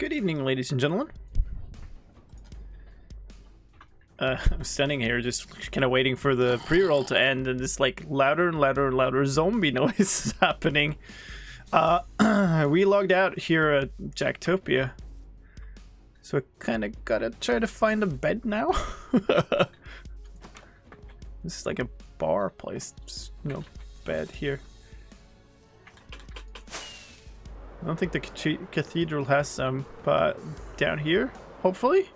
Good evening, ladies and gentlemen. I'm standing here just kind of waiting for the pre-roll to end, and this like louder and louder and louder zombie noise is happening. We logged out here at Jacktopia, so I kind of gotta try to find a bed now. This is like a bar place. There's no bed here. I don't think the cathedral has some, but down here, hopefully.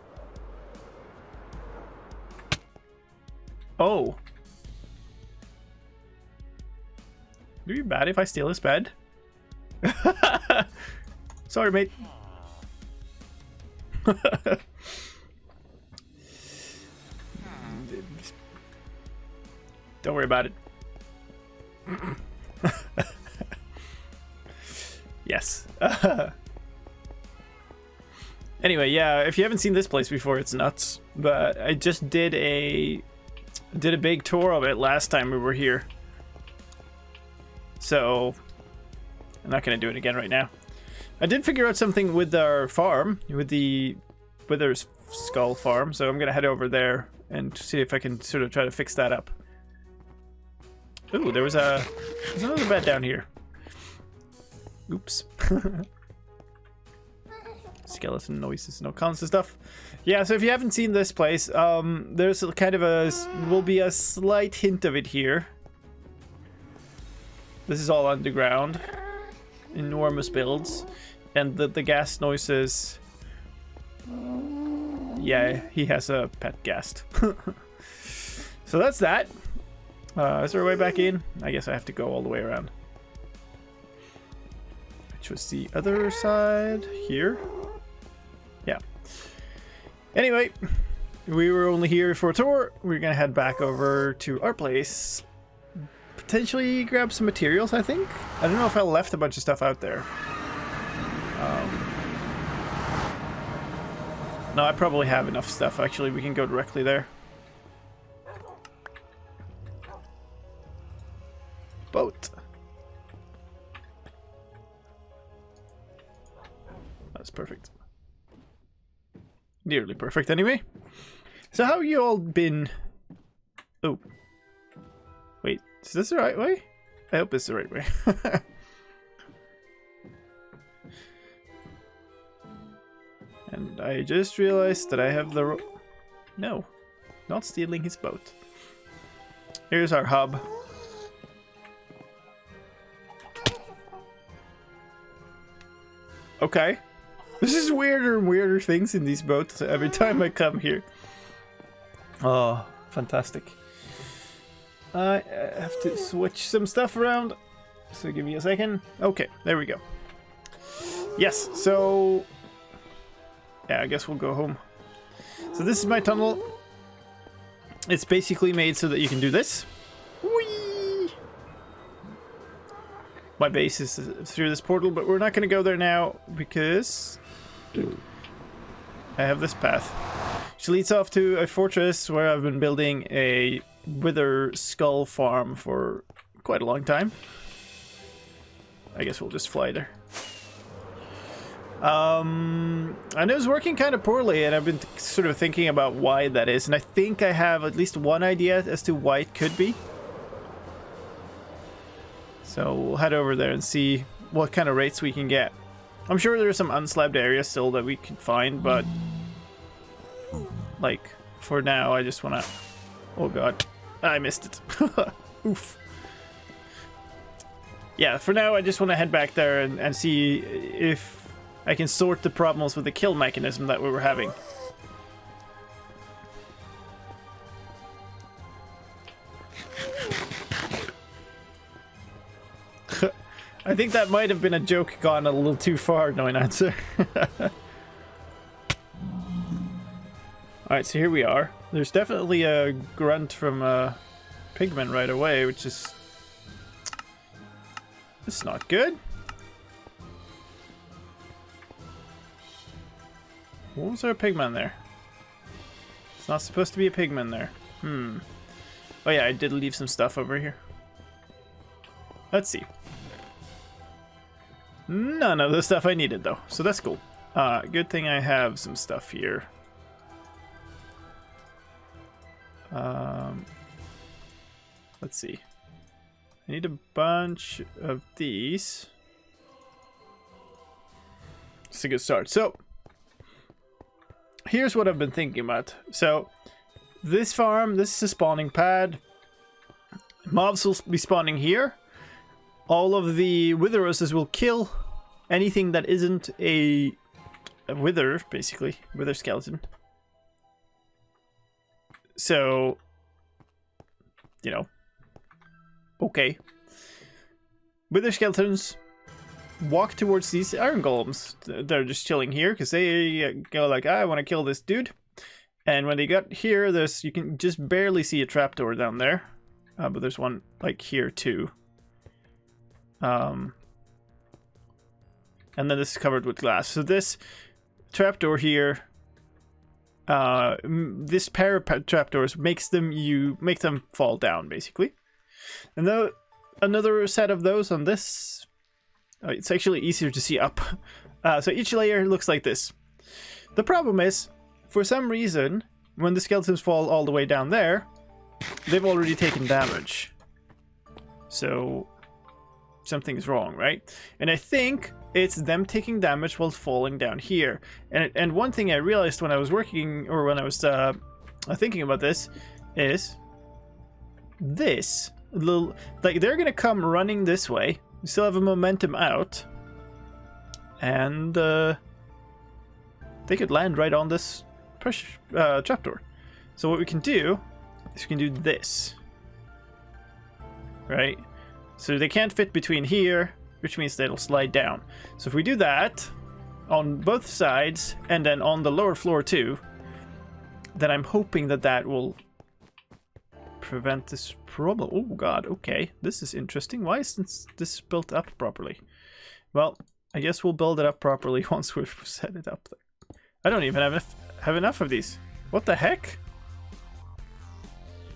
Oh. Would it be bad if I steal this bed? Sorry, mate. Don't worry about it. Yes. Anyway, yeah, if you haven't seen this place before, it's nuts. But I just did a big tour of it last time we were here. So I'm not gonna do it again right now. I did figure out something with our farm, with the Wither's Skull farm, so I'm gonna head over there and see if I can sort of try to fix that up. Ooh, there's another bed down here. Oops. Skeleton noises and all kinds of stuff. Yeah, so if you haven't seen this place, there's kind of will be a slight hint of it here. This is all underground. Enormous builds. And the gas noises. Yeah, he has a pet ghast. So that's that. Is there a way back in? I guess I have to go all the way around. Which was the other side here. Yeah. Anyway, we were only here for a tour. We're gonna head back over to our place. Potentially grab some materials, I think. I don't know if I left a bunch of stuff out there. No, I probably have enough stuff. Actually, we can go directly there. Boat. That's perfect. Nearly perfect, anyway. So how you all been? Oh. Wait, is this the right way? I hope it's the right way. And I just realized that I have the no, not stealing his boat. Here's our hub. Okay. This is weirder and weirder things in these boats every time I come here. Oh, fantastic. I have to switch some stuff around. So give me a second. Okay, there we go. Yes, so yeah, I guess we'll go home. So this is my tunnel. It's basically made so that you can do this. Whee! My base is through this portal, but we're not going to go there now because I have this path. Which leads off to a fortress where I've been building a Wither Skull farm for quite a long time. I guess we'll just fly there. And it was working kind of poorly, and I've been sort of thinking about why that is, and I think I have at least one idea as to why it could be. So we'll head over there and see what kind of rates we can get. I'm sure there's some unslabbed areas still that we can find, but like for now I just want to... Oh god, I missed it. Oof. Yeah, for now I just want to head back there and see if I can sort the problems with the kill mechanism that we were having. I think that might have been a joke gone a little too far, no answer. Alright, so here we are. There's definitely a grunt from Pigman right away, which is... It's not good. What was there a pigman there? It's not supposed to be a pigman there. Oh yeah, I did leave some stuff over here. Let's see. None of the stuff I needed though, so that's cool. Good thing I have some stuff here. Let's see. I need a bunch of these. It's a good start. So, here's what I've been thinking about. So, this farm, this is a spawning pad. Mobs will be spawning here. All of the wither roses will kill anything that isn't a wither, basically. Wither skeleton. So, you know. Okay. Wither skeletons walk towards these iron golems. They're just chilling here because they go like, I want to kill this dude. And when they got here, you can just barely see a trapdoor down there. But there's one like here too. And then this is covered with glass. So this trapdoor here, this pair of trapdoors make them fall down basically. And then another set of those on this. It's actually easier to see up. So each layer looks like this. The problem is, for some reason, when the skeletons fall all the way down there, they've already taken damage. So something's wrong, right? And I think it's them taking damage while falling down here. And one thing I realized when I was working, or when I was thinking about this, is this little, like, they're gonna come running this way. We still have a momentum out, and they could land right on this pressure trapdoor. So what we can do is we can do this, right? So they can't fit between here, which means they'll slide down. So if we do that on both sides and then on the lower floor too, then I'm hoping that that will prevent this problem. Oh god, okay, this is interesting. Why isn't this built up properly? Well, I guess we'll build it up properly once we've set it up there. I don't even have enough of these. What the heck?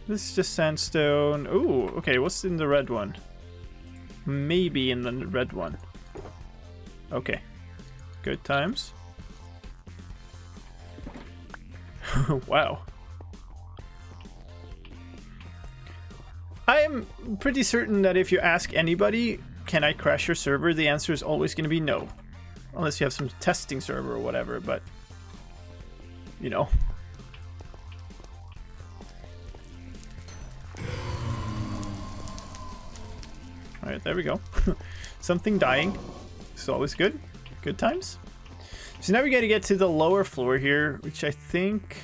This is just sandstone. Ooh, okay, what's in the red one? Maybe in the red one. Okay, good times. Wow. I am pretty certain that if you ask anybody, can I crash your server, the answer is always going to be no. Unless you have some testing server or whatever, but, you know. Alright, there we go. Something dying. This is always good. Good times. So now we got to get to the lower floor here, which I think...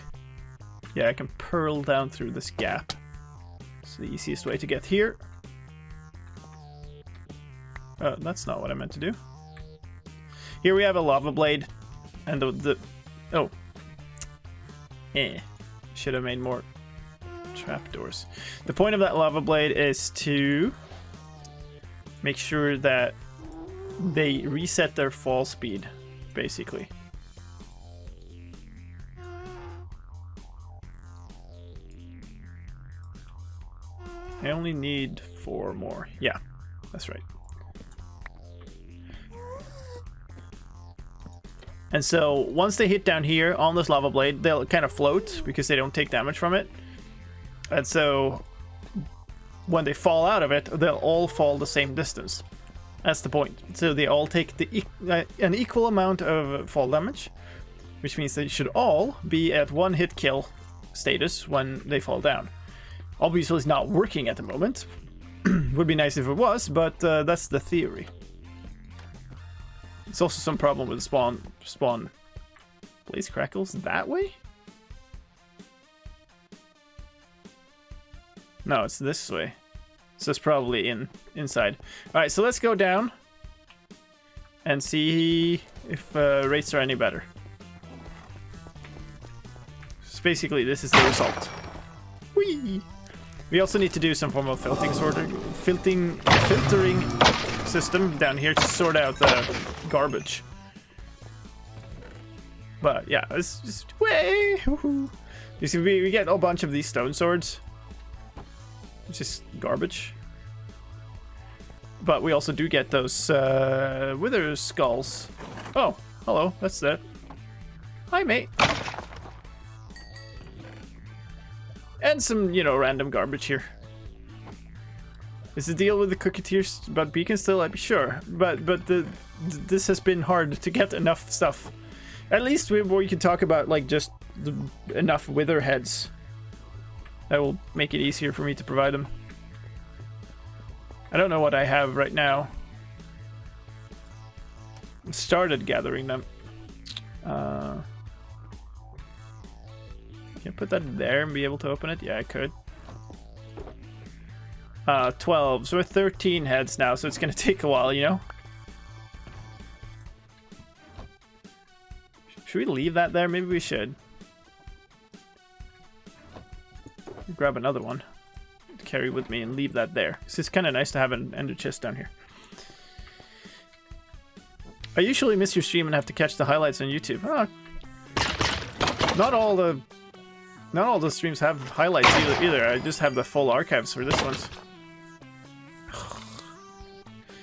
Yeah, I can pearl down through this gap. It's the easiest way to get here. That's not what I meant to do. Here we have a lava blade. And oh. Should have made more trapdoors. The point of that lava blade is to make sure that they reset their fall speed, basically. I only need 4 more. Yeah, that's right. And so once they hit down here on this lava blade, they'll kind of float because they don't take damage from it. And so when they fall out of it, they'll all fall the same distance. That's the point. So they all take an equal amount of fall damage, which means they should all be at 1 hit kill status when they fall down. Obviously it's not working at the moment. Would be nice if it was, but that's the theory. There's also some problem with spawn blaze crackles that way? No, it's this way. So it's probably inside. Alright, so let's go down and see if rates are any better. So basically, this is the result. Whee! We also need to do some form of filtering system down here to sort out the garbage. But yeah, it's just way. You see, we get a bunch of these stone swords, which is garbage. But we also do get those wither skulls. Oh, hello, that's that. Hi, mate. And some, you know, random garbage here. Is the deal with the cooketeers about beacons still? I'd be sure, but this has been hard to get enough stuff. At least we can talk about like just enough wither heads. That will make it easier for me to provide them. I don't know what I have right now. Started gathering them. Can I put that there and be able to open it? Yeah, I could. 12. So we're 13 heads now, so it's gonna take a while, you know? Should we leave that there? Maybe we should. Grab another one to carry with me and leave that there. It's kind of nice to have an ender chest down here. I usually miss your stream and have to catch the highlights on YouTube. Oh, not all the streams have highlights either. I just have the full archives for this one.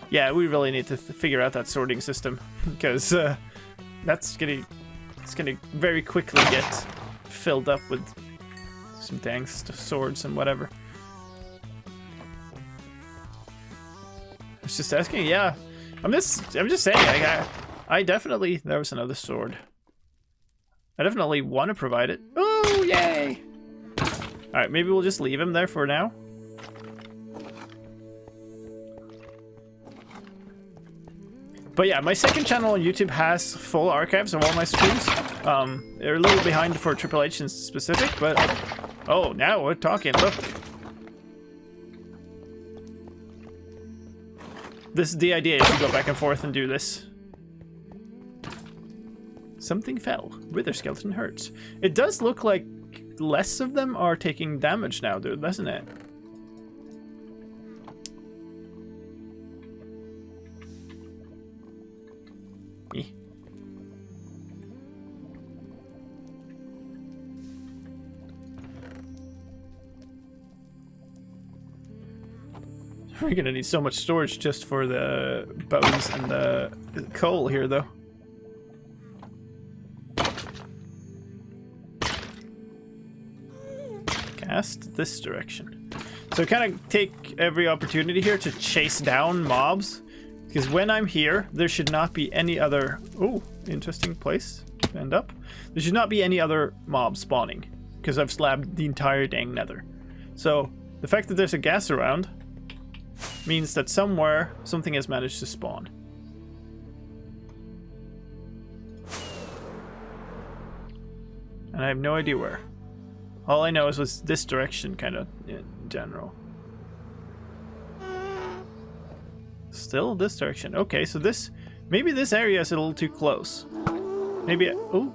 Yeah, we really need to figure out that sorting system because it's gonna very quickly get filled up with some dang swords and whatever. I was just asking, yeah. I'm just saying, I definitely, there was another sword. I definitely want to provide it. Oh, yay! Alright, maybe we'll just leave him there for now. But yeah, my second channel on YouTube has full archives of all my streams. They're a little behind for Triple H in specific, but... Oh, now we're talking, look. This is the idea, if you go back and forth and do this. Something fell. Wither skeleton hurts. It does look like less of them are taking damage now, dude, doesn't it? We're gonna need so much storage just for the bones and the coal here, though. Cast this direction. So kind of take every opportunity here to chase down mobs, because when I'm here, there should not be any other... Oh, interesting place to end up. There should not be any other mobs spawning, because I've slabbed the entire dang nether. So the fact that there's a gas around means that somewhere something has managed to spawn. And I have no idea where. All I know is was this direction, kind of in general. Still this direction. Okay, so this... Maybe this area is a little too close. Maybe... Oh!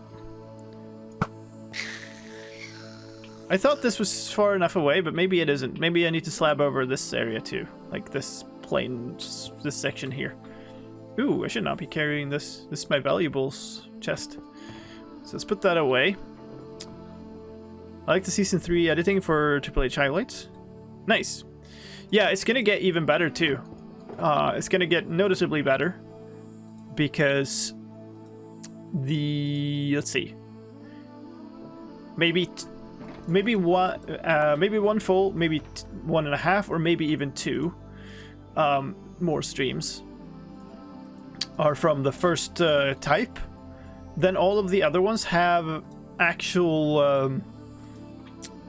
I thought this was far enough away, but maybe it isn't. Maybe I need to slab over this area too. Like this plane, this section here. Ooh, I should not be carrying this. This is my valuables chest. So let's put that away. I like the Season 3 editing for Triple H highlights. Nice. Yeah, it's gonna get even better too. It's gonna get noticeably better. Because the... Let's see. Maybe one full, maybe 1.5, or maybe even 2 more streams are from the first type. Then all of the other ones have actual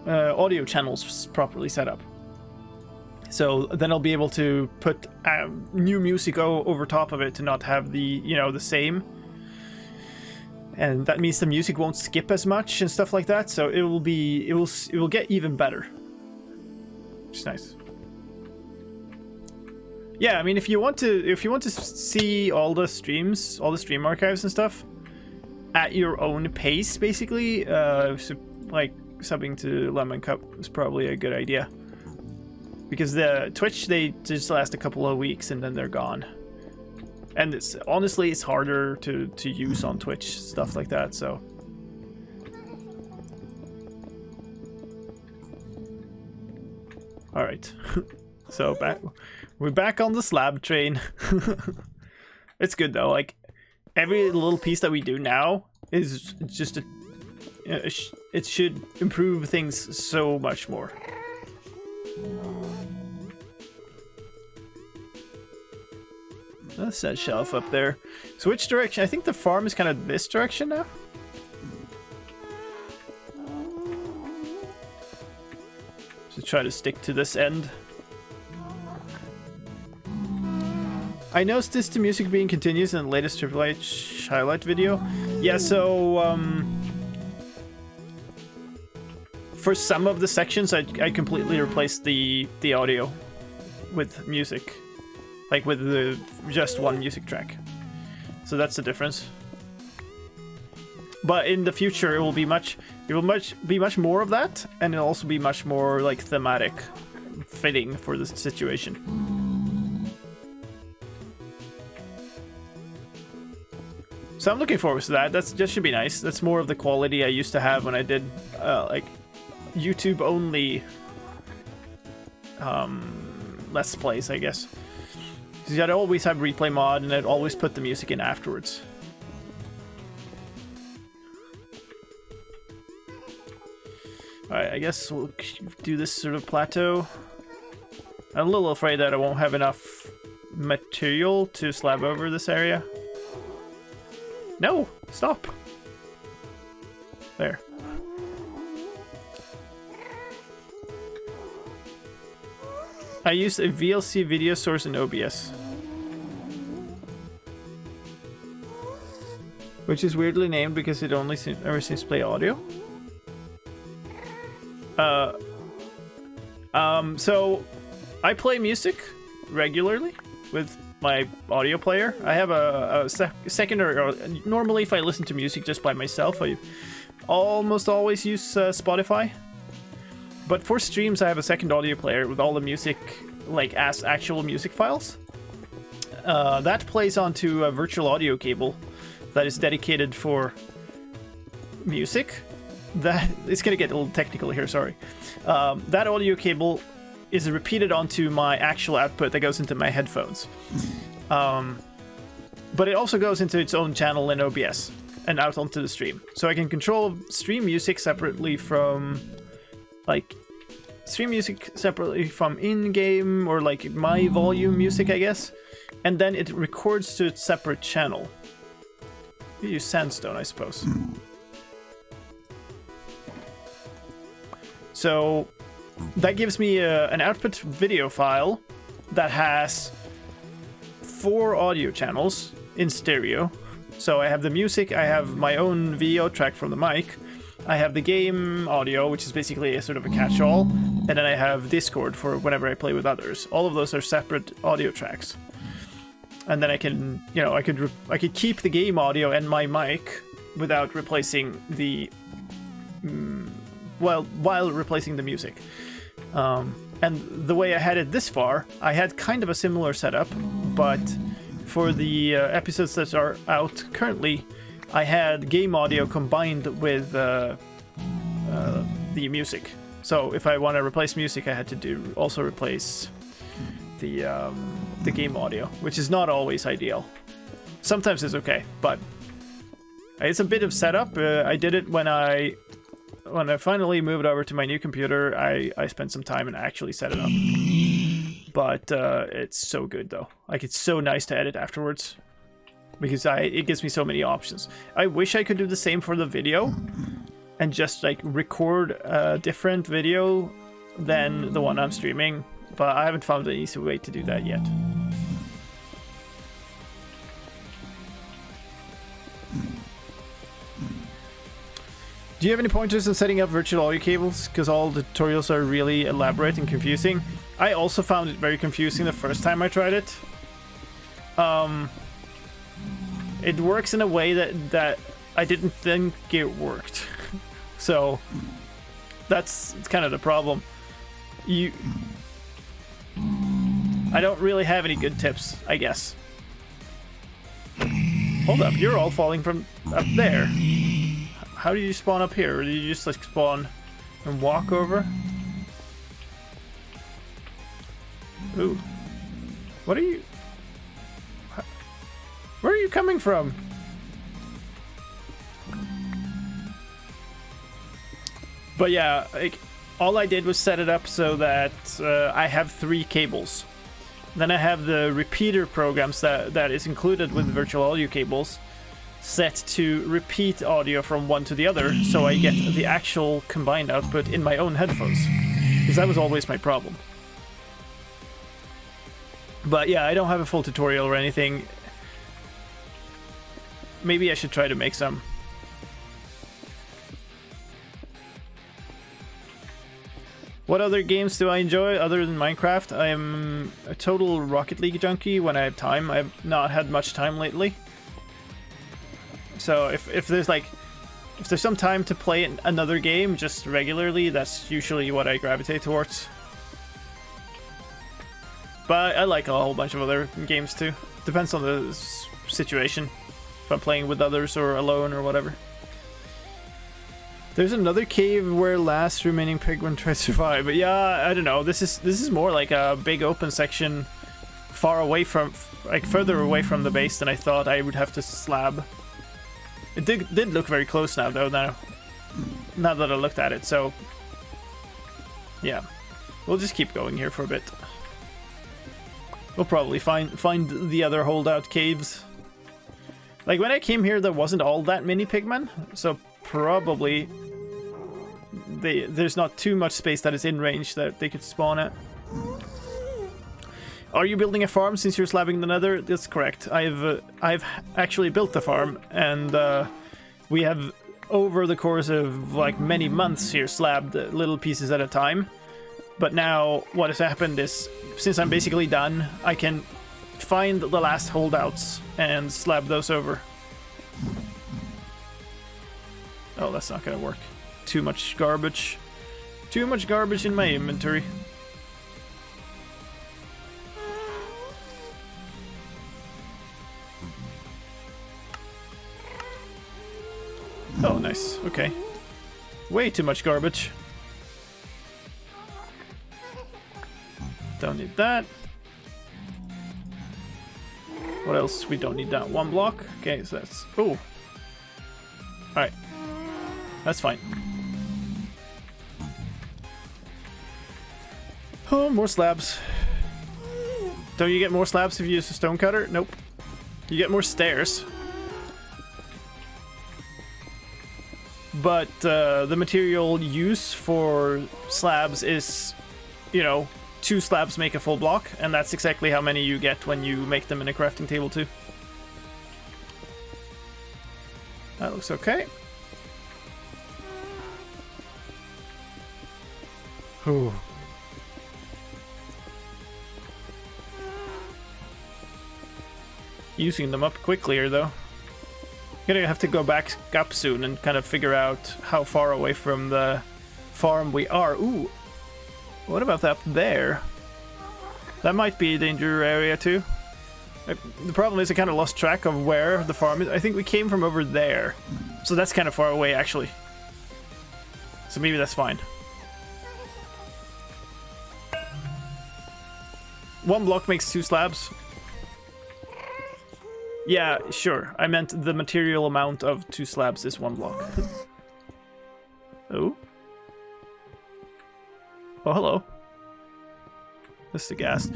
audio channels properly set up. So then I'll be able to put new music over top of it to not have the, you know, the same. And that means the music won't skip as much and stuff like that. So it will get even better. Which is nice. Yeah, I mean, if you want to see all the streams, all the stream archives and stuff at your own pace, basically, like subbing to Lemon Cup is probably a good idea. Because the Twitch, they just last a couple of weeks and then they're gone. And it's honestly, it's harder to use on Twitch, stuff like that, so. Alright. So we're back on the slab train. It's good though, like, every little piece that we do now is just it should improve things so much more. That's that shelf up there. So which direction? I think the farm is kind of this direction now. So try to stick to this end. I noticed this to music being continuous in the latest Triple H highlight video. Yeah, so for some of the sections, I completely replaced the audio with music. Like with just one music track. So that's the difference. But in the future, it will be much more of that, and it'll also be much more like thematic, fitting for the situation. So I'm looking forward to that. That should be nice. That's more of the quality I used to have when I did like YouTube only Let's Plays, I guess. Because I'd always have replay mod, and I'd always put the music in afterwards. Alright, I guess we'll do this sort of plateau. I'm a little afraid that I won't have enough material to slab over this area. No! Stop! There. I used a VLC video source in OBS. Which is weirdly named because it only ever seems to play audio. So I play music regularly with my audio player. I have a secondary. Normally, if I listen to music just by myself, I almost always use Spotify. But for streams, I have a second audio player with all the music, like as actual music files. That plays onto a virtual audio cable that is dedicated for music. That it's gonna get a little technical here. Sorry. That audio cable is repeated onto my actual output that goes into my headphones. But it also goes into its own channel in OBS and out onto the stream. So I can control stream music separately from, like, in-game or like my volume music, I guess. And then it records to its separate channel. You use sandstone, I suppose. So that gives me an output video file that has 4 audio channels in stereo. So I have the music, I have my own VO track from the mic, I have the game audio, which is basically a sort of a catch-all, and then I have Discord for whenever I play with others. All of those are separate audio tracks. And then I can, you know, I could keep the game audio and my mic without replacing the while replacing the music. And the way I had it this far, I had kind of a similar setup, but for the episodes that are out currently, I had game audio combined with the music. So if I want to replace music, I had to also replace the game audio, which is not always ideal. Sometimes it's okay, but it's a bit of setup. I did it when I finally moved over to my new computer. I spent some time and actually set it up. But it's so good though. Like, it's so nice to edit afterwards because it gives me so many options. I wish I could do the same for the video and just like record a different video than the one I'm streaming, but I haven't found an easy way to do that yet. Do you have any pointers on setting up virtual audio cables? Because all the tutorials are really elaborate and confusing. I also found it very confusing the first time I tried it. It works in a way that I didn't think it worked. So that's kind of the problem. I don't really have any good tips, I guess. Hold up, you're all falling from up there. How do you spawn up here? Or do you just like spawn and walk over? Ooh. What are you... Where are you coming from? But yeah, like, all I did was set it up so that I have 3 cables. Then I have the repeater programs that is included with virtual audio cables set to repeat audio from one to the other, so I get the actual combined output in my own headphones. Because that was always my problem. But yeah, I don't have a full tutorial or anything. Maybe I should try to make some. What other games do I enjoy other than Minecraft? I am a total Rocket League junkie when I have time. I've not had much time lately. So if there's some time to play another game just regularly, that's usually what I gravitate towards. But I like a whole bunch of other games too. Depends on the situation. If I'm playing with others or alone or whatever. There's another cave where last remaining penguin tries to survive. But yeah, I don't know. This is more like a big open section far away from, like further away from the base than I thought I would have to slab. It did look very close now though, now that I looked at it, so yeah. We'll just keep going here for a bit. We'll probably find the other holdout caves. Like when I came here there wasn't all that many pigmen, so probably there's not too much space that is in range that they could spawn at. Are you building a farm since you're slabbing the nether? That's correct. I've actually built the farm, and we have, over the course of like many months here, slabbed little pieces at a time. But now what has happened is, since I'm basically done, I can find the last holdouts and slab those over. Oh, that's not gonna work. Too much garbage. Too much garbage in my inventory. Oh, nice. Okay. Way too much garbage. Don't need that. What else? We don't need that. 1 block. Okay, so that's... Oh. Alright. That's fine. Oh, more slabs. Don't you get more slabs if you use a stone cutter? Nope. You get more stairs. But the material use for slabs is, you know, 2 slabs make a full block, and that's exactly how many you get when you make them in a crafting table too. That looks okay. Ooh. Using them up quickly here though. Gonna have to go back up soon and kind of figure out how far away from the farm we are. Ooh, what about up there? That might be a danger area too. The problem is I kind of lost track of where the farm is. I think we came from over there, so that's kind of far away actually. So maybe that's fine. 1 block makes 2 slabs. Yeah, sure. I meant the material amount of 2 slabs is 1 block. Oh. Oh, hello. This is the gas.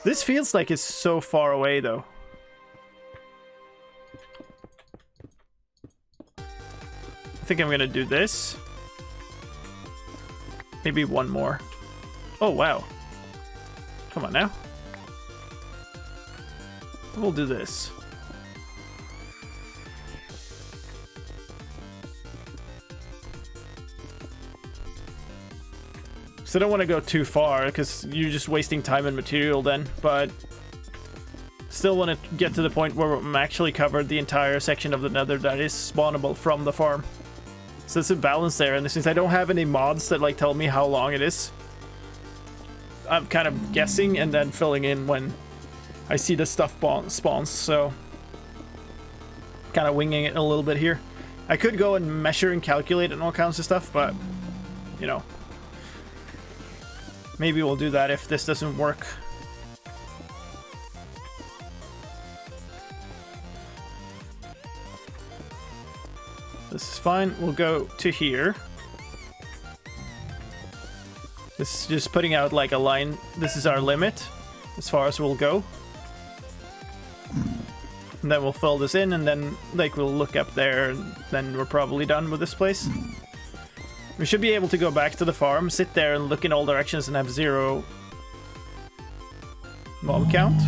This feels like it's so far away, though. I think I'm gonna do this. Maybe 1 more. Oh, wow. Come on now. We'll do this. So I don't want to go too far, because you're just wasting time and material then, but still want to get to the point where I'm actually covered the entire section of the nether that is spawnable from the farm. So it's a balance there, and since I don't have any mods that like tell me how long it is, I'm kind of guessing and then filling in when I see the stuff spawns, so kind of winging it a little bit here. I could go and measure and calculate and all kinds of stuff, but you know, maybe we'll do that if this doesn't work. This is fine. We'll go to here. This is just putting out like a line. This is our limit as far as we'll go. And then we'll fill this in, and then like we'll look up there, and then we're probably done with this place. We should be able to go back to the farm, sit there and look in all directions and have 0 mob count.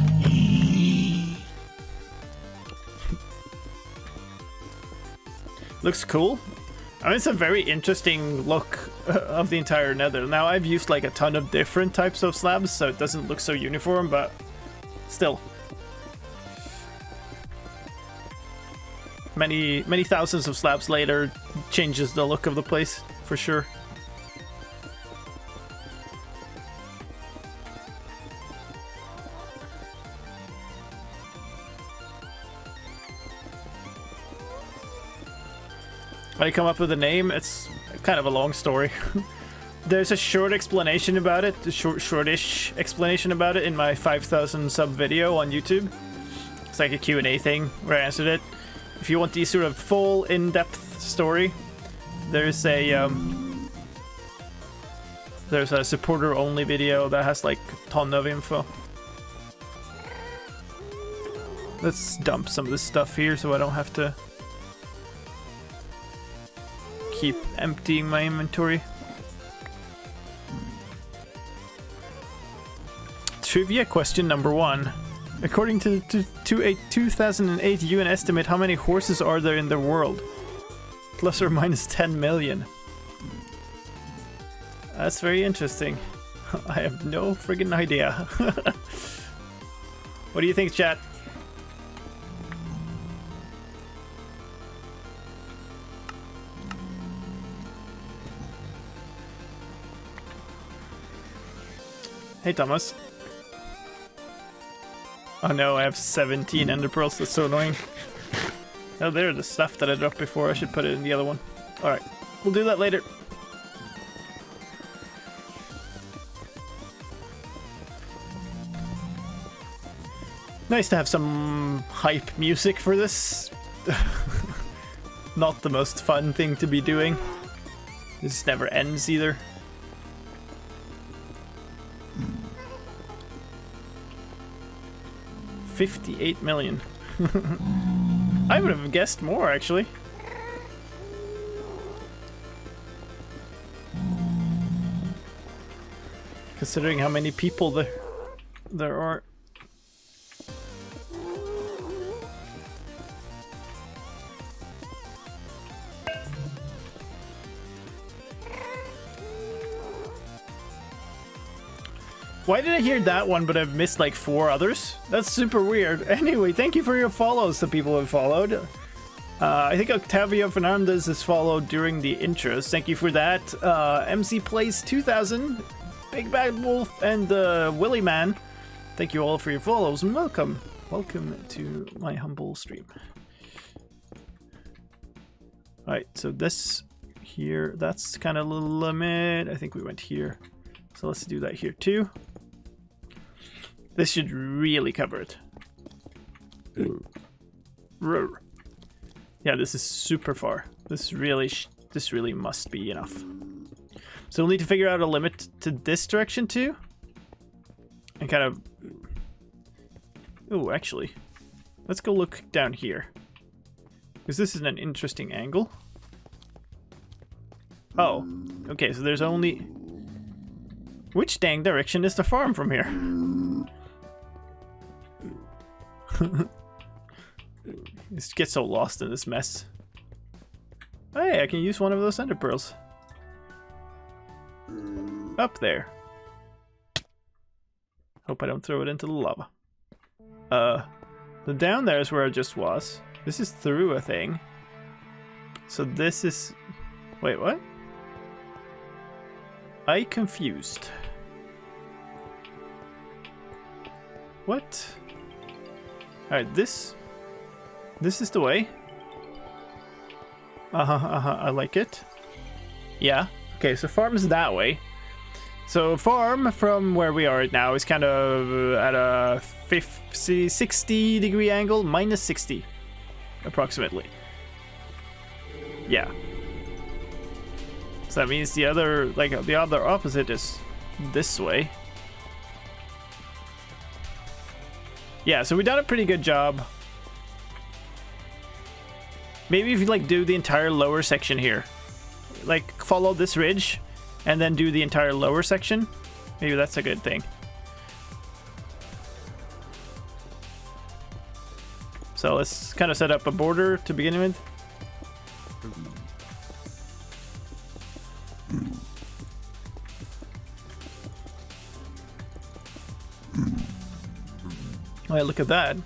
Looks cool. I mean, it's a very interesting look of the entire nether. Now, I've used like a ton of different types of slabs, so it doesn't look so uniform, but still. Many thousands of slabs later changes the look of the place, for sure. When I come up with a name, it's kind of a long story. There's a short explanation about it, a shortish explanation about it in my 5,000 sub video on YouTube. It's like a Q&A thing where I answered it. If you want the sort of full in-depth story, there's a supporter-only video that has like a ton of info. Let's dump some of this stuff here so I don't have to keep emptying my inventory. Trivia question number 1. According to a 2008 UN estimate, how many horses are there in the world? Plus or minus 10 million. That's very interesting. I have no friggin' idea. What do you think, chat? Hey, Thomas. Oh no, I have 17 ender pearls. That's so annoying. Oh, there's the stuff that I dropped before. I should put it in the other one. Alright, we'll do that later. Nice to have some hype music for this. Not the most fun thing to be doing. This never ends either. $58 million. I would have guessed more, actually. Considering how many people there are. Why did I hear that one, but I've missed like 4 others? That's super weird. Anyway, thank you for your follows, the people who have followed. I think Octavio Fernandez has followed during the intros. Thank you for that. MC Plays 2000, Big Bad Wolf, and Willy Man. Thank you all for your follows and welcome. Welcome to my humble stream. Alright, so this here, that's kind of a little limit. I think we went here. So let's do that here too. This should really cover it. Yeah, this is super far. This really must be enough. So we'll need to figure out a limit to this direction too. And kind of... Oh, actually. Let's go look down here. Because this is an interesting angle. Oh, okay, so there's only... Which dang direction is the farm from here? Just get so lost in this mess. Hey, I can use one of those ender pearls. Up there. Hope I don't throw it into the lava. The down there is where I just was. This is through a thing. So this is... Wait, what? I confused. What? Alright, this is the way. I like it. Yeah. Okay, so farm is that way. So farm from where we are right now is kind of at a 60 degree angle, minus 60 approximately. Yeah. So that means the other, like the other opposite is this way. Yeah, so we've done a pretty good job. Maybe if you like do the entire lower section here, like follow this ridge and then do the entire lower section, maybe that's a good thing. So let's kind of set up a border to begin with. Oh, yeah, look at that.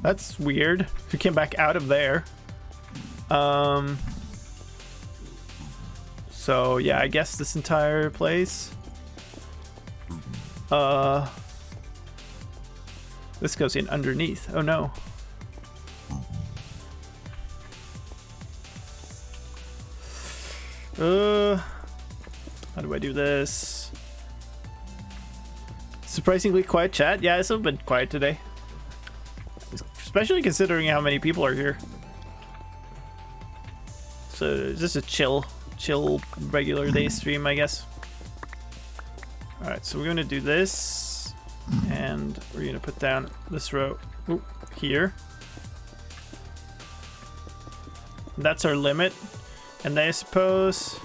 That's weird. We came back out of there. So yeah, I guess this entire place. This goes in underneath. Oh no. How do I do this? Surprisingly quiet chat. Yeah, it's a bit quiet today. Especially considering how many people are here. So just a chill regular day stream, I guess. Alright, so we're gonna do this. And we're gonna put down this row here. That's our limit. And I suppose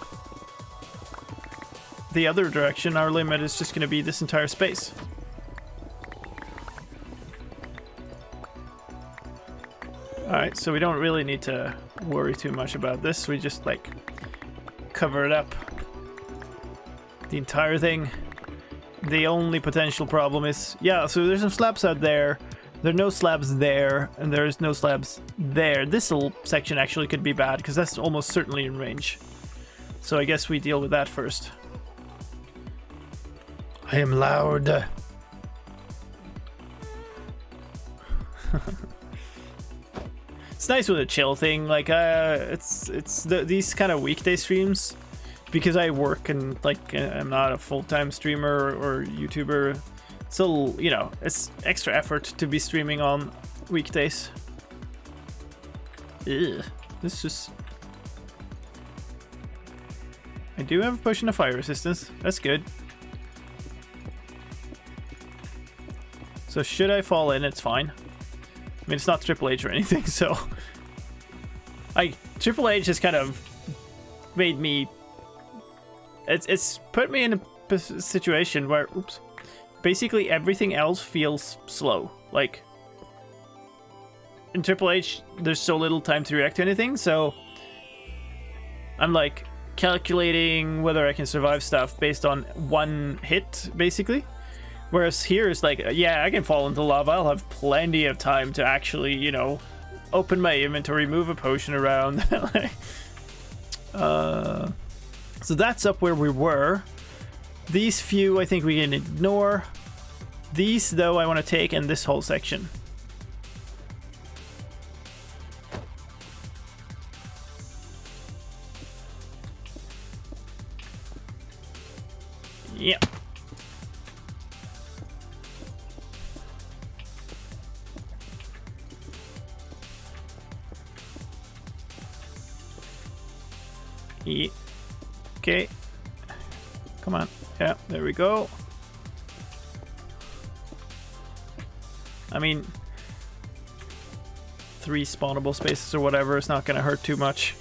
the other direction, our limit is just gonna be this entire space. Alright, so we don't really need to worry too much about this. We just like cover it up. The entire thing. The only potential problem is, yeah, so there's some slabs out there. There are no slabs there, and there's no slabs there. This little section actually could be bad, because that's almost certainly in range. So I guess we deal with that first. I am loud. It's nice with a chill thing. Like, these kind of weekday streams, because I work and like I'm not a full-time streamer or YouTuber. So, you know, it's extra effort to be streaming on weekdays. Ugh, this just... I do have a potion of fire resistance. That's good. So should I fall in, it's fine. I mean, it's not Triple H or anything, so... Triple H has kind of made me... It's put me in a situation where... Oops. Basically everything else feels slow. Like, in Triple H, there's so little time to react to anything, so I'm like calculating whether I can survive stuff based on one hit, basically. Whereas here is like, yeah, I can fall into lava. I'll have plenty of time to actually, you know, open my inventory, move a potion around. So that's up where we were. These few I think we can ignore. These though I want to take, in this whole section. Yeah. Yeah. Okay. Come on. Yeah, there we go. I mean, 3 spawnable spaces or whatever, it's not gonna hurt too much.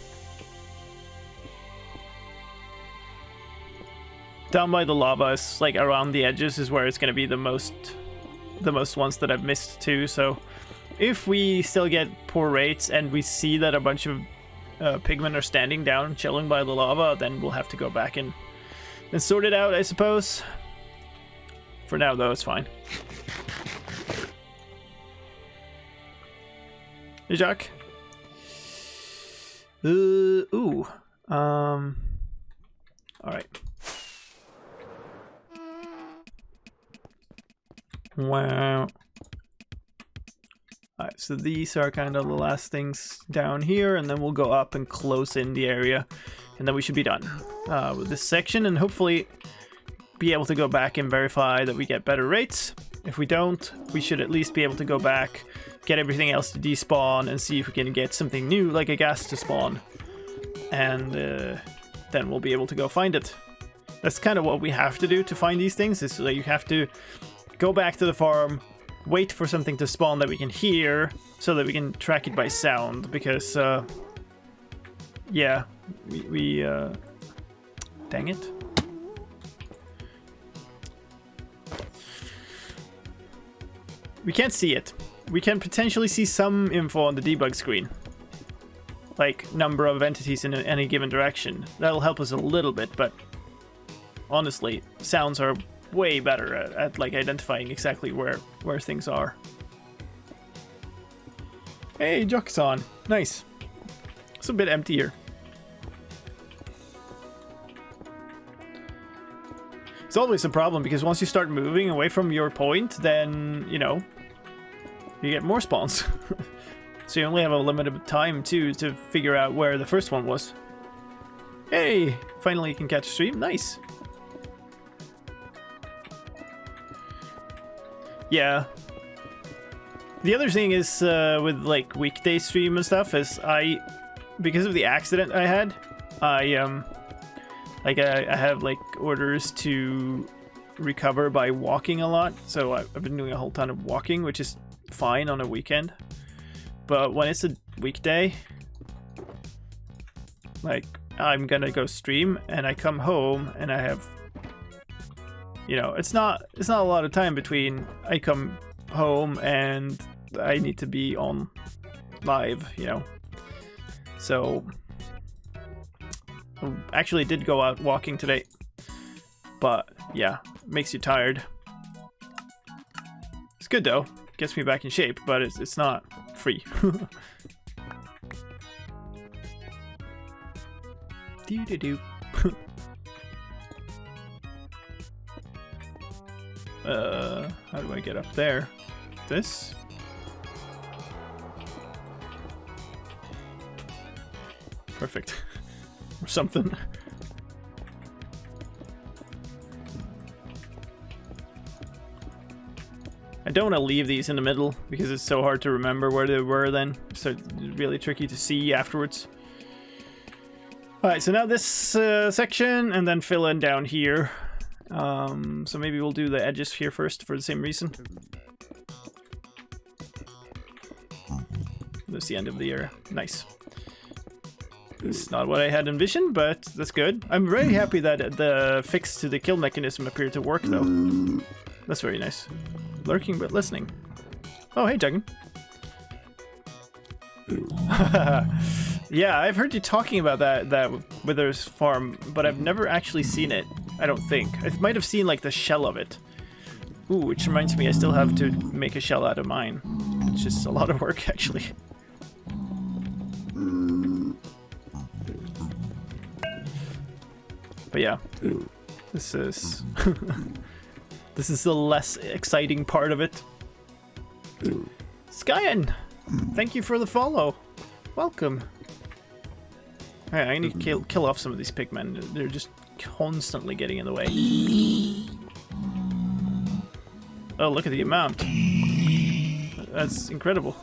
Down by the lava is like around the edges is where it's gonna be the most ones that I've missed too. So if we still get poor rates and we see that a bunch of pigmen are standing down chilling by the lava, then we'll have to go back and sort it out, I suppose. For now though, it's fine. Hey, Jack. Ooh. Alright. Wow. Alright, so these are kind of the last things down here, and then we'll go up and close in the area, and then we should be done with this section, and hopefully be able to go back and verify that we get better rates. If we don't, we should at least be able to go back, get everything else to despawn, and see if we can get something new, like a gas to spawn. And then we'll be able to go find it. That's kind of what we have to do to find these things. Is like you have to go back to the farm, wait for something to spawn that we can hear, so that we can track it by sound. Because, yeah, we dang it. We can't see it. We can potentially see some info on the debug screen. Like, number of entities in any given direction. That'll help us a little bit, but honestly, sounds are way better at like identifying exactly where things are. Hey, Jock's on. Nice. It's a bit empty here. It's always a problem because once you start moving away from your point, then, you know, you get more spawns. So you only have a limited time to figure out where the first one was. Hey, finally you can catch a stream. Nice. Yeah. The other thing is with like weekday stream and stuff is because of the accident I had, I have like orders to recover by walking a lot. So I've been doing a whole ton of walking, which is fine on a weekend. But when it's a weekday, like I'm gonna go stream and I come home and I have, you know, it's not a lot of time between I come home and I need to be on live, you know. So I actually did go out walking today, but yeah, makes you tired. It's good though, gets me back in shape, but it's not free. Do. How do I get up there? This? Perfect. Or something. I don't want to leave these in the middle because it's so hard to remember where they were then. So it's really tricky to see afterwards. Alright, so now this section and then fill in down here. So maybe we'll do the edges here first for the same reason. That's the end of the area. Nice. This is not what I had envisioned, but that's good. I'm very happy that the fix to the kill mechanism appeared to work though. That's very nice. Lurking but listening. Oh, hey, Duggan. Yeah, I've heard you talking about that Wither's farm, but I've never actually seen it. I don't think. I might have seen like the shell of it. Ooh, which reminds me, I still have to make a shell out of mine, which is a lot of work actually. But yeah, this is this is the less exciting part of it. Skyen, thank you for the follow. Welcome. Alright, I need to kill off some of these pigmen. They're just constantly getting in the way. Oh, look at the amount. That's incredible.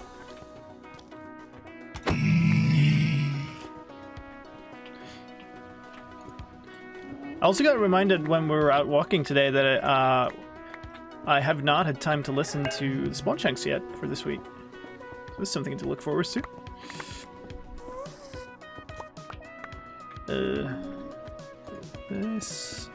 I also got reminded when we were out walking today that I have not had time to listen to the spawn chunks yet for this week. So that's something to look forward to. This.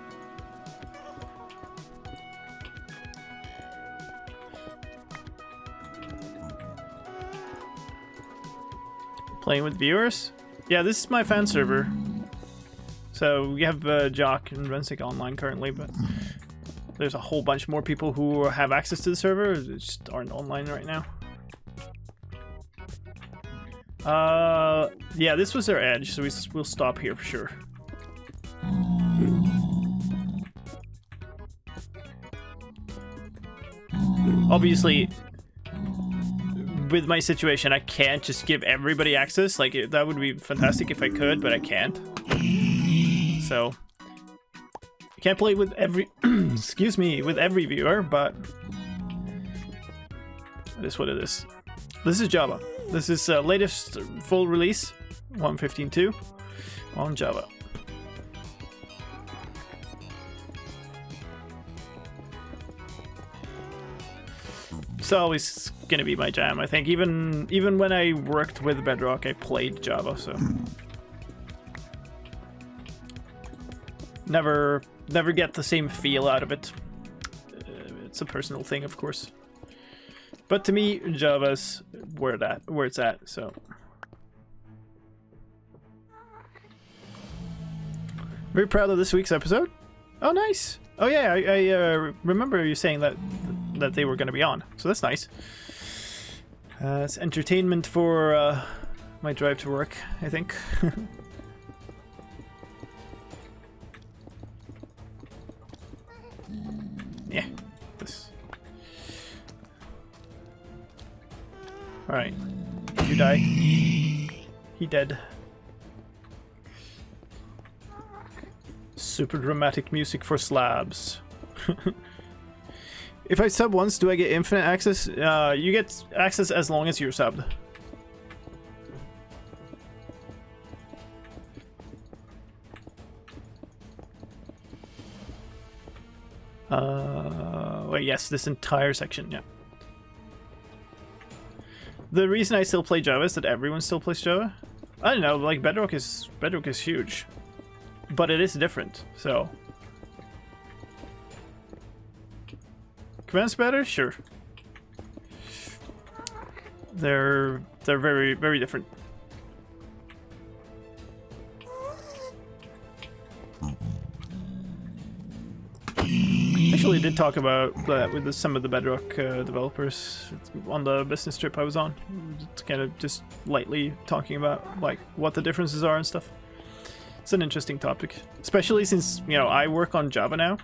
Playing with viewers? Yeah, this is my fan server. So we have Jock and Rensick online currently, but there's a whole bunch more people who have access to the server, just aren't online right now. Yeah, this was their edge, so we'll stop here for sure. Obviously, with my situation, I can't just give everybody access. Like, that would be fantastic if I could, but I can't. So, I can't play with every, excuse me, with every viewer, but it is what it is. This is Java. This is latest full release, 1.15.2 on Java. JavaScript's always gonna be my jam. I think even when I worked with Bedrock, I played Java, so never get the same feel out of it. It's a personal thing, of course, but to me, Java's where it's at. So very proud of this week's episode. Oh, nice. Oh yeah, I remember you saying that they were going to be on, so that's nice. It's entertainment for my drive to work, I think. Yeah. This. All right. You die. He dead. Super dramatic music for slabs. If I sub once, do I get infinite access? You get access as long as you're subbed. Wait, yes, this entire section, yeah. The reason I still play Java is that everyone still plays Java. I don't know, like Bedrock is huge. But it is different, so. Command's better? Sure. They're very, very different. Actually did talk about that with some of the Bedrock developers on the business trip I was on. Kind of just lightly talking about like what the differences are and stuff. It's an interesting topic, especially since, you know, I work on Java now,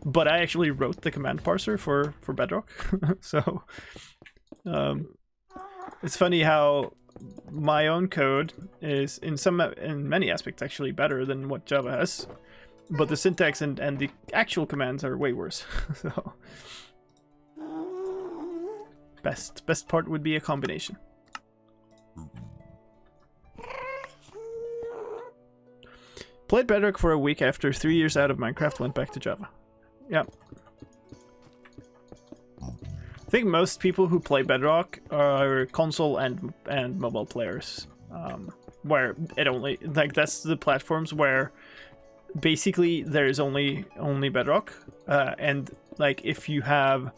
but I actually wrote the command parser for Bedrock. So it's funny how my own code is in many aspects actually better than what Java has, but the syntax and the actual commands are way worse. So best part would be a combination. Played Bedrock for a week after 3 years out of Minecraft, went back to Java. Yeah. I think most people who play Bedrock are console and mobile players. Where it only, like, that's the platforms where basically there's only Bedrock. And like if you have,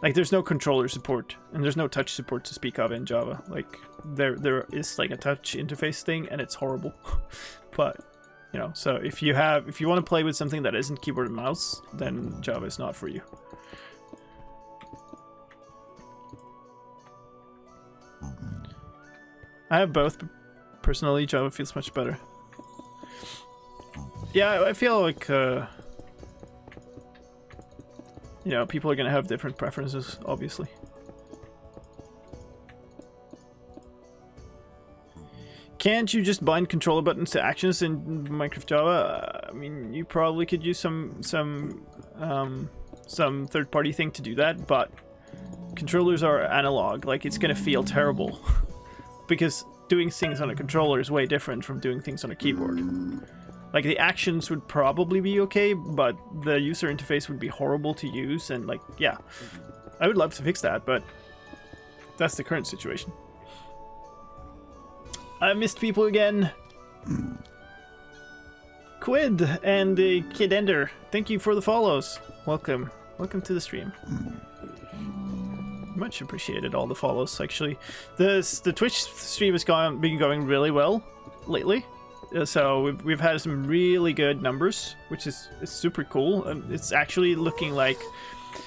like, there's no controller support and there's no touch support to speak of in Java. Like there is like a touch interface thing and it's horrible. But you know, so if you want to play with something that isn't keyboard and mouse, then Java is not for you. I have both, but personally Java feels much better. Yeah, I feel like you know, people are gonna have different preferences, obviously. Can't you just bind controller buttons to actions in Minecraft Java? I mean, you probably could use some third-party thing to do that, but controllers are analog. Like, it's gonna feel terrible because doing things on a controller is way different from doing things on a keyboard. Like, the actions would probably be okay, but the user interface would be horrible to use, and like, yeah, I would love to fix that, but that's the current situation. I missed people again. Quid and Kid Ender, thank you for the follows. Welcome to the stream. Much appreciated, all the follows. Actually, the Twitch stream has been going really well lately. So we've had some really good numbers, which is super cool. It's actually looking like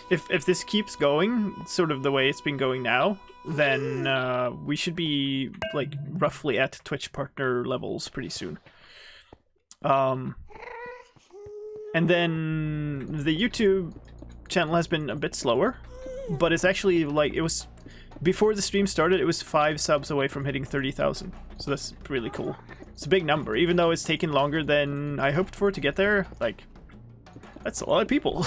if this keeps going sort of the way it's been going now, then we should be like roughly at Twitch partner levels pretty soon. And then the YouTube channel has been a bit slower, but it's actually like, it was before the stream started, it was 5 subs away from hitting 30,000. So that's really cool. It's a big number, even though it's taken longer than I hoped for to get there. Like, that's a lot of people.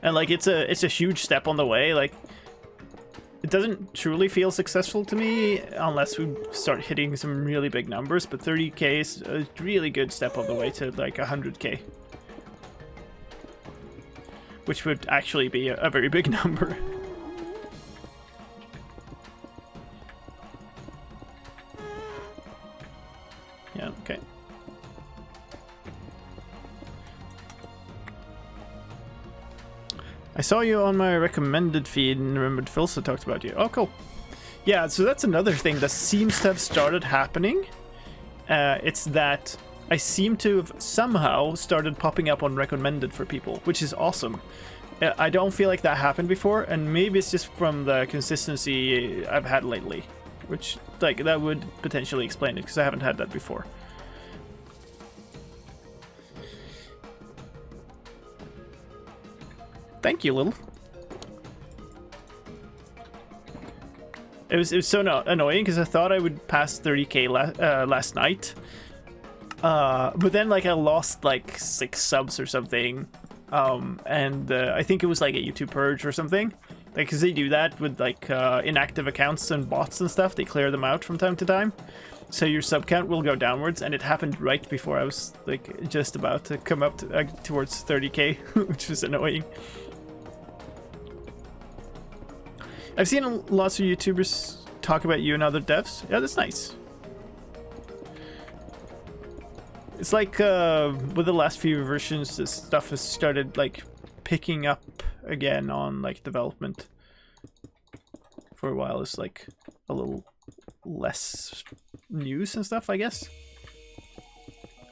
And like, it's a huge step on the way. Like, doesn't truly feel successful to me unless we start hitting some really big numbers, but 30k is a really good step on the way to like 100k. Which would actually be a very big number. Yeah, okay. I saw you on my recommended feed and remembered Philsa talked about you. Oh, cool. Yeah, so that's another thing that seems to have started happening. It's that I seem to have somehow started popping up on recommended for people, which is awesome. I don't feel like that happened before, and maybe it's just from the consistency I've had lately, which, like, that would potentially explain it, because I haven't had that before. Thank you, Lil. It was so annoying because I thought I would pass 30k last night, but then like I lost like 6 subs or something, and I think it was like a YouTube purge or something, like because they do that with like inactive accounts and bots and stuff. They clear them out from time to time, so your sub count will go downwards, and it happened right before I was like just about to come up to, towards 30k, which was annoying. I've seen lots of YouTubers talk about you and other devs. Yeah, that's nice. It's like with the last few versions, this stuff has started like picking up again on like development. For a while, it's like a little less news and stuff, I guess.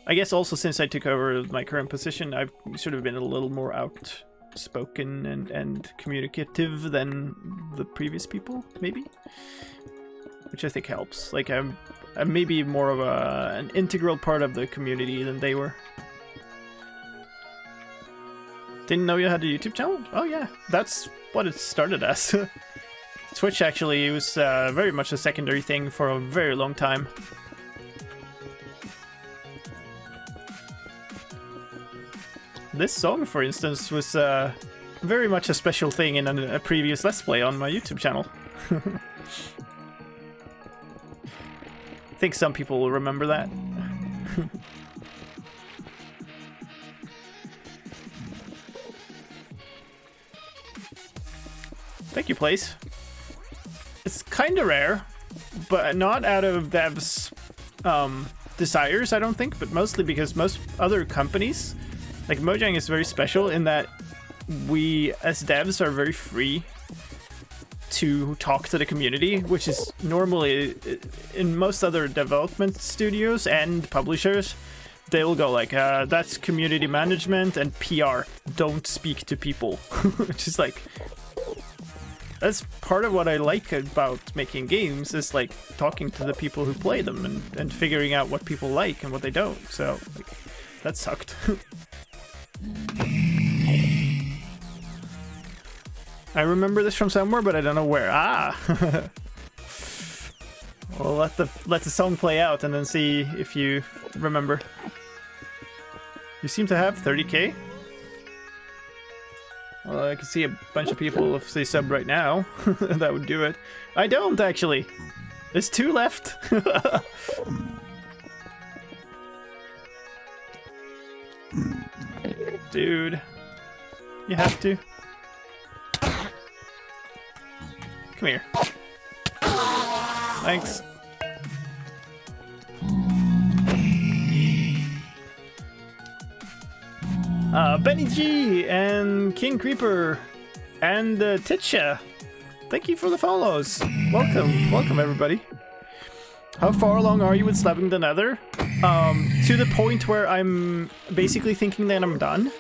I guess also since I took over my current position, I've sort of been a little more outspoken and communicative than the previous people, maybe, which I think helps. Like I'm maybe more of an integral part of the community than they were. Didn't know you had a YouTube channel? Oh yeah, that's what it started as. Twitch actually was very much a secondary thing for a very long time. This song, for instance, was very much a special thing in a previous Let's Play on my YouTube channel. I think some people will remember that. Thank you, Place. It's kind of rare, but not out of devs' desires, I don't think, but mostly because most other companies, like Mojang is very special in that we as devs are very free to talk to the community, which is normally in most other development studios and publishers, they'll go like, that's community management and PR, don't speak to people. Which is like, that's part of what I like about making games, is like talking to the people who play them and figuring out what people like and what they don't. So like, that sucked. I remember this from somewhere, but I don't know where. Ah! Well, let the song play out and then see if you remember. You seem to have 30k. Well, I can see a bunch of people if they sub right now. That would do it. I don't, actually. There's 2 left. Dude. You have to. Come here. Thanks. Benny G and King Creeper and Titsha. Thank you for the follows. Welcome everybody. How far along are you with Slabbing the Nether? To the point where I'm basically thinking that I'm done.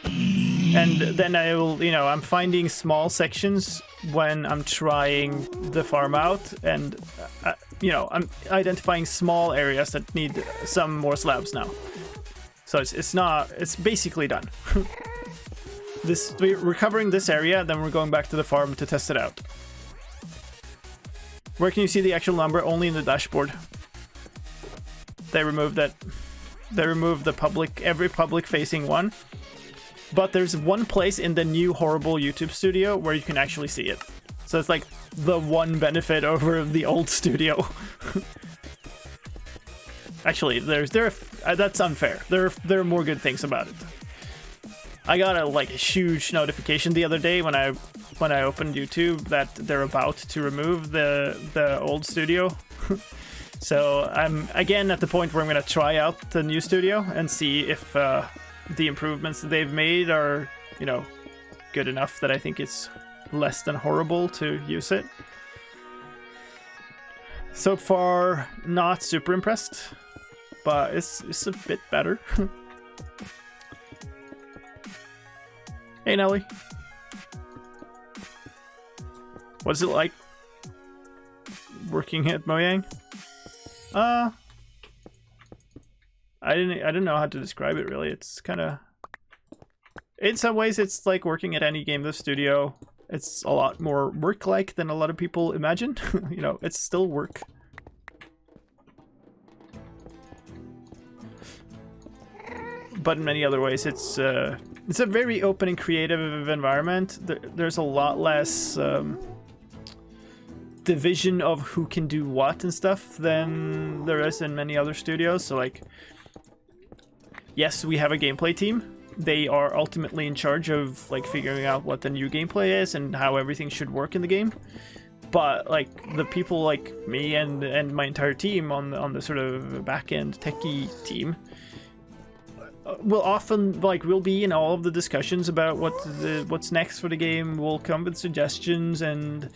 And then I will, you know, I'm finding small sections when I'm trying the farm out, and you know, I'm identifying small areas that need some more slabs now. So it's basically done. We're covering this area, then we're going back to the farm to test it out. Where can you see the actual number? Only in the dashboard. They removed that. They removed the every public facing one. But there's one place in the new horrible YouTube studio where you can actually see it. So it's like the one benefit over the old studio. Actually, that's unfair. There are more good things about it. I got a huge notification the other day when I opened YouTube that they're about to remove the old studio. So I'm again at the point where I'm gonna try out the new studio and see if the improvements that they've made are, you know, good enough that I think it's less than horrible to use it. So far, not super impressed, but it's a bit better. Hey Nelly, what's it like working at Mojang? I didn't know how to describe it really. It's kind of, in some ways it's like working at any game dev studio. It's a lot more work-like than a lot of people imagine. You know, it's still work. But in many other ways, it's a very open and creative environment. There's a lot less division of who can do what and stuff than there is in many other studios. So like, yes, we have a gameplay team. They are ultimately in charge of like figuring out what the new gameplay is and how everything should work in the game. But like the people like me and my entire team on the sort of back-end techie team will often we'll be in all of the discussions about what's next for the game. We'll come with suggestions, and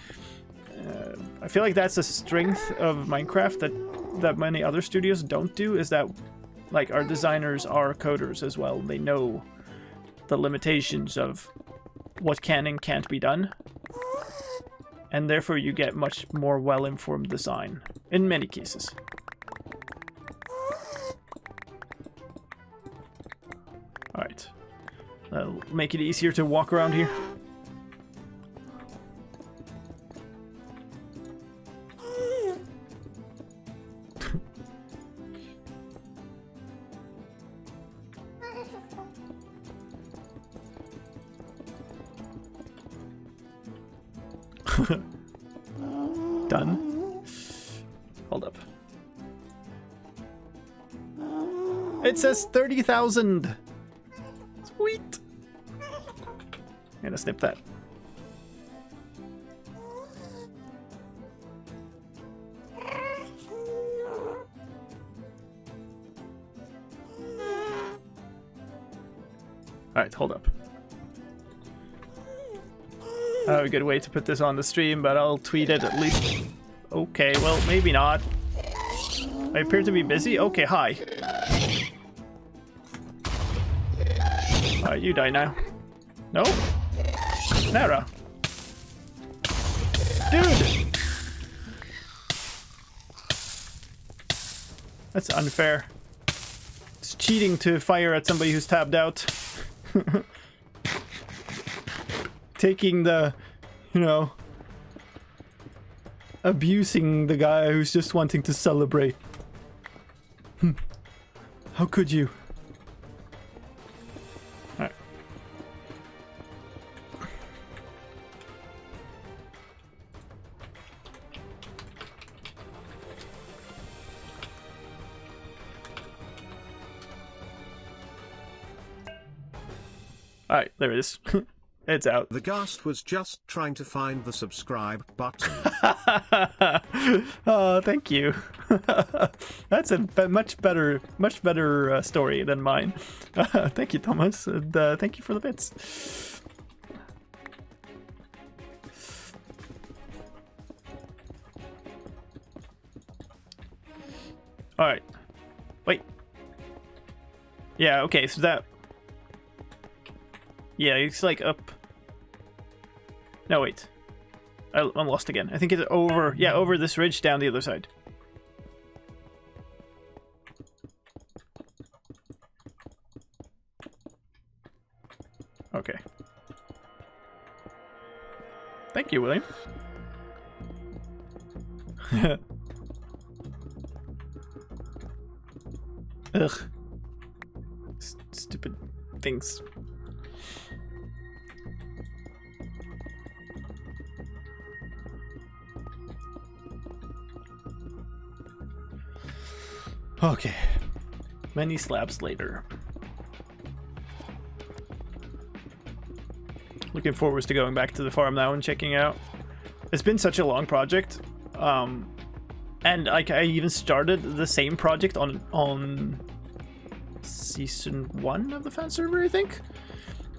I feel like that's a strength of Minecraft that many other studios don't do, is that like our designers are coders as well. They know the limitations of what can and can't be done, and therefore you get much more well-informed design in many cases. Alright, that'll make it easier to walk around here. Done. Hold up. It says 30,000. Sweet. I'm gonna snip that. Alright, hold up. I have a good way to put this on the stream, but I'll tweet it at least. Okay, well, maybe not. I appear to be busy? Okay, hi. Alright, you die now. No? Nara. Dude! That's unfair. It's cheating to fire at somebody who's tabbed out. Taking the, you know, abusing the guy who's just wanting to celebrate. How could you? Alright. Alright, there it is. It's out. The Ghast was just trying to find the subscribe button. Oh, thank you. That's a much better story than mine. Thank you, Thomas, and thank you for the bits. All right. Wait. Yeah. Okay. So that. Yeah, it's like up. No, wait. I'm lost again. I think it's over. Yeah, over this ridge down the other side. Okay. Thank you, William. Ugh. Stupid things. Okay. Many slabs later. Looking forward to going back to the farm now and checking out. It's been such a long project. And I even started the same project on season 1 of the fan server, I think.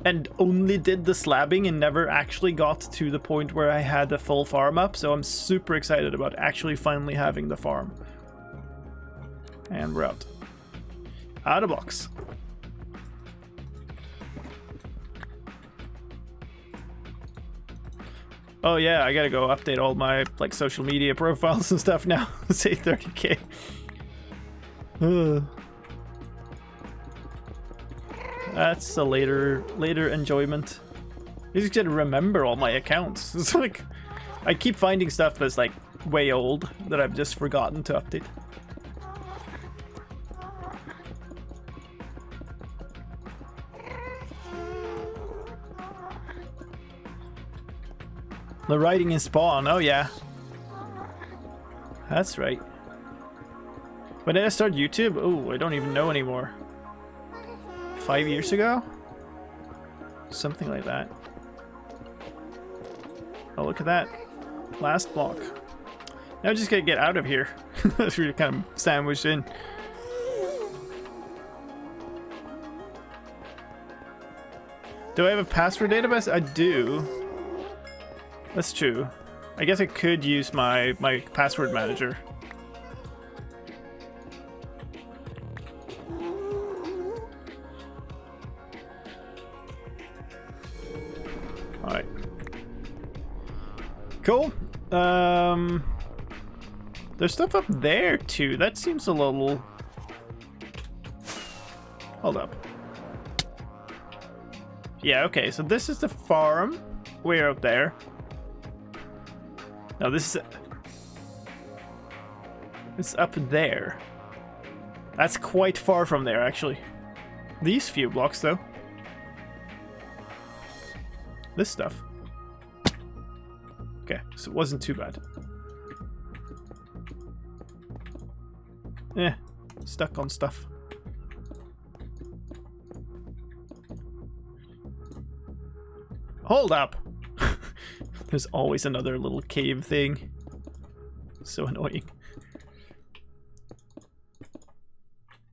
And only did the slabbing and never actually got to the point where I had the full farm up. So I'm super excited about actually finally having the farm. And we're out. Out of box. Oh yeah, I gotta go update all my like social media profiles and stuff now. Say 30k. That's a later enjoyment. I just gotta remember all my accounts. It's like I keep finding stuff that's like way old that I've just forgotten to update. The writing in Spawn, oh yeah. That's right. When did I start YouTube? Oh, I don't even know anymore. 5 years ago? Something like that. Oh, look at that. Last block. Now I just gotta get out of here. That's really kind of sandwiched in. Do I have a password database? I do. That's true. I guess I could use my password manager. Alright. Cool. There's stuff up there too. That seems a little... Hold up. Yeah, okay, so this is the farm. Way out there. No, this is... It's up there. That's quite far from there, actually. These few blocks, though. This stuff. Okay, so it wasn't too bad. Yeah, stuck on stuff. Hold up! There's always another little cave thing. So annoying.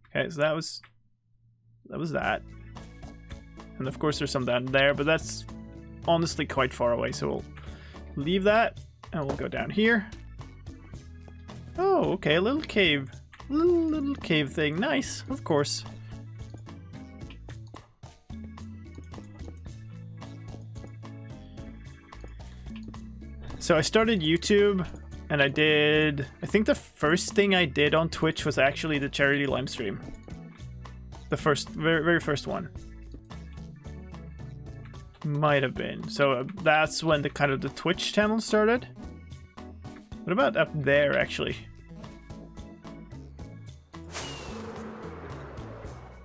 Okay, so that was that. And of course there's some down there, but that's honestly quite far away, so we'll leave that and we'll go down here. Oh, okay, a little cave. Little cave thing. Nice, of course. So I started YouTube, and I think the first thing I did on Twitch was actually the charity lime stream. The first, very first one. Might have been. So that's when the kind of the Twitch channel started. What about up there, actually?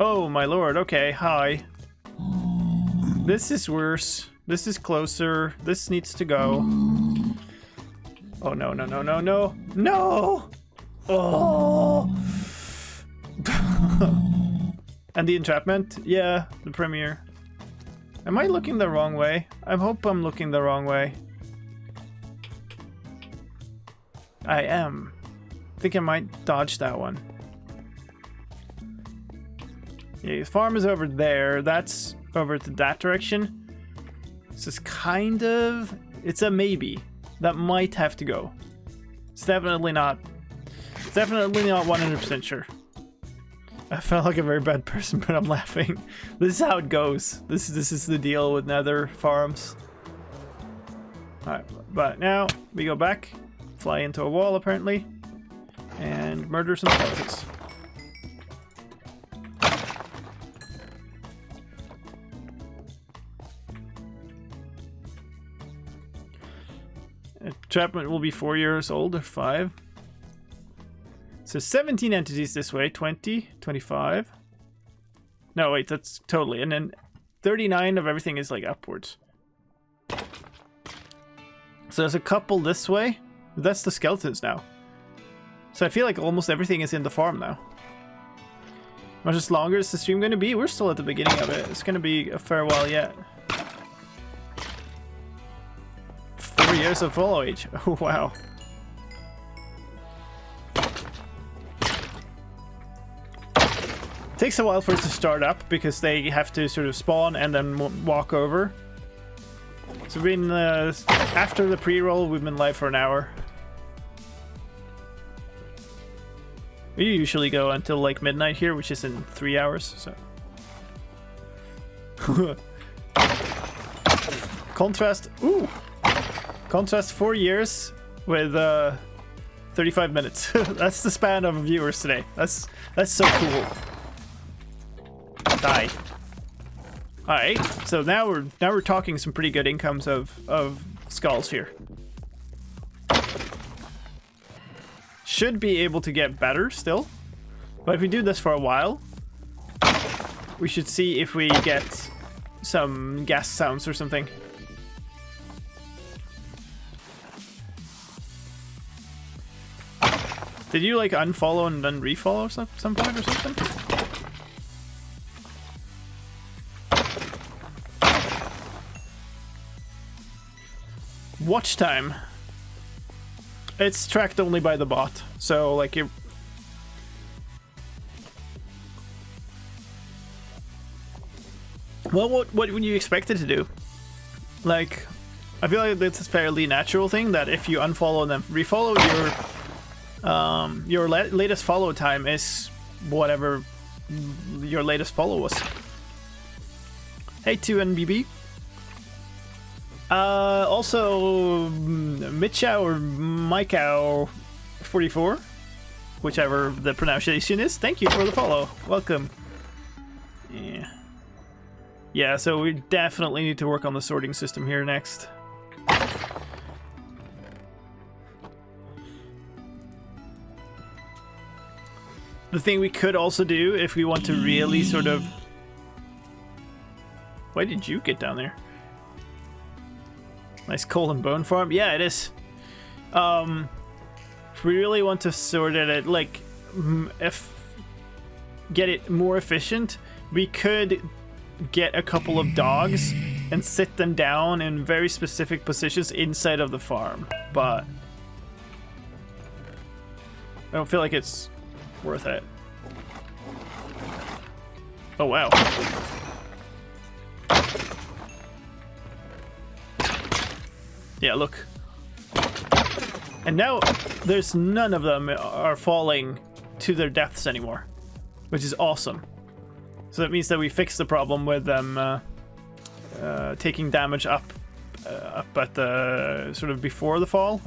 Oh my lord, okay, hi. This is worse. This is closer. This needs to go. Oh no, no, no, no, no. No! Oh! And the entrapment? Yeah, the premiere. Am I looking the wrong way? I hope I'm looking the wrong way. I am. I think I might dodge that one. Yeah, the farm is over there. That's over to that direction. This is kind of... It's a maybe. That might have to go. It's definitely not... It's definitely not 100% sure. I felt like a very bad person, but I'm laughing. This is how it goes. This is the deal with nether farms. Alright, but now we go back, fly into a wall apparently, and murder some skeletons. Entrapment will be 4 years old or 5. So 17 entities this way, 20, 25. No, wait, that's totally. And then 39 of everything is like upwards. So there's a couple this way. That's the skeletons now. So I feel like almost everything is in the farm now. How much longer is the stream going to be? We're still at the beginning of it. It's going to be a fair while yet. 4 years of follow age. Oh, wow. Takes a while for it to start up because they have to sort of spawn and then walk over. So we've been, after the pre-roll, we've been live for an hour. We usually go until like midnight here, which is in 3 hours, so. Contrast, ooh! Contrast 4 years with 35 minutes. That's the span of viewers today. That's so cool. Die. Alright, so now we're talking some pretty good incomes of skulls here. Should be able to get better still. But if we do this for a while, we should see if we get some gas sounds or something. Did you like unfollow and then refollow some point or something? Watch time. It's tracked only by the bot, so like it. Well, what would you expect it to do? Like, I feel like it's a fairly natural thing that if you unfollow and then refollow, your latest follow time is whatever your latest follow was. Hey, 2NBB. Also, Mitchow or Mikow 44, whichever the pronunciation is. Thank you for the follow. Welcome. Yeah. Yeah, so we definitely need to work on the sorting system here next. The thing we could also do if we want to really sort of... Why did you get down there? Nice coal and bone farm. Yeah, it is. If we really want to sort it, like, get it more efficient, we could get a couple of dogs and sit them down in very specific positions inside of the farm. But I don't feel like it's worth it. Oh, wow. Yeah, look. And now there's none of them are falling to their deaths anymore, which is awesome. So that means that we fixed the problem with them taking damage up at the sort of before the fall.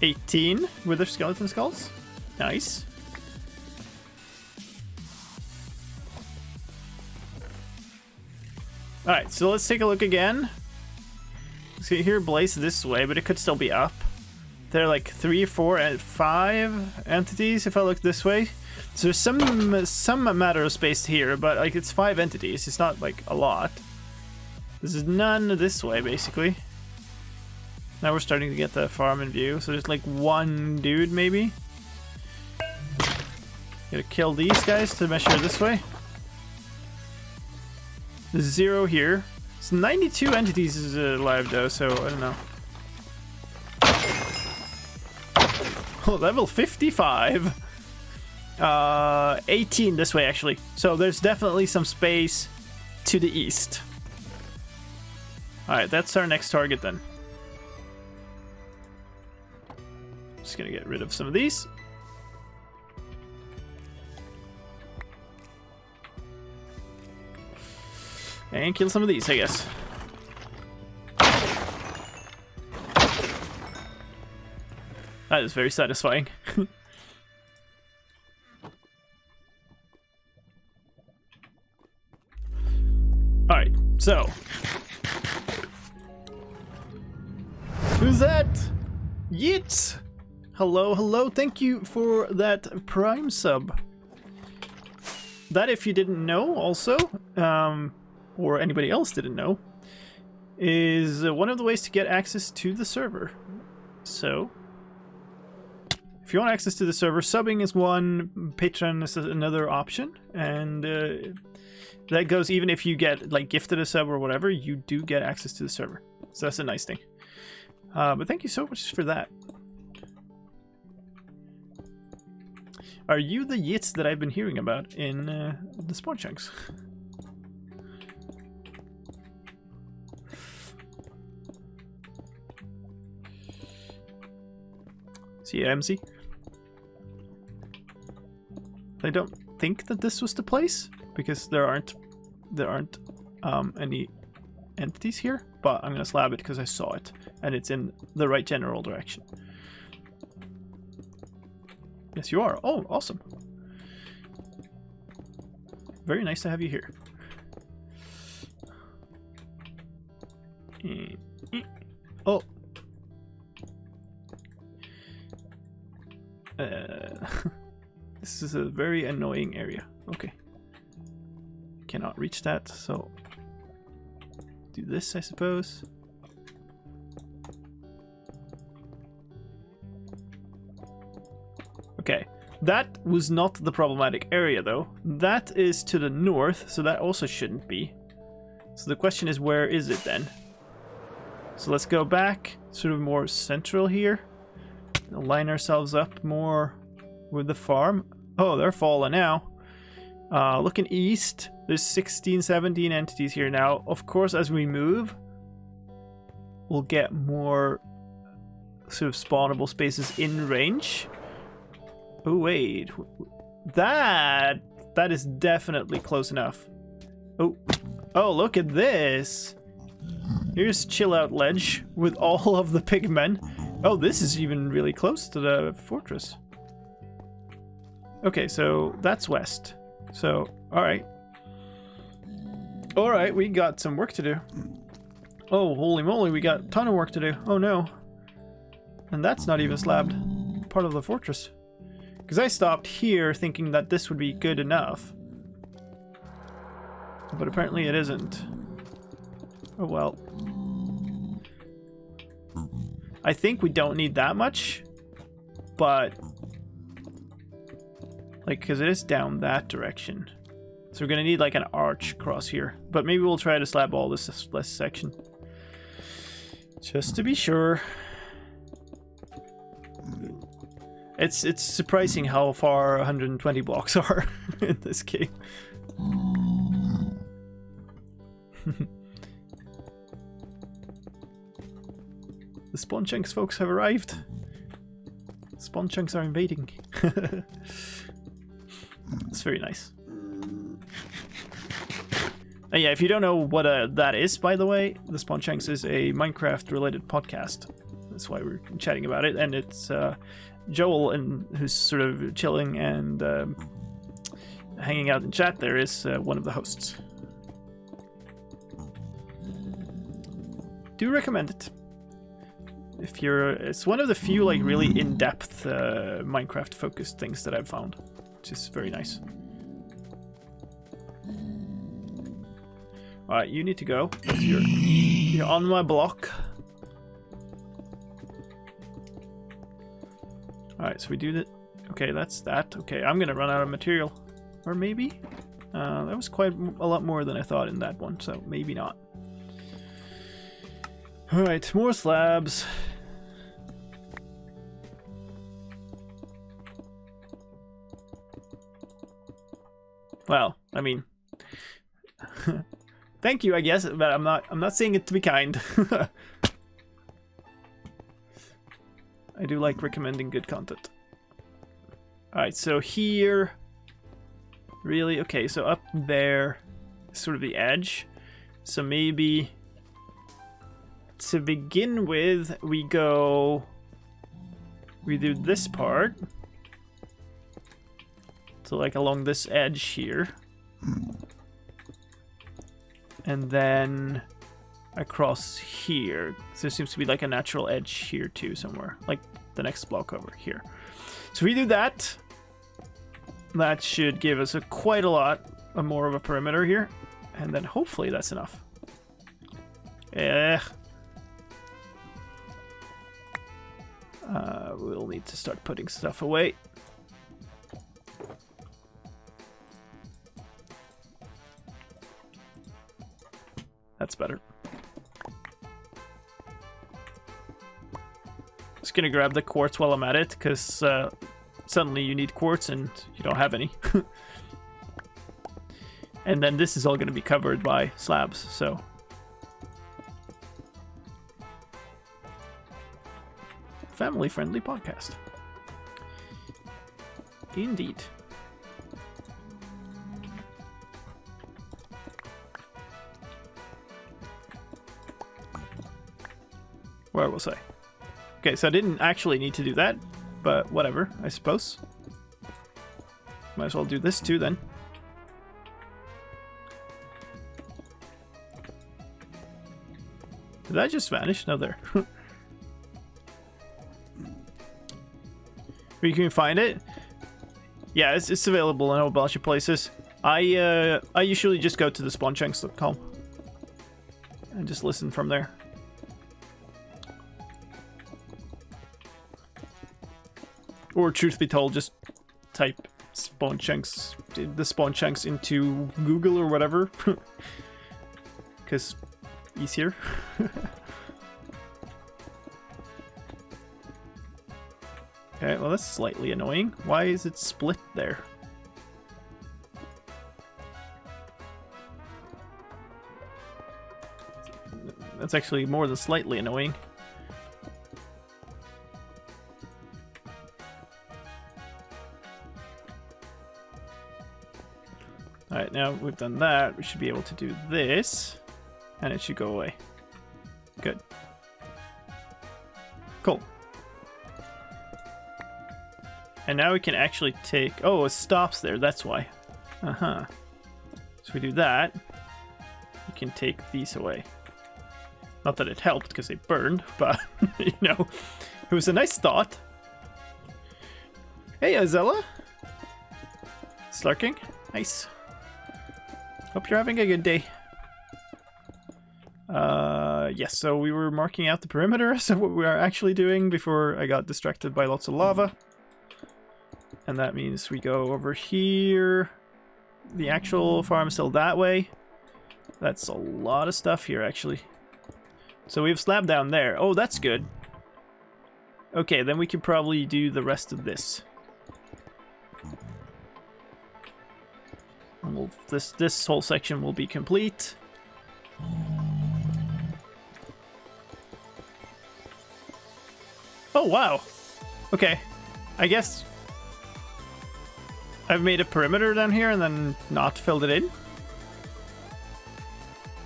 18 with their skeleton skulls. Nice. Alright, so let's take a look again. See here, blaze this way, but it could still be up. There are like 3, 4, and 5 entities if I look this way. So there's some matter of space here, but like it's 5 entities. It's not like a lot. There's none this way, basically. Now we're starting to get the farm in view. So there's like one dude, maybe. Gotta kill these guys to measure this way. There's 0 here. It's 92 entities is alive though, so I don't know. Oh, level 55. 18 this way actually. So there's definitely some space to the east. Alright, that's our next target then. Just gonna get rid of some of these. And kill some of these, I guess. That is very satisfying. Alright, so. Who's that? Yeets! Hello, hello, thank you for that Prime sub. That, if you didn't know, also, or anybody else didn't know, is one of the ways to get access to the server. So, If you want access to the server, subbing is one, Patreon is another option, and that goes even if you get like gifted a sub or whatever, you do get access to the server. So that's a nice thing. But thank you so much for that. Are you the Yits that I've been hearing about in the spawn chunks? See ya, MC. I don't think that this was the place because there aren't any entities here, but I'm gonna slab it because I saw it and it's in the right general direction. Yes, you are. Oh, awesome. Very nice to have you here. Oh. This is a very annoying area. Okay. Cannot reach that, so do this, I suppose. Okay, that was not the problematic area though. That is to the north, so that also shouldn't be. So the question is, where is it then? So let's go back, sort of more central here. Line ourselves up more with the farm. Oh, they're falling now. Looking east, there's 16, 17 entities here now. Of course, as we move, we'll get more sort of spawnable spaces in range. Oh, wait. That is definitely close enough. Oh, look at this. Here's Chill Out Ledge with all of the pigmen. Oh, this is even really close to the fortress. Okay, so that's west. So, alright. Alright, we got some work to do. Oh, holy moly, we got a ton of work to do. Oh no. And that's not even slabbed. Part of the fortress. Because I stopped here thinking that this would be good enough. But apparently it isn't. Oh well. I think we don't need that much, but like, because it is down that direction, so we're gonna need like an arch across here. But maybe we'll try to slab all this section just to be sure. It's surprising how far 120 blocks are in this game. The spawn chunks folks have arrived. Spawn chunks are invading. It's very nice. And yeah, if you don't know what that is, by the way, the Spawn Chunks is a Minecraft related podcast. That's why we're chatting about it, and it's Joel, and who's sort of chilling and hanging out in chat there, is one of the hosts. Do recommend it. If you're, it's one of the few like really in-depth Minecraft focused things that I've found, which is very nice. Alright, you need to go. You're on my block. Alright, so we do that. Okay, that's that. Okay, I'm gonna run out of material. Or maybe? That was quite a lot more than I thought in that one, so maybe not. Alright, more slabs. Well, I mean, thank you, I guess, but I'm not saying it to be kind. I do like recommending good content. Alright, so here, really, okay, so up there is sort of the edge. So maybe to begin with, we do this part. So like along this edge here. And then across here. So there seems to be like a natural edge here too somewhere. Like the next block over here. So we do that. That should give us quite a lot more of a perimeter here. And then hopefully that's enough. We'll need to start putting stuff away. That's better. Just gonna grab the quartz while I'm at it, because suddenly you need quartz and you don't have any. And then this is all gonna be covered by slabs, so... Family-friendly podcast. Indeed. Where was I? Okay, so I didn't actually need to do that, but whatever, I suppose. Might as well do this too then. Did that just vanish? No, there. You can find it. Yeah, it's available in a whole bunch of places. I usually just go to the spawnchunks.com and just listen from there. Or truth be told, just type spawn chunks, the spawn chunks into Google or whatever, because easier. Okay, well that's slightly annoying. Why is it split there? That's actually more than slightly annoying. Alright, now we've done that, we should be able to do this, and it should go away. Good. Cool. And now we can actually take... Oh, it stops there, that's why. Uh-huh. So we do that, we can take these away. Not that it helped, because they burned, but, you know, it was a nice thought. Hey, Azella! Slarking? Nice. Hope you're having a good day. Yes, so we were marking out the perimeter, so what we are actually doing before I got distracted by lots of lava. And that means we go over here. The actual farm is still that way. That's a lot of stuff here, actually. So we have slab down there. Oh, that's good. Okay, then we can probably do the rest of this. And we'll, this whole section will be complete. Oh, wow. Okay. I guess I've made a perimeter down here and then not filled it in.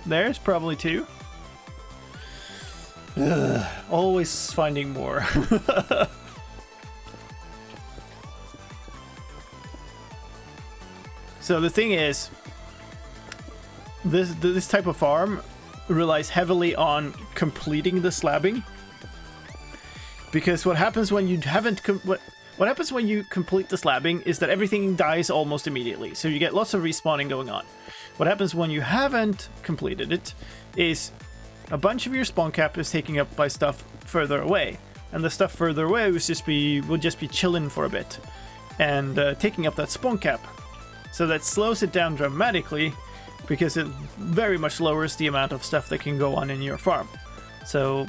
There's probably two. Ugh, always finding more. So the thing is, this type of farm relies heavily on completing the slabbing, because what happens when you haven't what happens when you complete the slabbing is that everything dies almost immediately, so you get lots of respawning going on. What happens when you haven't completed it is a bunch of your spawn cap is taken up by stuff further away, and the stuff further away will just be chilling for a bit and taking up that spawn cap. So that slows it down dramatically, because it very much lowers the amount of stuff that can go on in your farm. So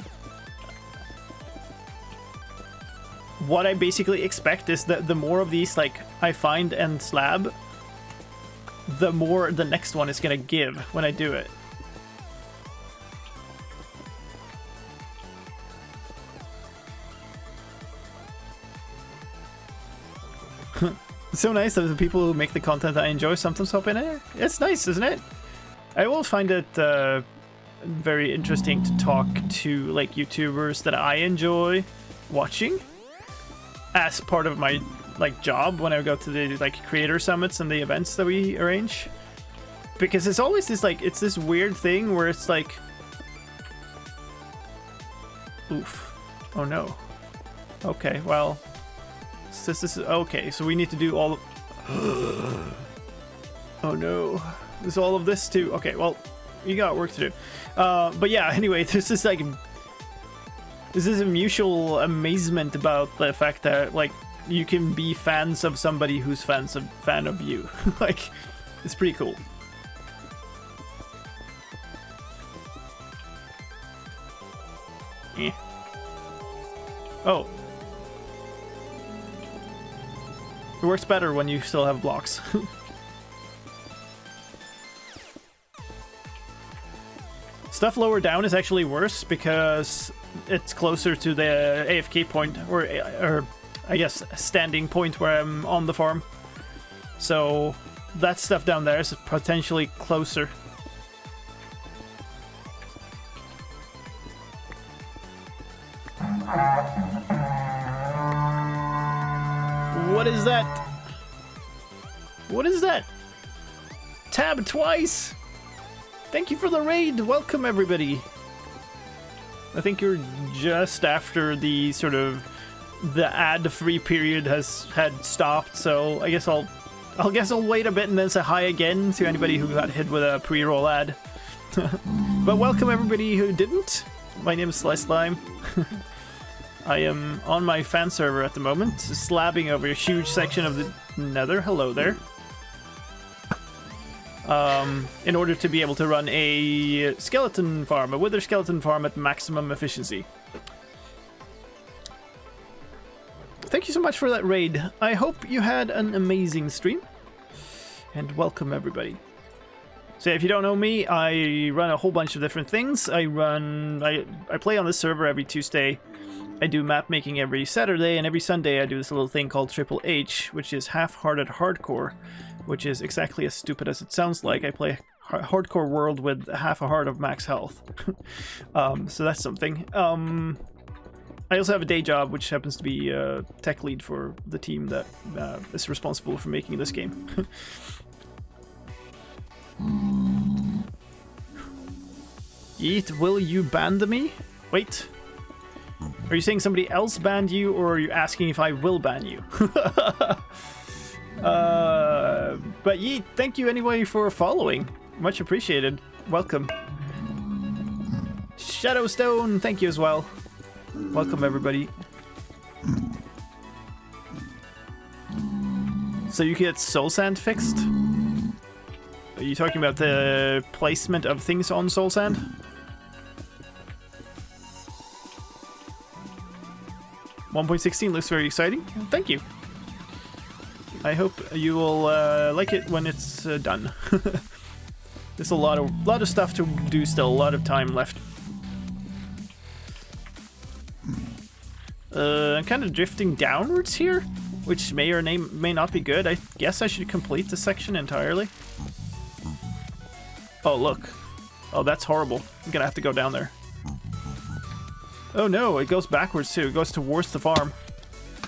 what I basically expect is that the more of these like I find and slab, the more the next one is gonna give when I do it. It's so nice that the people who make the content I enjoy sometimes hop in it. It's nice, isn't it? I will find it very interesting to talk to like YouTubers that I enjoy watching as part of my like job when I go to the like creator summits and the events that we arrange, because it's always this like it's this weird thing where it's like, oof, oh no, okay, well. This is okay, so we need to do all of oh no, there's all of this too. Okay, well, you got work to do, but yeah, anyway, there's this like This is a mutual amazement about the fact that, like, you can be fans of somebody who's fan of you. Like, it's pretty cool. Eh. Oh. It works better when you still have blocks. Stuff lower down is actually worse because it's closer to the AFK point, or I guess standing point where I'm on the farm. So that stuff down there is potentially closer. What is that? What is that? Tab twice! Thank you for the raid! Welcome, everybody! I think you're just after the sort of the ad-free period had stopped, so I guess I'll wait a bit and then say hi again to anybody who got hit with a pre-roll ad. But welcome everybody who didn't. My name is Slicedlime. I am on my fan server at the moment, slabbing over a huge section of the nether. Hello there. In order to be able to run a skeleton farm, a wither skeleton farm at maximum efficiency. Thank you so much for that raid. I hope you had an amazing stream. And welcome everybody. So if you don't know me, I run a whole bunch of different things. I play on this server every Tuesday. I do map making every Saturday, and every Sunday I do this little thing called Triple H, which is half-hearted hardcore, which is exactly as stupid as it sounds like. I play a hardcore world with half a heart of max health. So that's something. I also have a day job, which happens to be tech lead for the team that is responsible for making this game. Yeet, will you ban me? Wait. Are you saying somebody else banned you, or are you asking if I will ban you? But Yeet, thank you anyway for following. Much appreciated. Welcome. Shadowstone, thank you as well. Welcome everybody. So you get soul sand fixed? Are you talking about the placement of things on soul sand? .16 looks very exciting. Thank you. I hope you will like it when it's done. There's a lot of stuff to do still, a lot of time left. I'm kind of drifting downwards here, which may or may not be good. I guess I should complete the section entirely. Oh, look. Oh, that's horrible. I'm gonna have to go down there. Oh no, it goes backwards too. It goes towards the farm.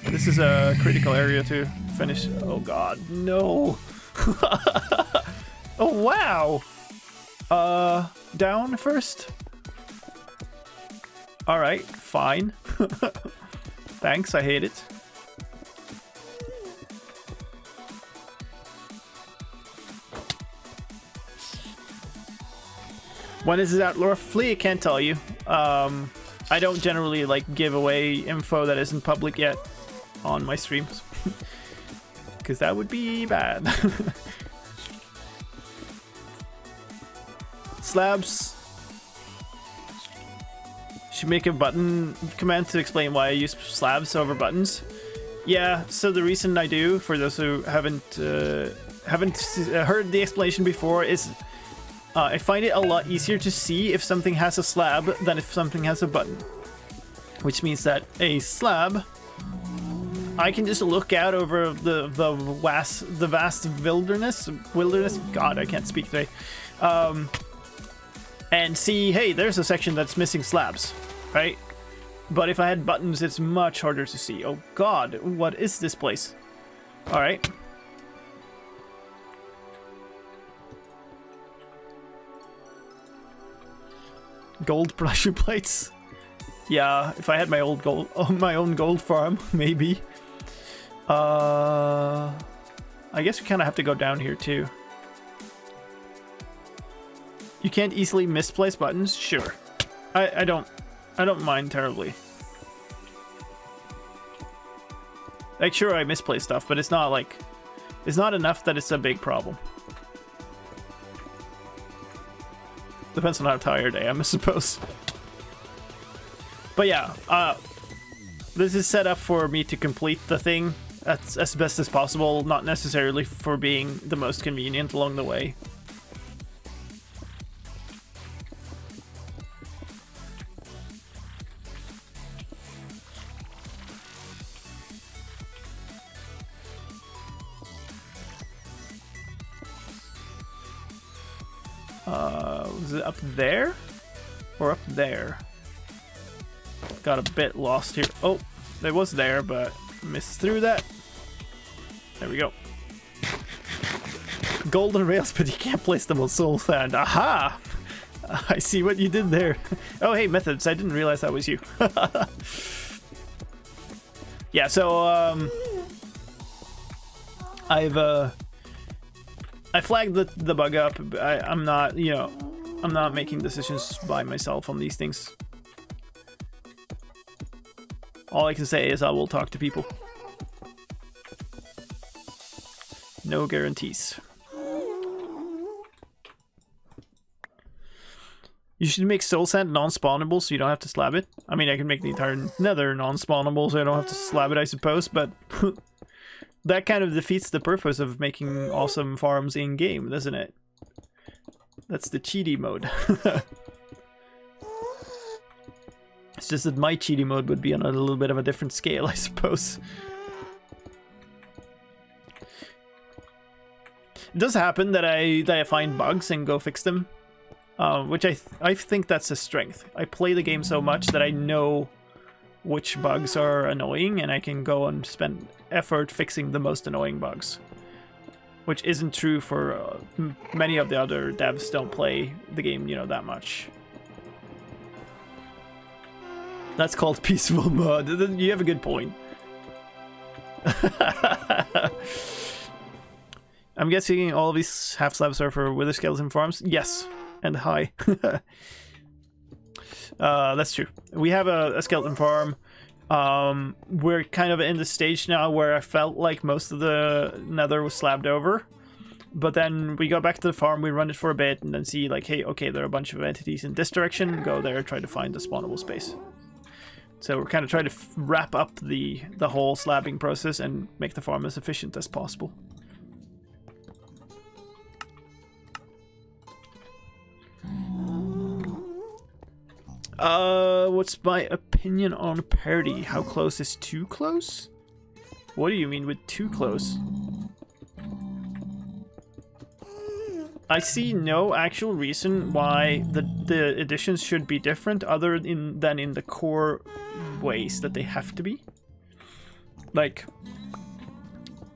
This is a critical area to finish. Oh god, no. Oh wow. Down first? Alright, fine. Thanks, I hate it. When is it out roughly? I can't tell you. I don't generally like give away info that isn't public yet on my streams. Because that would be bad. Slabs. Should make a button command to explain why I use slabs over buttons. Yeah, so the reason I do, for those who haven't heard the explanation before, is I find it a lot easier to see if something has a slab than if something has a button. Which means that a slab, I can just look out over the vast wilderness. God, I can't speak today. And see, hey, there's a section that's missing slabs, right? But if I had buttons, it's much harder to see. Oh god, what is this place? Alright. Gold pressure plates. Yeah, if I had my own gold farm, maybe. I guess we kind of have to go down here too. You can't easily misplace buttons? Sure. I don't mind terribly. Like, sure, I misplay stuff, but it's not like... It's not enough that it's a big problem. Depends on how tired I am, I suppose. But yeah, this is set up for me to complete the thing as best as possible, not necessarily for being the most convenient along the way. Was it up there? Or up there? Got a bit lost here. Oh, it was there, but missed through that. There we go. Golden rails, but you can't place them on soul sand. Aha! I see what you did there. Oh, hey, methods. I didn't realize that was you. Yeah, so, I flagged the bug up. I'm not, you know, I'm not making decisions by myself on these things. All I can say is I will talk to people. No guarantees. You should make soul sand non-spawnable so you don't have to slab it. I mean, I can make the entire nether non-spawnable so I don't have to slab it, I suppose, but that kind of defeats the purpose of making awesome farms in-game, doesn't it? That's the cheaty mode. It's just that my cheaty mode would be on a little bit of a different scale, I suppose. It does happen that I find bugs and go fix them, which I think that's a strength. I play the game so much that I know which bugs are annoying, and I can go and spend effort fixing the most annoying bugs. Which isn't true for many of the other devs don't play the game, you know, that much. That's called peaceful mod. You have a good point. I'm guessing all of these half slabs are for wither skeleton farms. Yes, and hi. That's true. We have a skeleton farm. We're kind of in the stage now where I felt like most of the nether was slabbed over. But then we go back to the farm, we run it for a bit, and then see like, hey, okay, there are a bunch of entities in this direction. Go there, try to find the spawnable space. So we're kind of trying to wrap up the whole slabbing process and make the farm as efficient as possible. What's my opinion on parity? How close is too close? What do you mean with too close? I see no actual reason why the additions should be different other than in the core ways that they have to be. Like,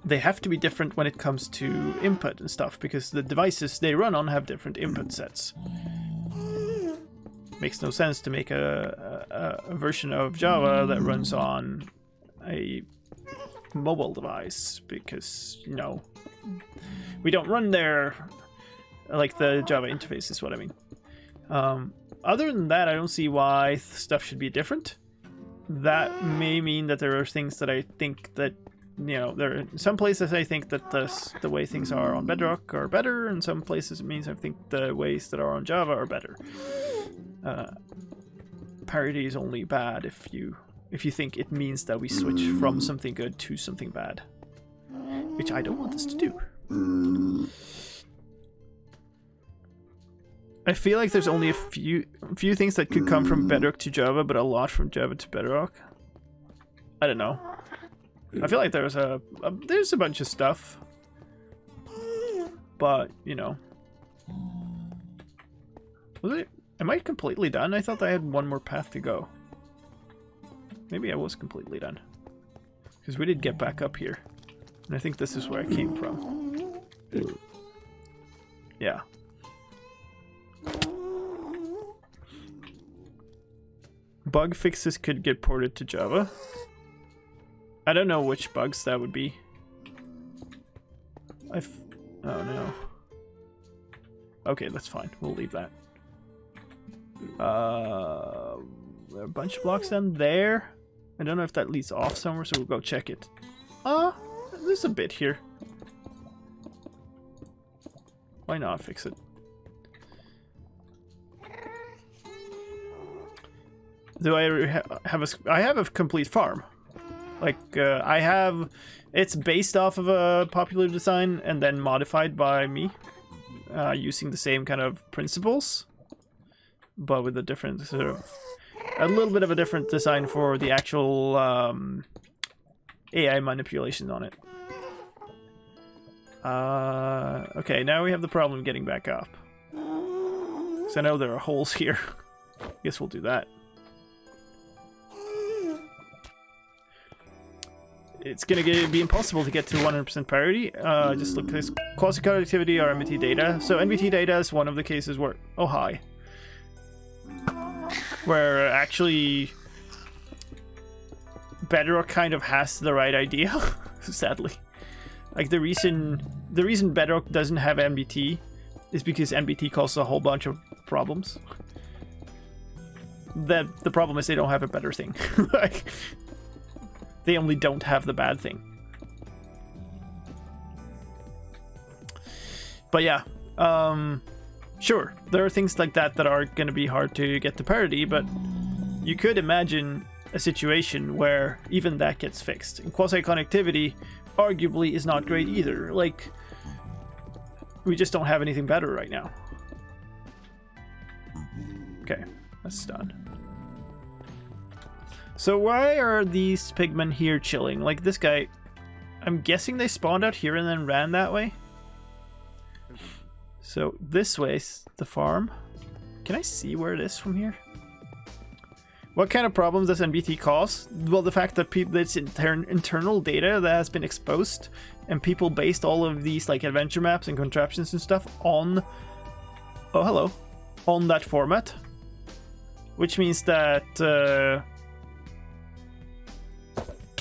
they have to be different when it comes to input and stuff, because the devices they run on have different input sets. Makes no sense to make a version of Java that runs on a mobile device, because, you know, we don't run there. Like the Java interface is what I mean. Other than that, I don't see why stuff should be different. That may mean that there are things that I think that, you know, there are some places I think that the way things are on Bedrock are better, and some places it means I think the ways that are on Java are better. Parity is only bad if you think it means that we switch from something good to something bad, which I don't want us to do. I feel like there's only a few things that could come from Bedrock to Java, but a lot from Java to Bedrock. I don't know. I feel like there's a bunch of stuff, but you know, am I completely done? I thought I had one more path to go. Maybe I was completely done, because we did get back up here, and I think this is where I came from. Yeah. Bug fixes could get ported to Java. I don't know which bugs that would be. Oh no. Okay, that's fine. We'll leave that. There are a bunch of blocks down there. I don't know if that leads off somewhere, so we'll go check it. There's a bit here. Why not fix it? Do I have I have a complete farm. Like, it's based off of a popular design and then modified by me, using the same kind of principles, but with a different sort of, a little bit of a different design for the actual AI manipulation on it. Okay, now we have the problem getting back up. So I know there are holes here. Guess we'll do that. It's gonna be impossible to get to 100% parity. Just look at this quasi-conductivity or NBT data. So NBT data is one of the cases where, oh hi, where actually Bedrock kind of has the right idea. Sadly, like the reason Bedrock doesn't have NBT is because NBT causes a whole bunch of problems. The problem is they don't have a better thing. Like, they only don't have the bad thing. But yeah, sure, there are things like that that are going to be hard to get to parity, but you could imagine a situation where even that gets fixed. And quasi-connectivity arguably is not great either. Like, we just don't have anything better right now. Okay, that's done. So why are these pigmen here chilling? Like this guy, I'm guessing they spawned out here and then ran that way. So this way's the farm. Can I see where it is from here? What kind of problems does NBT cause? Well, the fact that it's internal data that has been exposed, and people based all of these like adventure maps and contraptions and stuff on, oh hello, on that format, which means that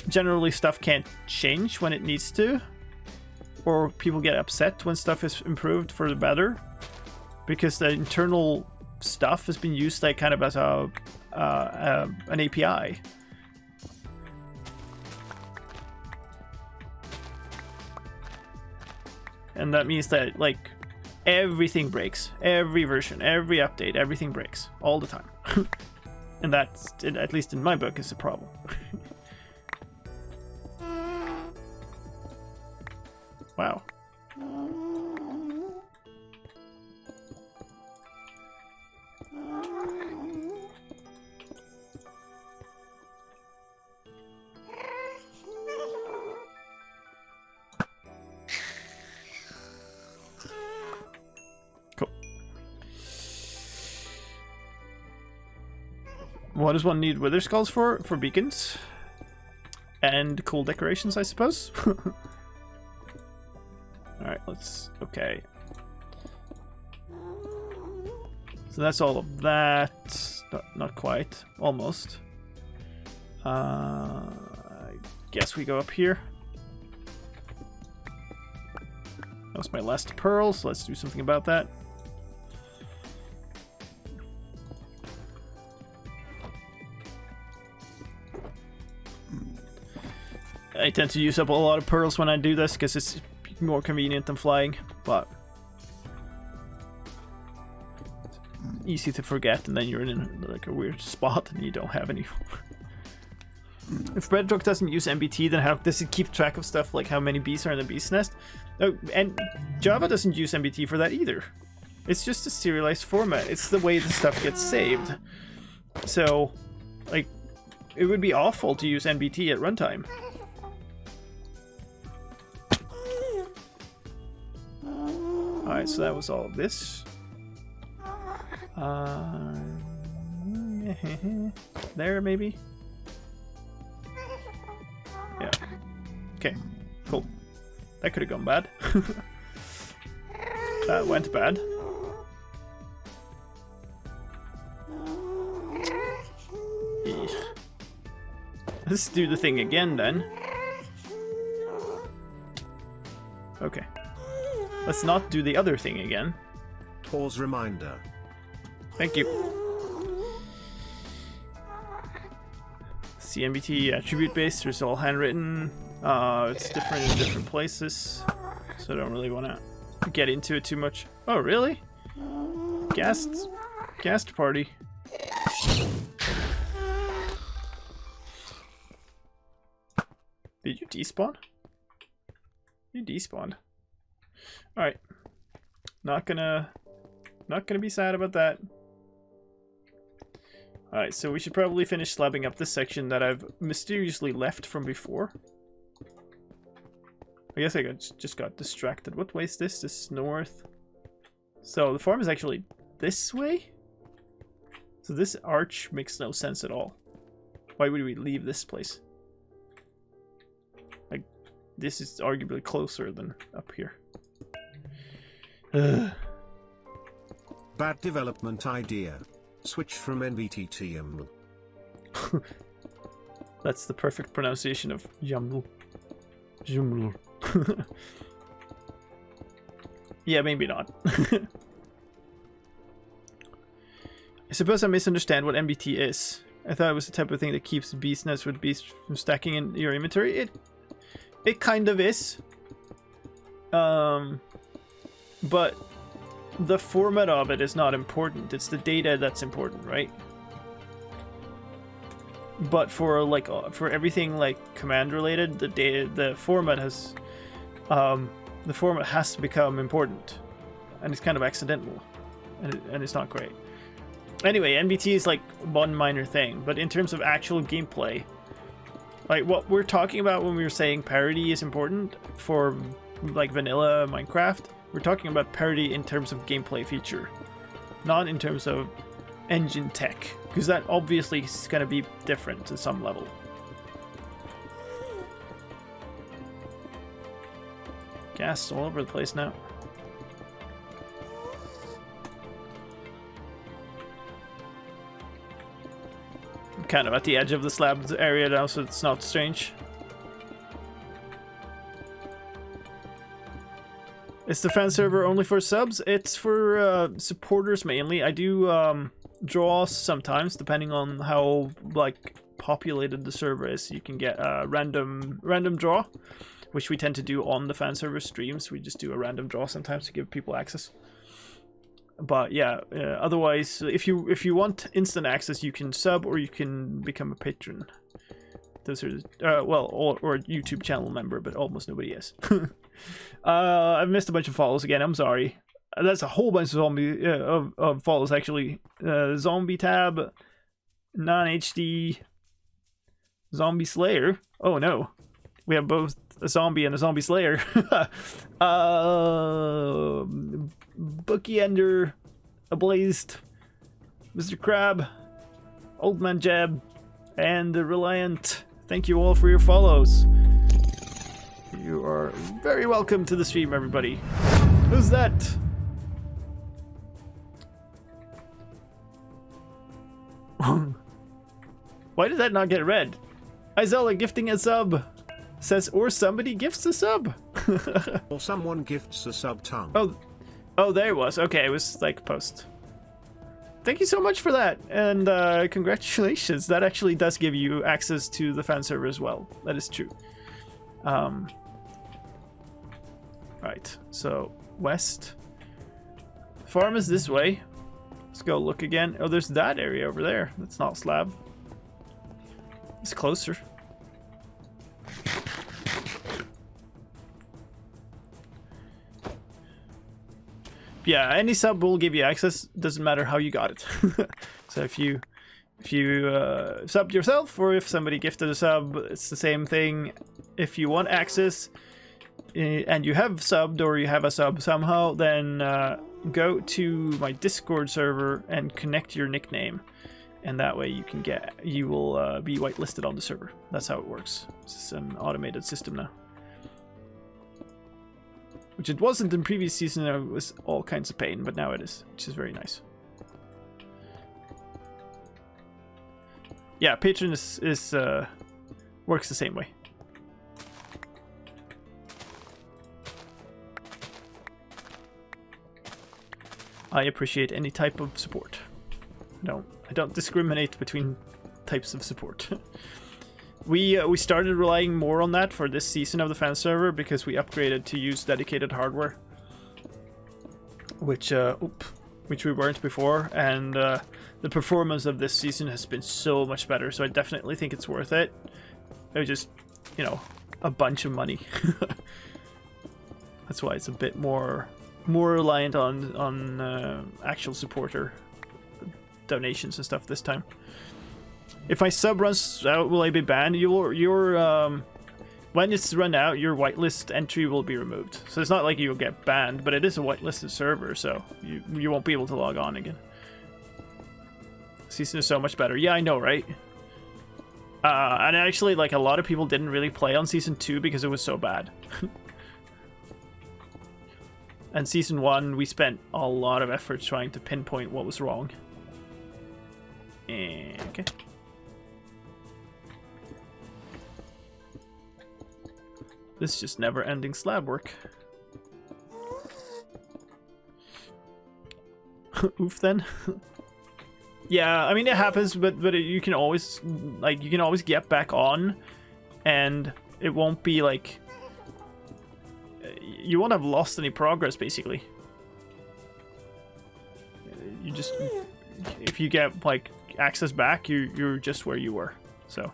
generally stuff can't change when it needs to, or people get upset when stuff is improved for the better, because the internal stuff has been used like kind of as a an API. And that means that like everything breaks, every version, every update, everything breaks all the time. And that's, at least in my book, is a problem. Wow. Cool. What does one need wither skulls for? For beacons? And cool decorations, I suppose? Alright, let's... okay. So that's all of that. Not quite. Almost. I guess we go up here. That was my last pearl, so let's do something about that. I tend to use up a lot of pearls when I do this because it's more convenient than flying, but easy to forget, and then you're in like a weird spot and you don't have any. If Bedrock doesn't use NBT, then how does it keep track of stuff like how many bees are in the bee's nest? Oh, and Java doesn't use NBT for that either. It's just a serialized format. It's the way the stuff gets saved. So, like, it would be awful to use NBT at runtime. Alright, so that was all of this. There, maybe? Yeah. Okay, cool. That could have gone bad. That went bad. Eesh. Let's do the thing again, then. Okay. Let's not do the other thing again. Pause reminder. Thank you. CMBT attribute based, there's all handwritten. It's different in different places, so I don't really want to get into it too much. Oh, really? Guest party. Did you despawn? You despawned. Alright. Not gonna be sad about that. Alright, so we should probably finish slabbing up this section that I've mysteriously left from before. I guess I just got distracted. What way is this? This is north. So the farm is actually this way? So this arch makes no sense at all. Why would we leave this place? Like, this is arguably closer than up here. Bad development idea. Switch from NVT to That's the perfect pronunciation of YAML. YAML. Yeah, maybe not. I suppose I misunderstand what MBT is. I thought it was the type of thing that keeps beast nests with beasts from stacking in your inventory. It kind of is. But the format of it is not important. It's the data that's important, right? But for like for everything like command related, the format has to become important, and it's kind of accidental, and it's not great. Anyway, NBT is like one minor thing, but in terms of actual gameplay, like what we're talking about when we were saying parity is important for like vanilla Minecraft, we're talking about parity in terms of gameplay feature, not in terms of engine tech, because that obviously is going to be different to some level. Gas all over the place now. I'm kind of at the edge of the slab area now, so it's not strange. Is the fan server only for subs? It's for supporters mainly. I do draws sometimes, depending on how like populated the server is. You can get a random draw, which we tend to do on the fan server streams. We just do a random draw sometimes to give people access. But yeah, otherwise, if you want instant access, you can sub or you can become a patron. Those are well, or a YouTube channel member, but almost nobody is. I've missed a bunch of follows again. I'm sorry. That's a whole bunch of zombie of follows actually. Zombie tab, non-HD, zombie slayer. Oh no, we have both a zombie and a zombie slayer. Bookie Ender, Ablazed, Mr. Crab, Old Man Jeb, and the Reliant. Thank you all for your follows. You are very welcome to the stream, everybody. Who's that? Why did that not get read? Izella gifting a sub. Says, or somebody gifts a sub. Or someone gifts a sub tongue. Oh, there it was. Okay, it was like post. Thank you so much for that, and congratulations. That actually does give you access to the fan server as well. That is true. Right, so west. Farm is this way. Let's go look again. Oh, there's that area over there. That's not slab. It's closer. Yeah, any sub will give you access. Doesn't matter how you got it. So if you subbed yourself, or if somebody gifted a sub, it's the same thing. If you want access and you have subbed, or you have a sub somehow, then go to my Discord server and connect your nickname, and that way you will be whitelisted on the server. That's how it works. It's an automated system now. Which it wasn't in previous season. It was all kinds of pain, but now it is, which is very nice. Yeah, Patreon is works the same way. I appreciate any type of support. No, I don't discriminate between types of support. We started relying more on that for this season of the fan server because we upgraded to use dedicated hardware, which we weren't before, and the performance of this season has been so much better. So I definitely think it's worth it. It was just, you know, a bunch of money. That's why it's a bit more reliant on actual supporter donations and stuff this time. If my sub runs out, will I be banned? When it's run out, your whitelist entry will be removed. So it's not like you'll get banned, but it is a whitelisted server, so you won't be able to log on again. Season is so much better. Yeah, I know, right? And actually, like, a lot of people didn't really play on Season 2 because it was so bad. And Season 1, we spent a lot of effort trying to pinpoint what was wrong. Okay. This is just never-ending slab work. Oof, then. Yeah, I mean, it happens, but you can always, like, you can always get back on, and it won't be, like, you won't have lost any progress, basically. You just, if you get, like, access back, you're just where you were, so.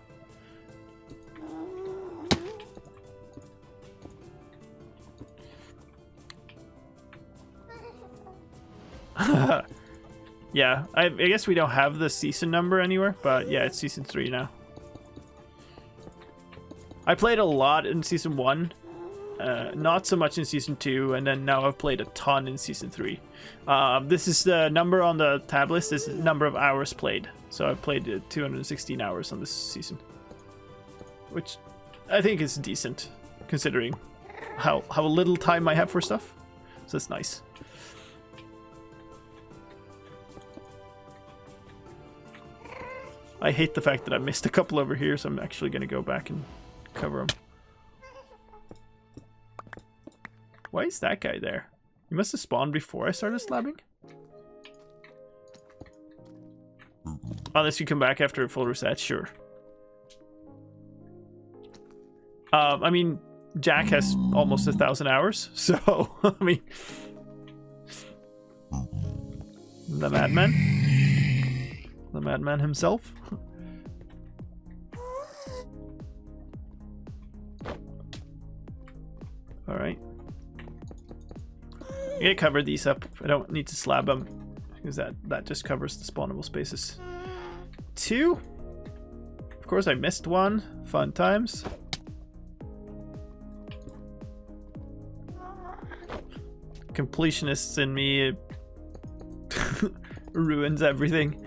Yeah, I guess we don't have the season number anywhere, but yeah, it's Season 3 now. I played a lot in Season 1, not so much in Season 2, and then now I've played a ton in Season 3. This is the number on the tab list, is the number of hours played. So I've played 216 hours on this season, which I think is decent, considering how little time I have for stuff. So it's nice. I hate the fact that I missed a couple over here, so I'm actually going to go back and cover them. Why is that guy there? He must have spawned before I started slabbing. Unless you come back after a full reset, sure. I mean, Jack has almost 1,000 hours, so, I mean... The madman. The madman himself. Alright. I'm gonna cover these up. I don't need to slab them, because that just covers the spawnable spaces. 2. Of course I missed 1. Fun times. Completionists in me ruins everything.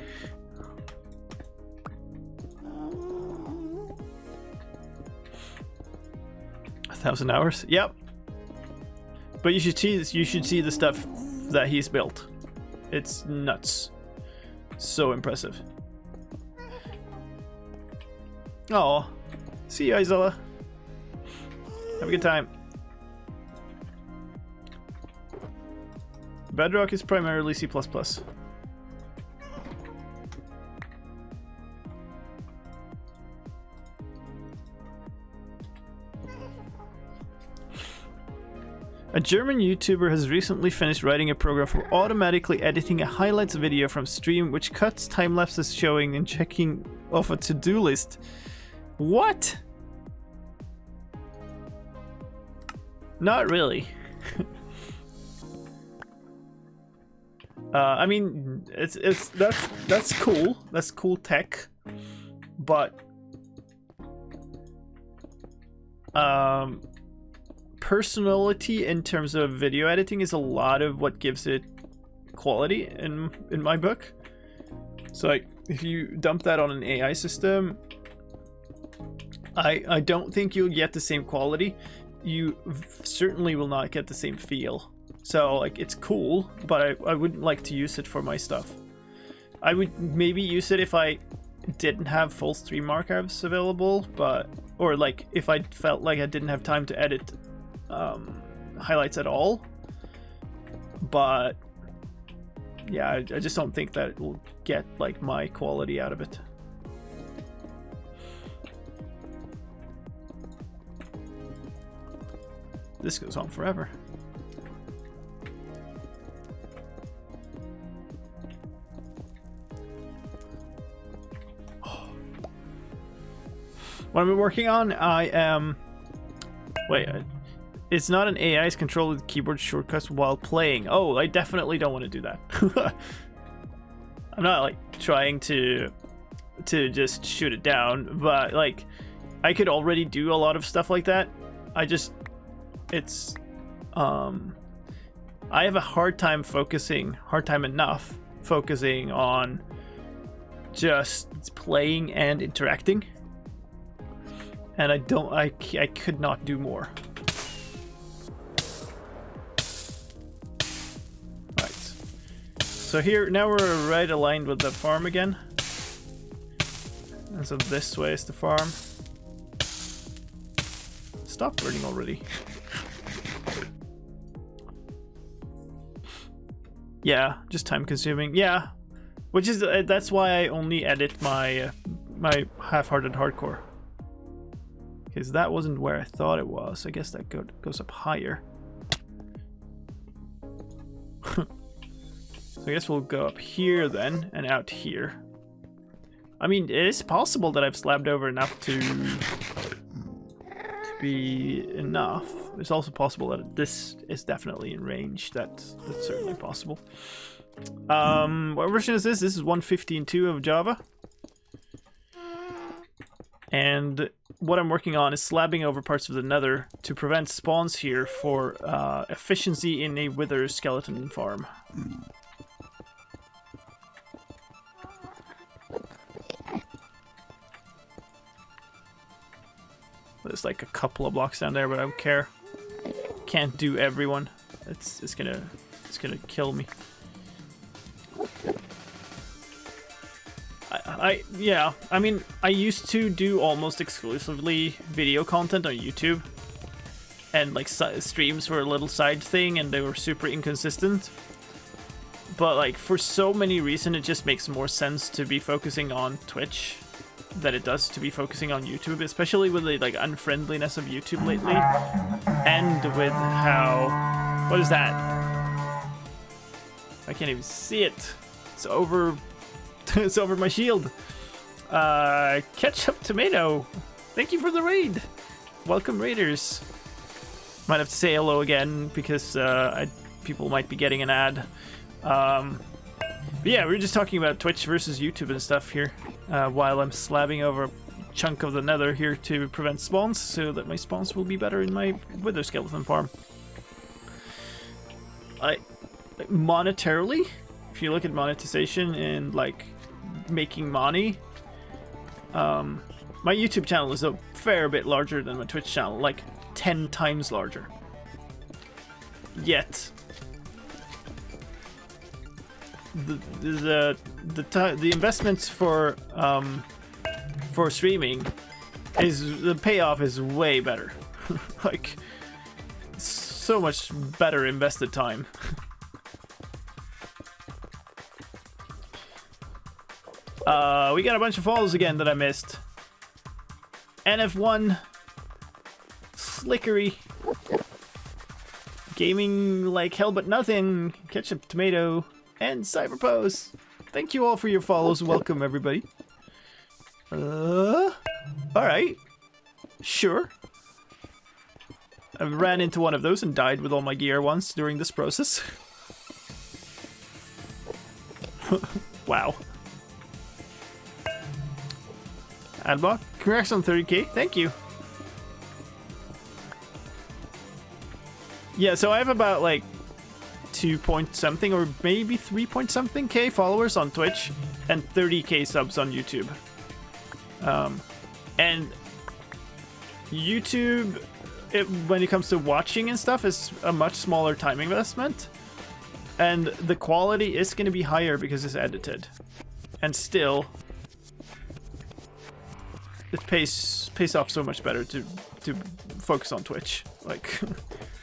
$1,000 hours. Yep. But you should see the stuff that he's built. It's nuts. So impressive. Oh, see you, Isella. Have a good time. Bedrock is primarily C++. A German YouTuber has recently finished writing a program for automatically editing a highlights video from stream, which cuts time lapses showing and checking off a to-do list. What? Not really. I mean, that's cool. That's cool tech, but personality in terms of video editing is a lot of what gives it quality in my book. So like, if you dump that on an AI system, I don't think you'll get the same quality. You certainly will not get the same feel. So like, it's cool, but I wouldn't like to use it for my stuff. I would maybe use it if I didn't have full stream archives available, or like if I felt like I didn't have time to edit highlights at all. But yeah, I just don't think that it will get like my quality out of it. This goes on forever. What I'm working on, I am... Wait, it's not an AI, it's controlled with keyboard shortcuts while playing. Oh, I definitely don't want to do that. I'm not, like, trying to just shoot it down, but, like, I could already do a lot of stuff like that. It's... I have a hard time enough focusing on just playing and interacting. And I could not do more. Right. So here, now we're right aligned with the farm again. And so this way is the farm. Stop burning already. Yeah, just time consuming. Yeah, which is that's why I only edit my my half-hearted hardcore. Because that wasn't where I thought it was. I guess that goes up higher. So I guess we'll go up here then, and out here. I mean, it is possible that I've slabbed over enough to be enough. It's also possible that this is definitely in range. That's certainly possible. What version is this? This is 1.15.2 of Java. And what I'm working on is slabbing over parts of the nether to prevent spawns here for efficiency in a wither skeleton farm. There's like a couple of blocks down there, but I don't care. Can't do everyone. It's gonna kill me. Yeah, I mean, I used to do almost exclusively video content on YouTube, and like streams were a little side thing, and they were super inconsistent. But like for so many reasons, it just makes more sense to be focusing on Twitch than it does to be focusing on YouTube, especially with the like unfriendliness of YouTube lately, and with how... What is that? I can't even see it. It's over. It's over my shield. Ketchup Tomato. Thank you for the raid. Welcome, raiders. Might have to say hello again because people might be getting an ad. But yeah, we were just talking about Twitch versus YouTube and stuff here, while I'm slabbing over a chunk of the nether here to prevent spawns, so that my spawns will be better in my wither skeleton farm. Monetarily, if you look at monetization and like making money, my YouTube channel is a fair bit larger than my Twitch channel, like 10 times larger. Yet the investments for streaming is the payoff is way better. Like so much better invested time. We got a bunch of follows again that I missed. NF1, Slickery, Gaming Like Hell But Nothing, Ketchup Tomato, and Cyberpose. Thank you all for your follows. Welcome, everybody. Alright. Sure. I ran into one of those and died with all my gear once during this process. Wow. Adblock, congrats on 30k. Thank you. Yeah, so I have about like 2 point something or maybe 3 point something K followers on Twitch and 30k subs on YouTube. And YouTube, when it comes to watching and stuff, is a much smaller time investment, and the quality is going to be higher because it's edited. And still, it pays off so much better to focus on Twitch. Like,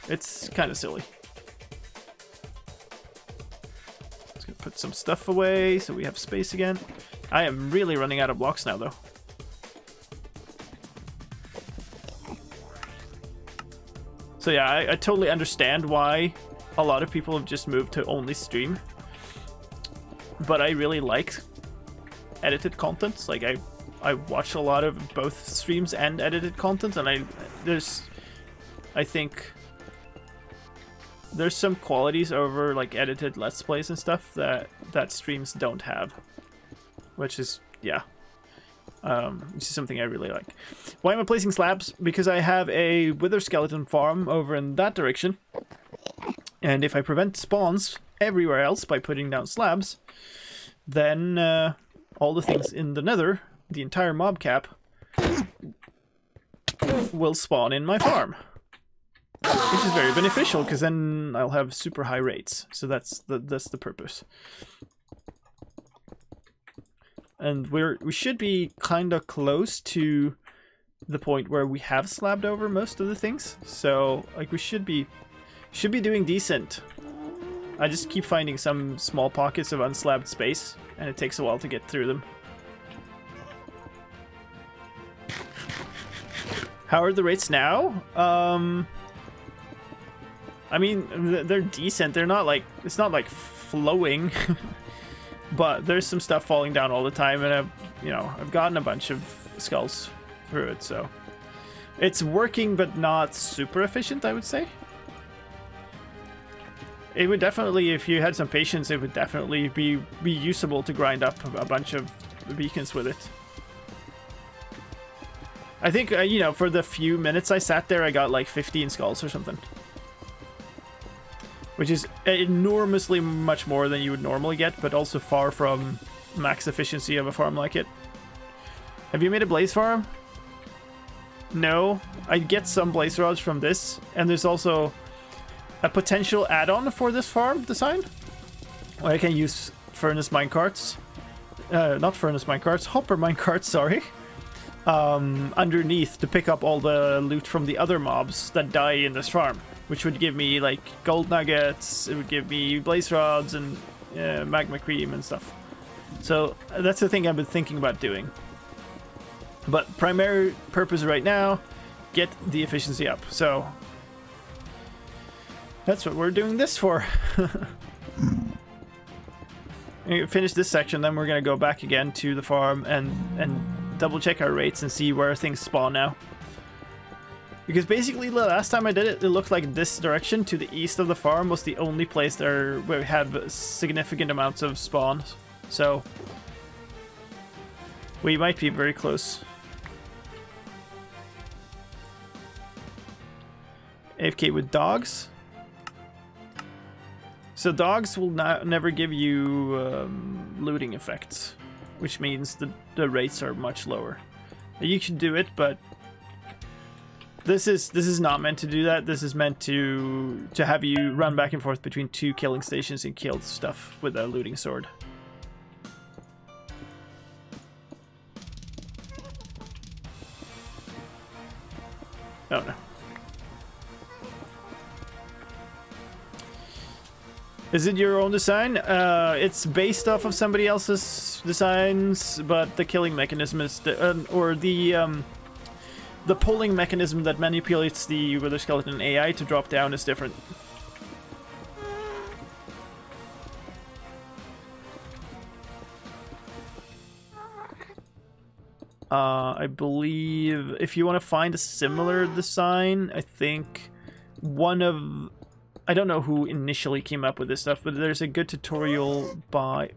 it's kind of silly. Just gonna put some stuff away so we have space again. I am really running out of blocks now, though. So yeah, I totally understand why a lot of people have just moved to only stream. But I really like edited content. Like I watch a lot of both streams and edited content, and I think there's some qualities over like edited Let's Plays and stuff that streams don't have, which is which is something I really like. Why am I placing slabs? Because I have a wither skeleton farm over in that direction, and if I prevent spawns everywhere else by putting down slabs, then all the things in the nether, the entire mob cap, will spawn in my farm. Which is very beneficial, because then I'll have super high rates. So that's the purpose. And we should be kind of close to the point where we have slabbed over most of the things. So like we should be doing decent. I just keep finding some small pockets of unslabbed space, and it takes a while to get through them. How are the rates now? I mean, they're decent. They're not like, it's not like flowing, but there's some stuff falling down all the time, and I've gotten a bunch of skulls through it, so it's working, but not super efficient, I would say. It would definitely, if you had some patience, it would definitely be usable to grind up a bunch of beacons with it. I think, for the few minutes I sat there, I got like 15 skulls or something. Which is enormously much more than you would normally get, but also far from max efficiency of a farm like it. Have you made a blaze farm? No. I get some blaze rods from this, and there's also a potential add-on for this farm design, where I can use furnace minecarts. Not furnace minecarts, hopper minecarts, sorry. Underneath to pick up all the loot from the other mobs that die in this farm, which would give me like gold nuggets, it would give me blaze rods and magma cream and stuff. So that's the thing I've been thinking about doing. But primary purpose right now, get the efficiency up. So that's what we're doing this for. Finish this section, then we're gonna go back again to the farm and double check our rates and see where things spawn now. Because basically the last time I did it, it looked like this direction to the east of the farm was the only place there where we had significant amounts of spawns. So we might be very close. AFK with dogs. So dogs will never give you looting effects, which means the rates are much lower. You can do it, but this is not meant to do that. This is meant to have you run back and forth between two killing stations and kill stuff with a looting sword. Oh no. Is it your own design? It's based off of somebody else's designs, but the killing mechanism is the pulling mechanism that manipulates the wither skeleton AI to drop down is different. I believe if you want to find a similar design, I think I don't know who initially came up with this stuff, but there's a good tutorial by...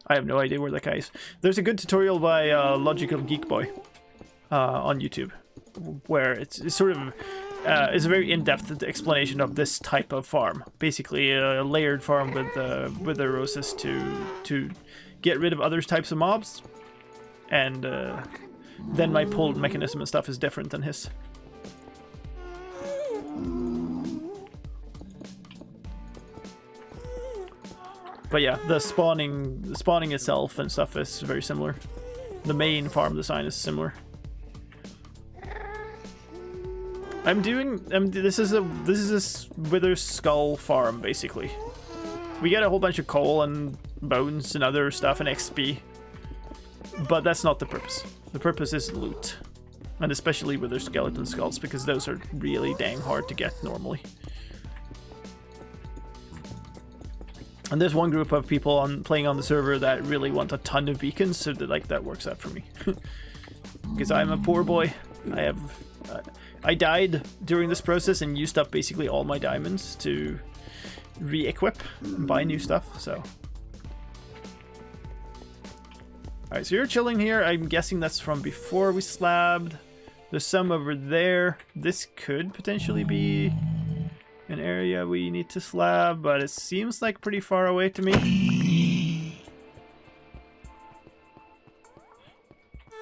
I have no idea where that guy is. There's a good tutorial by Logical Geek Boy on YouTube, where it's sort of it's a very in-depth explanation of this type of farm. Basically, a layered farm with the roses to get rid of other types of mobs, and then my pull mechanism and stuff is different than his. But yeah, the spawning itself and stuff is very similar. The main farm design is similar. This is a wither skull farm basically. We get a whole bunch of coal, and bones and other stuff and XP. But that's not the purpose. The purpose is loot. And especially with their skeleton skulls, because those are really dang hard to get normally. And there's one group of people playing on the server that really want a ton of beacons, so that works out for me. Because I'm a poor boy. I died during this process and used up basically all my diamonds to re-equip and buy new stuff, so... Alright, so you're chilling here. I'm guessing that's from before we slabbed. There's some over there. This could potentially be an area we need to slab, but it seems like pretty far away to me.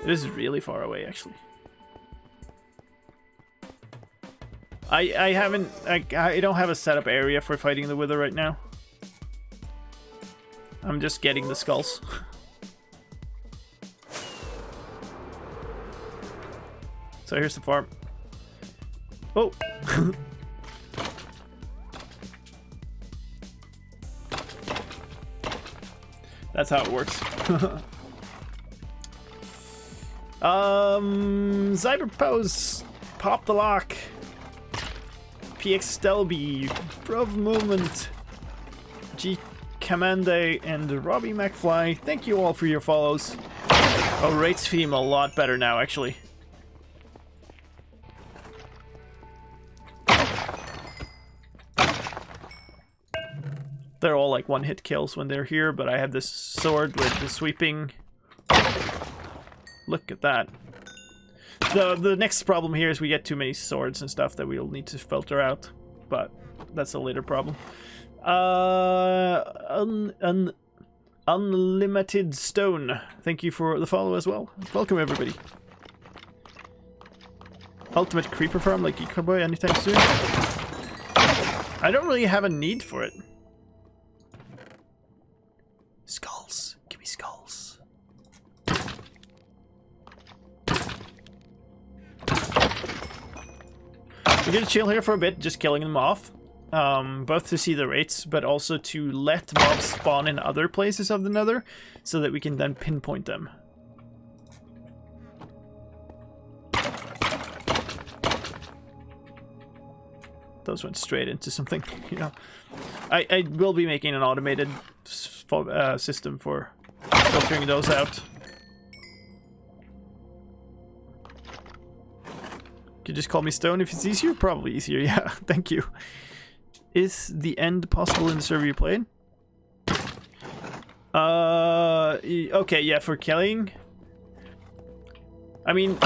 It is really far away, actually. I don't have a setup area for fighting the Wither right now. I'm just getting the skulls. So here's the farm. Oh! That's how it works. Cyberpose! Pop the lock! PX Stelby, Prov Movement, G Kamande, and Robbie McFly. Thank you all for your follows. Oh, rates seem a lot better now, actually. They're all like one-hit kills when they're here, but I have this sword with the sweeping. Look at that. The next problem here is we get too many swords and stuff that we'll need to filter out, but that's a later problem. Unlimited Stone, thank you for the follow as well. Welcome everybody. Ultimate creeper farm like Geek Boy anytime soon? I don't really have a need for it. Skulls. Give me skulls. We're gonna chill here for a bit, just killing them off. Both to see the rates, but also to let mobs spawn in other places of the nether, so that we can then pinpoint them. Those went straight into something, you know. I will be making an automated system for filtering those out. You could just call me Stone if it's easier? Probably easier, yeah. Thank you. Is the end possible in the server you played? Okay, yeah, for killing. I mean,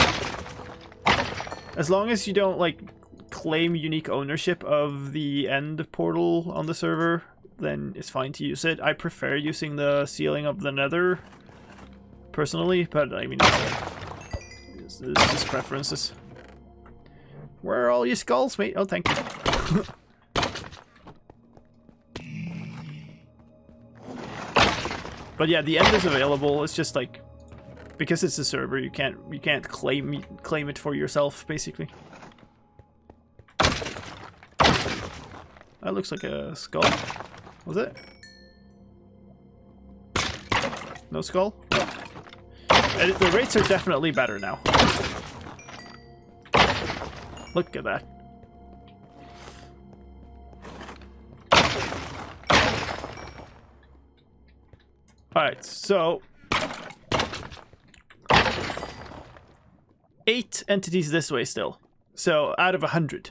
as long as you don't, like, claim unique ownership of the end portal on the server, then it's fine to use it. I prefer using the ceiling of the nether, personally, but I mean, it's just preferences. Where are all your skulls, mate? Oh, thank you. But yeah, the end is available. It's just like, because it's a server, you can't claim it for yourself, basically. That looks like a skull. Was it? No skull? No. The rates are definitely better now. Look at that. Alright, so 8 entities this way still. So out of 100.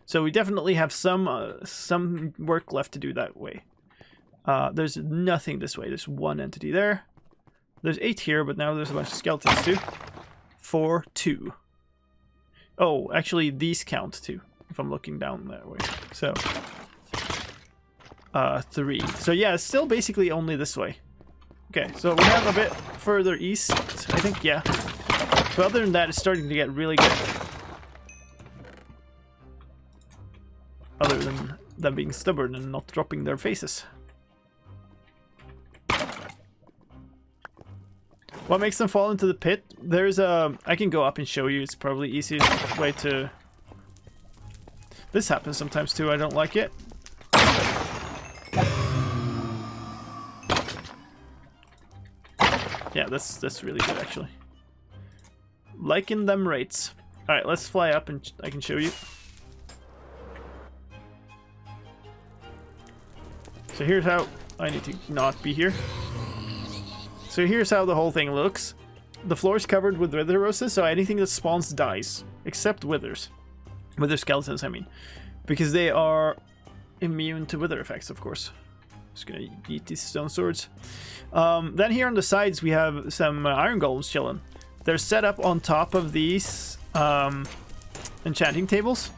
So we definitely have some work left to do that way. There's nothing this way. There's 1 entity there. There's 8 here, but now there's a bunch of skeletons too. 4, 2. Oh, actually these count too, if I'm looking down that way. So 3. So yeah, it's still basically only this way. Okay, so we have a bit further east, I think, yeah. But other than that, it's starting to get really good. Other than them being stubborn and not dropping their faces. What makes them fall into the pit? There's a... I can go up and show you. It's probably the easiest way to... This happens sometimes too. I don't like it. Yeah, that's really good actually. Liking them rates. All right, let's fly up and I can show you. So here's how I need to not be here. So here's how the whole thing looks. The floor is covered with wither roses, so anything that spawns dies, except withers. Wither skeletons, I mean, because they are immune to wither effects, of course. Just gonna eat these stone swords. Then here on the sides we have some iron golems chilling. They're set up on top of these enchanting tables,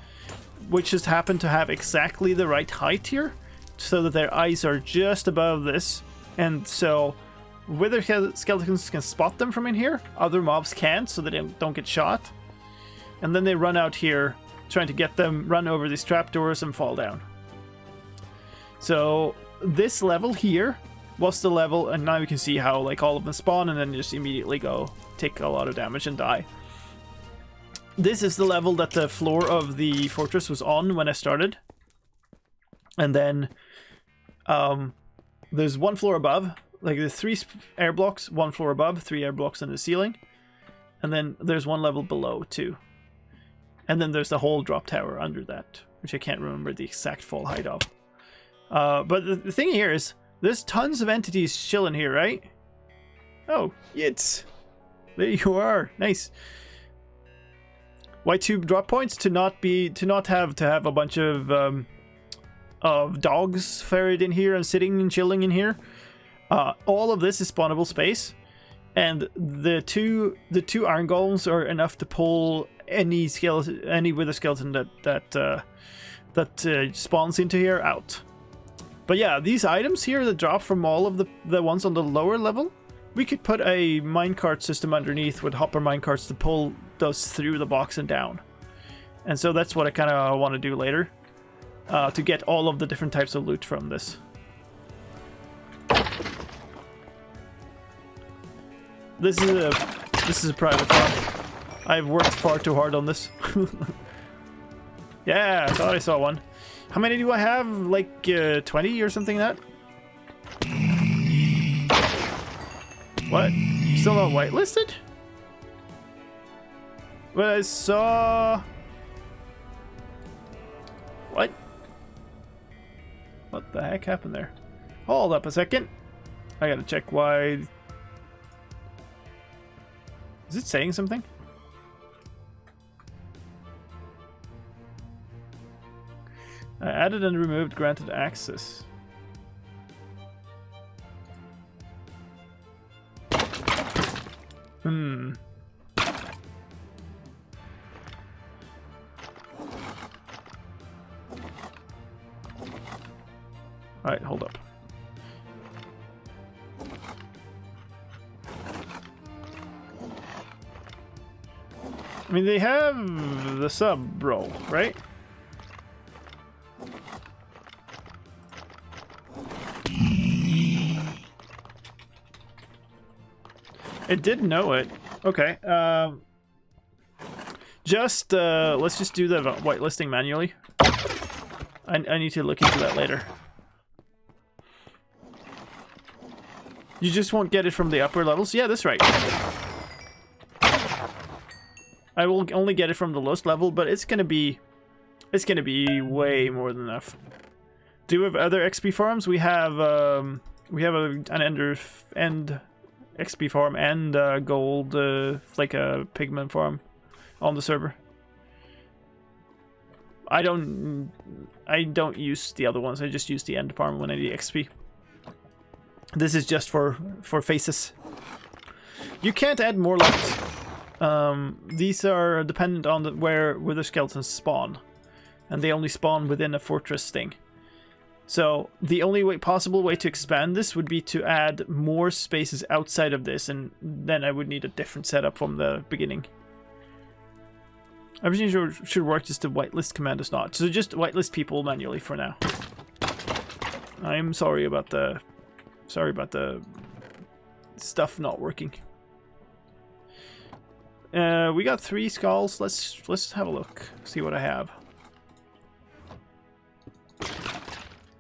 which just happen to have exactly the right height here, so that their eyes are just above this, and so wither skeletons can spot them from in here. Other mobs can't, so they don't get shot. And then they run out here, trying to get them, run over these trapdoors and fall down. So this level here was the level, and now we can see how like all of them spawn and then just immediately go take a lot of damage and die. This is the level that the floor of the fortress was on when I started. And then there's one floor above. Like there's 3 air blocks, 1 floor above, 3 air blocks in the ceiling. And then there's 1 level below too. And then there's the whole drop tower under that, which I can't remember the exact fall height of. But the thing here is, there's tons of entities chilling here, right? Oh, yits. There you are. Nice. Why 2 drop points? To not have a bunch of dogs ferried in here and sitting and chilling in here. All of this is spawnable space, and the two iron golems are enough to pull any wither skeleton that spawns into here out. But yeah, these items here that drop from all of the ones on the lower level, we could put a minecart system underneath with hopper minecarts to pull those through the box and down. And so that's what I kind of want to do later, to get all of the different types of loot from this. This is a private farm. I've worked far too hard on this. Yeah, I thought I saw one. How many do I have? Like 20 or something like that? What? Still not whitelisted? But I saw... What? What the heck happened there? Hold up a second. I gotta check why... Is it saying something? Added and removed granted access. Alright, hold up. I mean, they have the sub role, right? It did know it. Okay. Let's just do the whitelisting manually. I need to look into that later. You just won't get it from the upper levels? Yeah, that's right. I will only get it from the lowest level, but it's gonna be way more than enough. Do we have other XP farms? We have an end XP farm and gold, like a pigment farm on the server. I don't use the other ones. I just use the end farm when I need XP. This is just for faces. You can't add more levels. These are dependent on where the skeletons spawn, and they only spawn within a fortress thing. So the only possible way to expand this would be to add more spaces outside of this, and then I would need a different setup from the beginning. Everything should work, just the whitelist command is not. So just whitelist people manually for now. I'm sorry about the stuff not working. We got 3 skulls. Let's have a look. See what I have.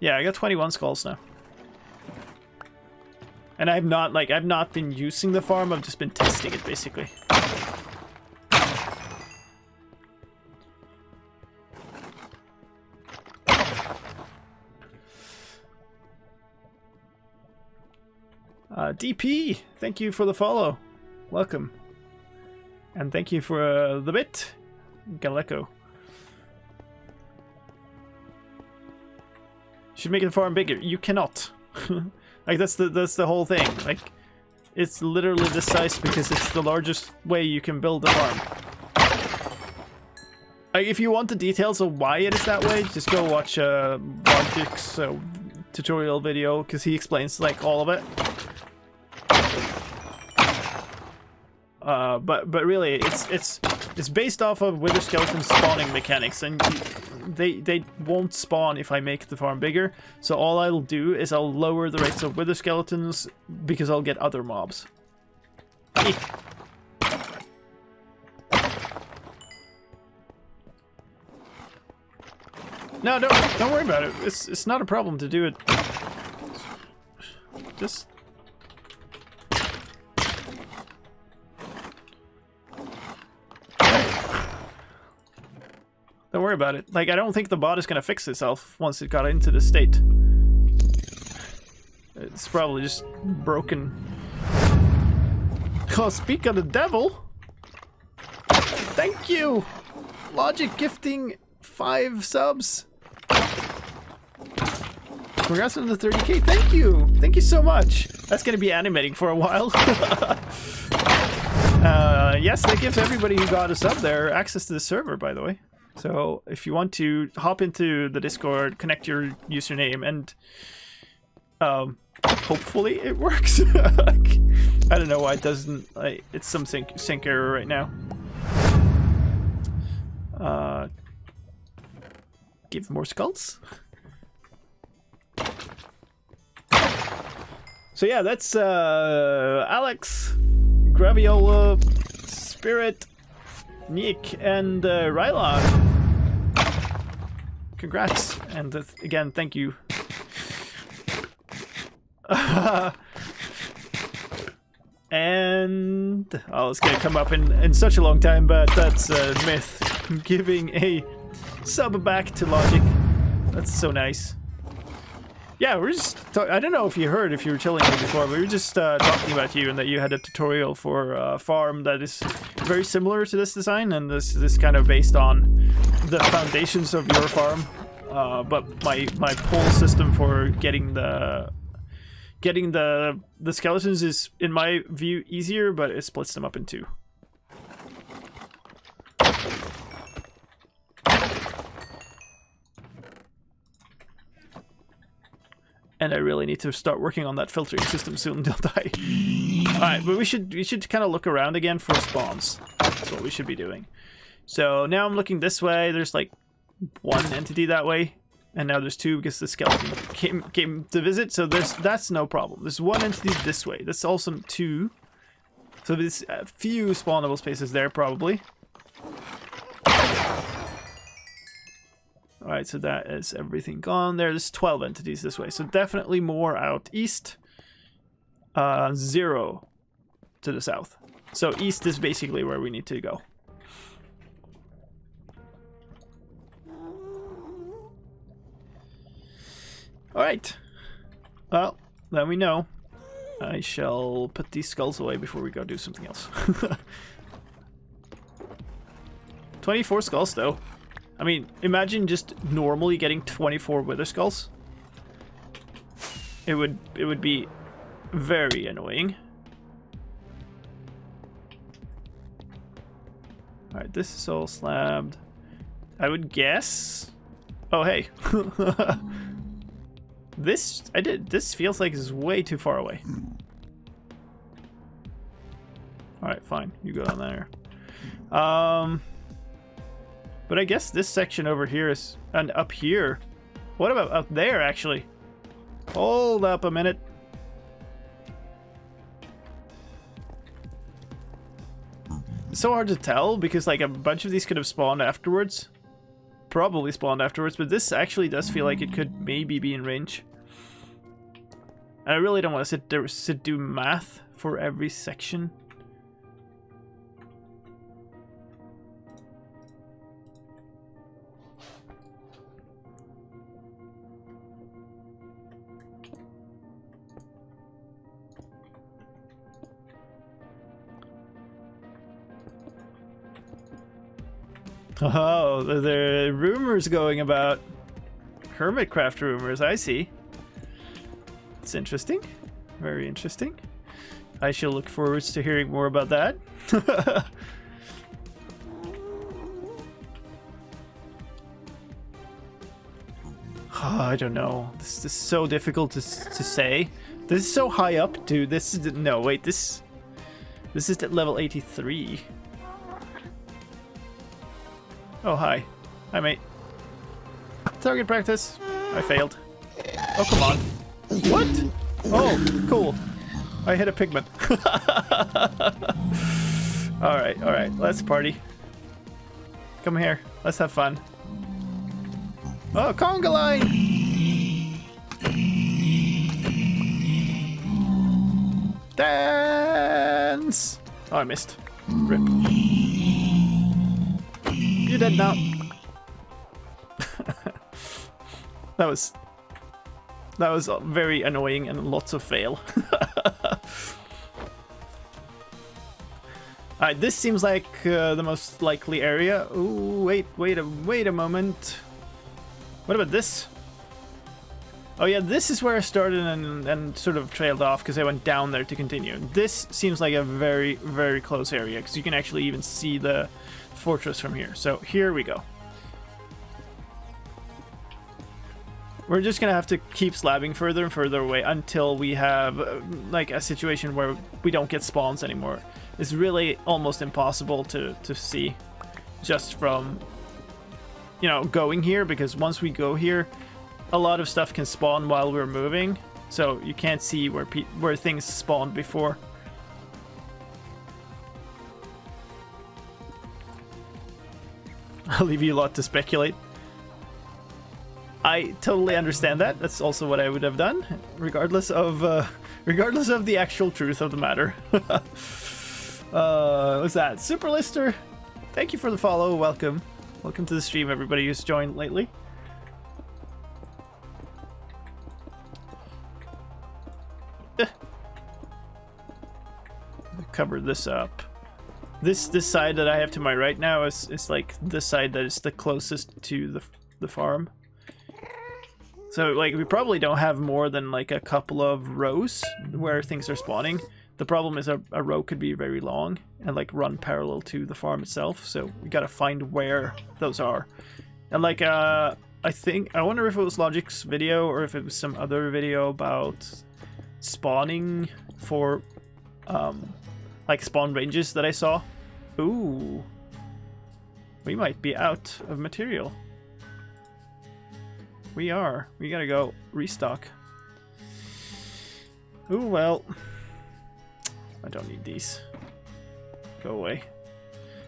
Yeah, I got 21 skulls now. And I've not been using the farm, I've just been testing it basically. DP, thank you for the follow. Welcome. And thank you for the bit, Galeko. Should make the farm bigger. You cannot. Like that's the whole thing. Like it's literally this size because it's the largest way you can build a farm. Like if you want the details of why it is that way, just go watch Logic's tutorial video because he explains like all of it. But really, it's based off of wither skeleton spawning mechanics, and they won't spawn if I make the farm bigger. So all I'll do is I'll lower the rates of wither skeletons because I'll get other mobs. No, don't worry about it. It's not a problem to do it. Just. Don't worry about it. Like, I don't think the bot is gonna fix itself once it got into the state. It's probably just broken. Oh, speak of the devil! Thank you! Logic gifting 5 subs. Congrats on the 30k. Thank you! Thank you so much! That's gonna be animating for a while. Yes, that gives everybody who got a sub there access to the server, by the way. So if you want to hop into the Discord, connect your username, and hopefully it works. I don't know why it doesn't. It's some sync error right now. Give more skulls. So yeah, that's Alex, Graviola, Spirit, Nick, and Rylon. Congrats, and again, thank you. And oh, it's gonna come up in such a long time, but that's Myth giving a sub back to Logic. That's so nice. Yeah, we're just I don't know if you heard, if you were chilling here before, but we were just talking about you and that you had a tutorial for a farm that is very similar to this design, and this is kind of based on the foundations of your farm. But my pull system for getting the skeletons is, in my view, easier, but it splits them up in 2. And I really need to start working on that filtering system soon, don't I? Alright, but we should kind of look around again for spawns. That's what we should be doing. So now I'm looking this way. There's like 1 entity that way, and now there's 2 because the skeleton came to visit. So that's no problem. There's 1 entity this way. That's also 2. So there's a few spawnable spaces there probably. Alright, so that is everything gone there. There's 12 entities this way, so definitely more out east. 0 to the south. So east is basically where we need to go. Alright. Well, then we know. I shall put these skulls away before we go do something else. 24 skulls though. I mean, imagine just normally getting 24 wither skulls. It would be very annoying. Alright, this is all slabbed. I would guess. Oh hey. This feels like it's way too far away. Alright, fine. You go down there. But I guess this section over here is, and up here. What about up there, actually? Hold up a minute. It's so hard to tell because like a bunch of these could have spawned afterwards. Probably spawned afterwards, but this actually does feel like it could maybe be in range. And I really don't want to sit do math for every section. Oh, there are rumors going about Hermitcraft rumors, I see. It's interesting. Very interesting. I shall look forward to hearing more about that. Oh, I don't know. This is so difficult to say. This is so high up, dude. This is... No, wait. This is at level 83. Oh, hi. Hi, mate. Target practice. I failed. Oh, come on. What? Oh, cool. I hit a pigment. Alright. Let's party. Come here. Let's have fun. Oh, conga line! Dance! Oh, I missed. Rip. You're dead now. That was very annoying and lots of fail. Alright, this seems like the most likely area. Ooh, wait a moment. What about this? Oh yeah, this is where I started and sort of trailed off because I went down there to continue. This seems like a very, very close area because you can actually even see the fortress from here. So here we go. We're just gonna have to keep slabbing further and further away until we have like a situation where we don't get spawns anymore. It's really almost impossible to see just from, you know, going here, because once we go here, a lot of stuff can spawn while we're moving, so you can't see where things spawned before. I'll leave you a lot to speculate. I totally understand that. That's also what I would have done, regardless of the actual truth of the matter. What's that? Super Lister, thank you for the follow. Welcome to the stream, everybody who's joined lately. Cover this up. This side that I have to my right now is like the side that is the closest to the farm. So like we probably don't have more than like a couple of rows where things are spawning. The problem is a row could be very long and like run parallel to the farm itself. So we gotta find where those are. And like I wonder if it was Logic's video or if it was some other video about spawning for like spawn ranges that I saw. Ooh, we might be out of material. We gotta go restock. Ooh, well, I don't need these. Go away.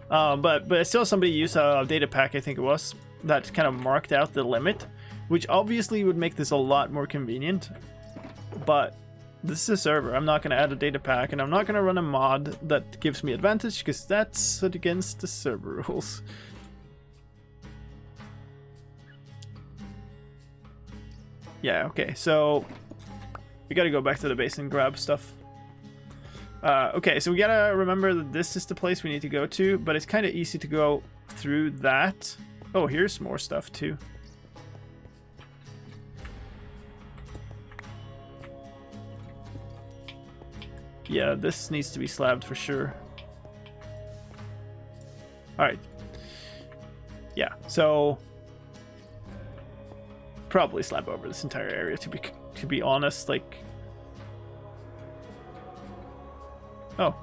But I saw somebody use a data pack, I think it was, that kind of marked out the limit, which obviously would make this a lot more convenient. But this is a server. I'm not going to add a data pack, and I'm not going to run a mod that gives me advantage, because that's against the server rules. Yeah, okay, so we gotta go back to the base and grab stuff. Okay, so we gotta remember that this is the place we need to go to, but it's kind of easy to go through that. Oh, here's more stuff too. Yeah, this needs to be slabbed for sure. Alright. Yeah, so probably slab over this entire area to be honest, like. Oh.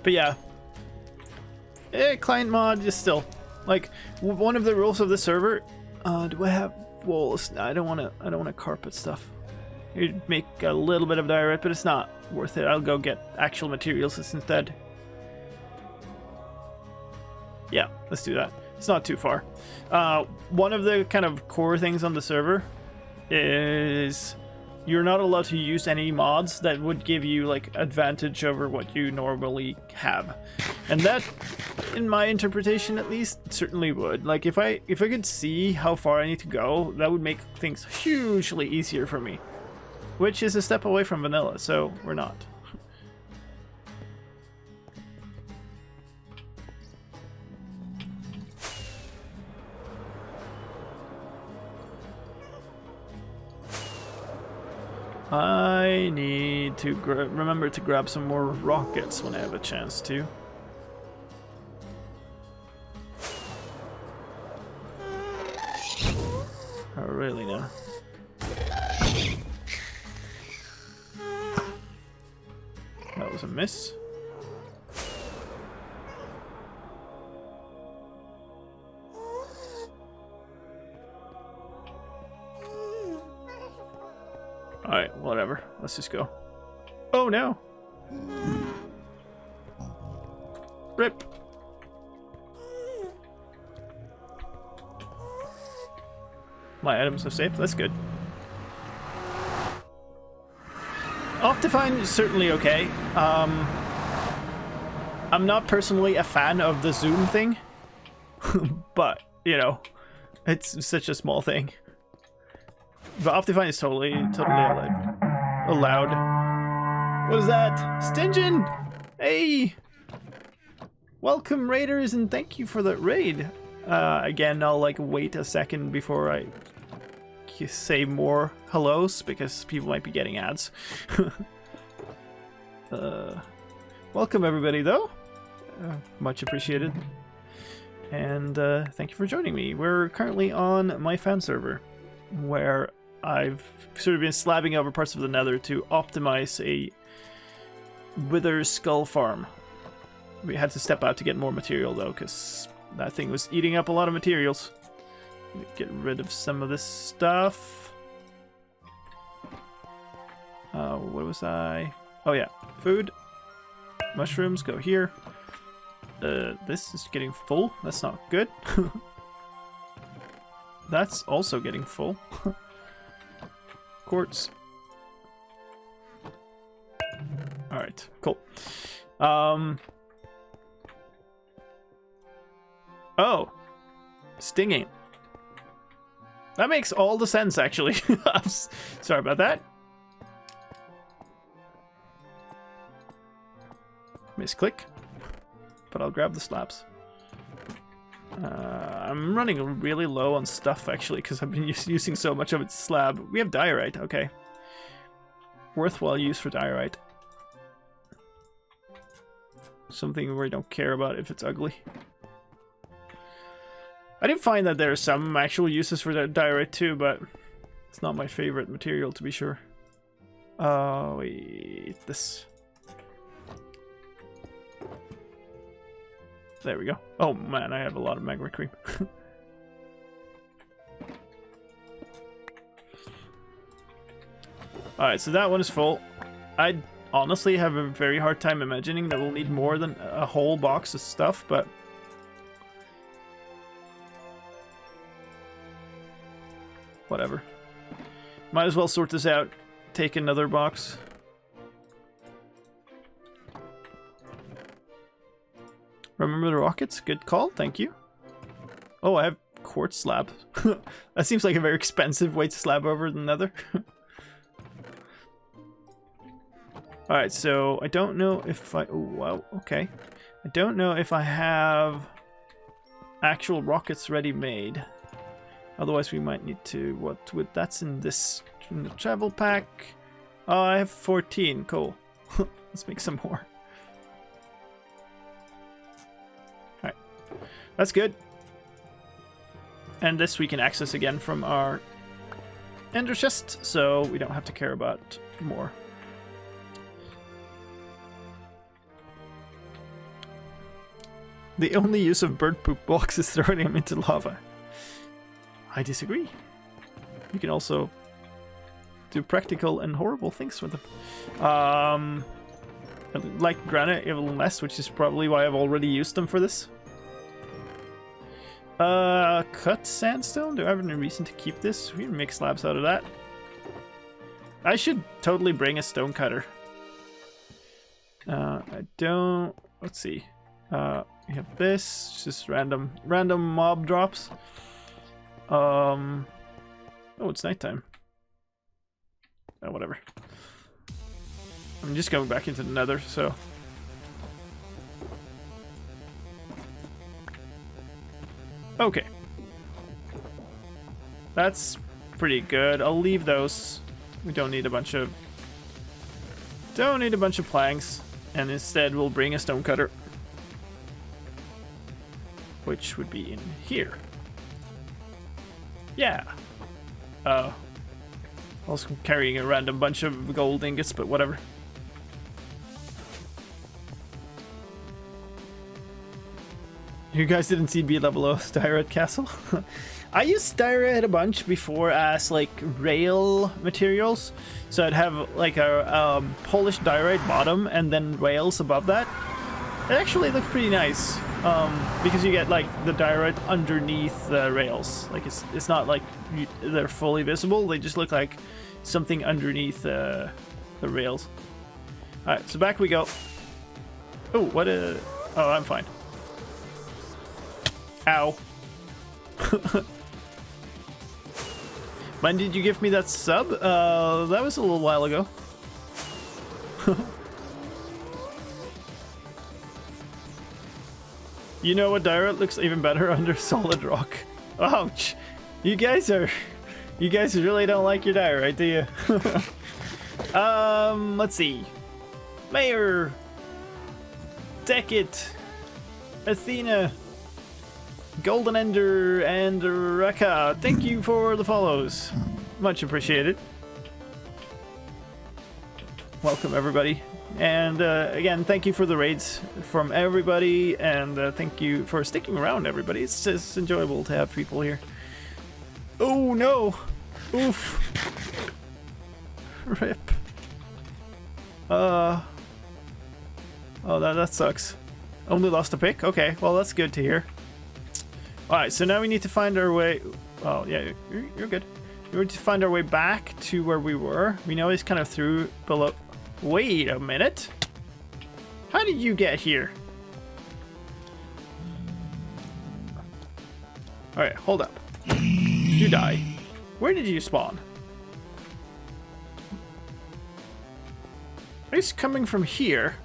But yeah. Client mod is still like one of the rules of the server. Do I have walls? No, I don't want to carpet stuff. You'd make a little bit of diorite, but it's not worth it. I'll go get actual materials instead. Yeah, let's do that. It's not too far. One of the kind of core things on the server is you're not allowed to use any mods that would give you like advantage over what you normally have. And that, in my interpretation at least, certainly would. Like if I could see how far I need to go, that would make things hugely easier for me. Which is a step away from vanilla, so we're not. I need to remember to grab some more rockets when I have a chance to. Oh, really now? That was a miss. Alright, whatever. Let's just go. Oh no! Rip! My items are safe, that's good. Optifine is certainly okay. I'm not personally a fan of the zoom thing, but, you know, it's such a small thing. But Optifine is totally allowed. What is that? Stingeon! Hey! Welcome, raiders, and thank you for that raid. Again, I'll like wait a second before I say more hellos because people might be getting ads. Welcome, everybody, though. Much appreciated. And thank you for joining me. We're currently on my fan server, where I've sort of been slabbing over parts of the nether to optimize a wither skull farm. We had to step out to get more material though, because that thing was eating up a lot of materials. Get rid of some of this stuff. What was I? Oh yeah, food. Mushrooms go here. This is getting full. That's not good. That's also getting full. Quartz. Alright, cool. Oh. Stinging. That makes all the sense, actually. Sorry about that. Misclick. But I'll grab the slabs. I'm running really low on stuff, actually, because I've been using so much of its slab. We have diorite, okay. Worthwhile use for diorite. Something we don't care about if it's ugly. I did find that there are some actual uses for the diorite too, but it's not my favorite material, to be sure. Wait, this. There we go. Oh man, I have a lot of magma cream. Alright, so that one is full. I honestly have a very hard time imagining that we'll need more than a whole box of stuff, but whatever. Might as well sort this out. Take another box. Remember the rockets? Good call, thank you. Oh, I have quartz slab. That seems like a very expensive way to slab over the nether. Alright, so I don't know if I... Oh, wow, okay. I don't know if I have actual rockets ready-made. Otherwise we might need to... What would... That's in this... In the travel pack. Oh, I have 14. Cool. Let's make some more. Alright. That's good. And this we can access again from our ender chest, so we don't have to care about more. The only use of bird poop blocks is throwing them into lava. I disagree. You can also do practical and horrible things with them. I like granite even less, which is probably why I've already used them for this. Cut sandstone? Do I have any reason to keep this? We can make slabs out of that. I should totally bring a stone cutter. I don't... Let's see. We have this. Just random mob drops. Oh, it's nighttime. Oh, whatever. I'm just going back into the nether, so... Okay. That's pretty good. I'll leave those. We don't need a bunch of... planks. And instead we'll bring a stone cutter. Which would be in here. Yeah. Also carrying a random bunch of gold ingots, but whatever. You guys didn't see me level of Diorite Castle? I used Diorite a bunch before as like rail materials. So I'd have like a polished Diorite bottom and then rails above that. It actually looked pretty nice because you get like the Diorite underneath the rails. Like it's not like they're fully visible. They just look like something underneath the rails. All right, so back we go. Oh, what a... Oh, I'm fine. Ow. When did you give me that sub? That was a little while ago. You know what, Diorite looks even better under solid rock. Ouch. You guys really don't like your Diorite, do you? Let's see. Mayor. Decit. Athena. Golden Ender and Raka, thank you for the follows. Much appreciated. Welcome, everybody. And again, thank you for the raids from everybody. And thank you for sticking around, everybody. It's just enjoyable to have people here. Oh, no. Oof. Rip. Oh, that sucks. Only lost a pick? Okay, well, that's good to hear. Alright, so now we need to find our way... Oh, yeah, you're good. We need to find our way back to where we were. We know he's kind of through below... Wait a minute. How did you get here? Alright, hold up. You die. Where did you spawn? He's coming from here.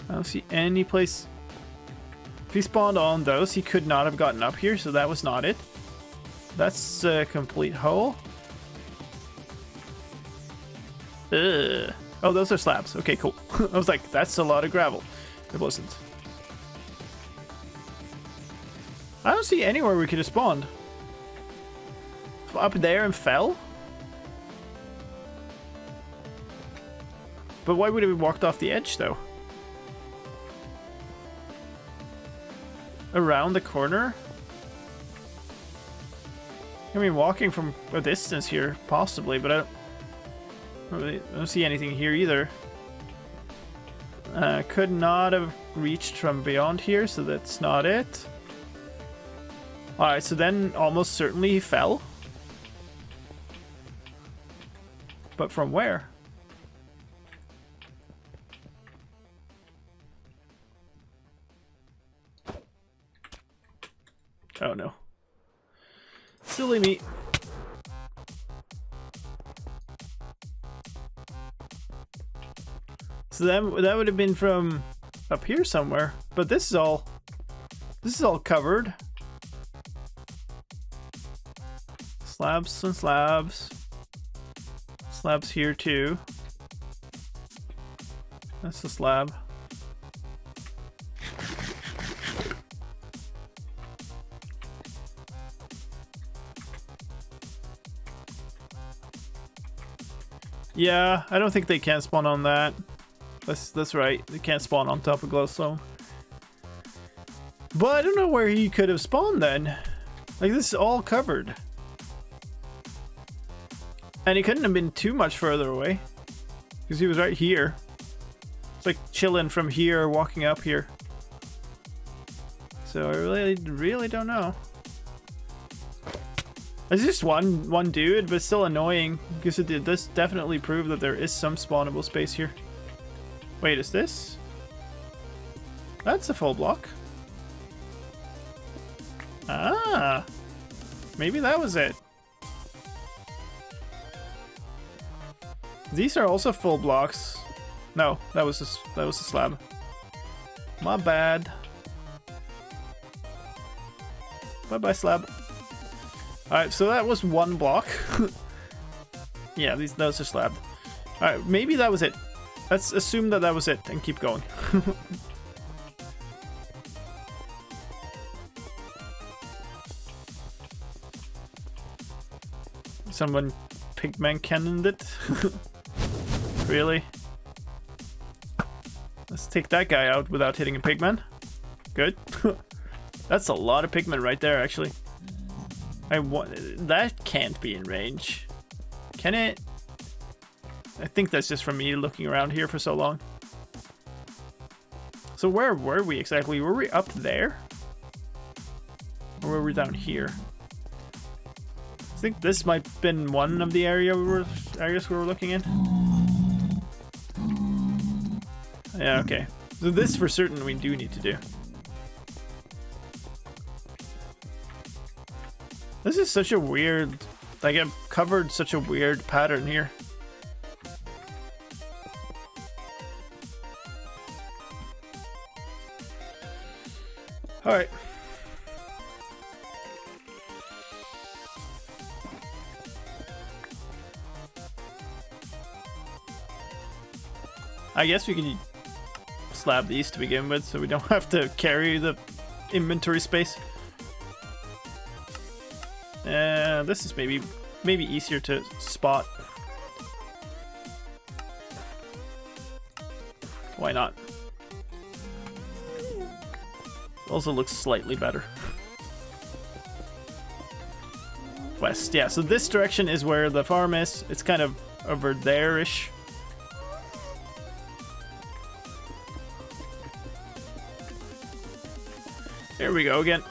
I don't see any place. If he spawned on those, he could not have gotten up here, so that was not it. That's a complete hole. Ugh. Oh, those are slabs. Okay, cool. I was like, that's a lot of gravel. It wasn't. I don't see anywhere we could have spawned. Up there and fell? But why would we have walked off the edge, though? Around the corner? I mean, walking from a distance here, possibly, but I don't see anything here either. Could not have reached from beyond here, so that's not it. Alright, so then almost certainly he fell. But from where? Oh no. Silly me. So that would have been from up here somewhere, but this is all covered. Slabs and slabs. Slabs here too. That's the slab. Yeah, I don't think they can spawn on that. That's right. They can't spawn on top of glowstone. But I don't know where he could have spawned then. Like, this is all covered. And he couldn't have been too much further away. Because he was right here. It's like chilling from here, walking up here. So I really don't know. It's just one dude, but still annoying because it does definitely prove that there is some spawnable space here. Wait, is this? That's a full block. Ah, maybe that was it. These are also full blocks. No, that was a slab. My bad. Bye bye, slab. Alright, so that was one block. Yeah, those are slabbed. Alright, maybe that was it. Let's assume that was it and keep going. Someone pigman cannoned it. Really? Let's take that guy out without hitting a pigman. Good. That's a lot of pigmen right there, actually. That can't be in range. Can it? I think that's just from me looking around here for so long. So where were we exactly? Were we up there? Or were we down here? I think this might have been one of the areas we were looking in. Yeah, okay. So this for certain we do need to do. This is such a weird, like I've covered such a weird pattern here. Alright. I guess we can slab these to begin with so we don't have to carry the inventory space. This is maybe easier to spot. Why not? Also looks slightly better. West, yeah, so this direction is where the farm is. It's kind of over there-ish. Here we go again.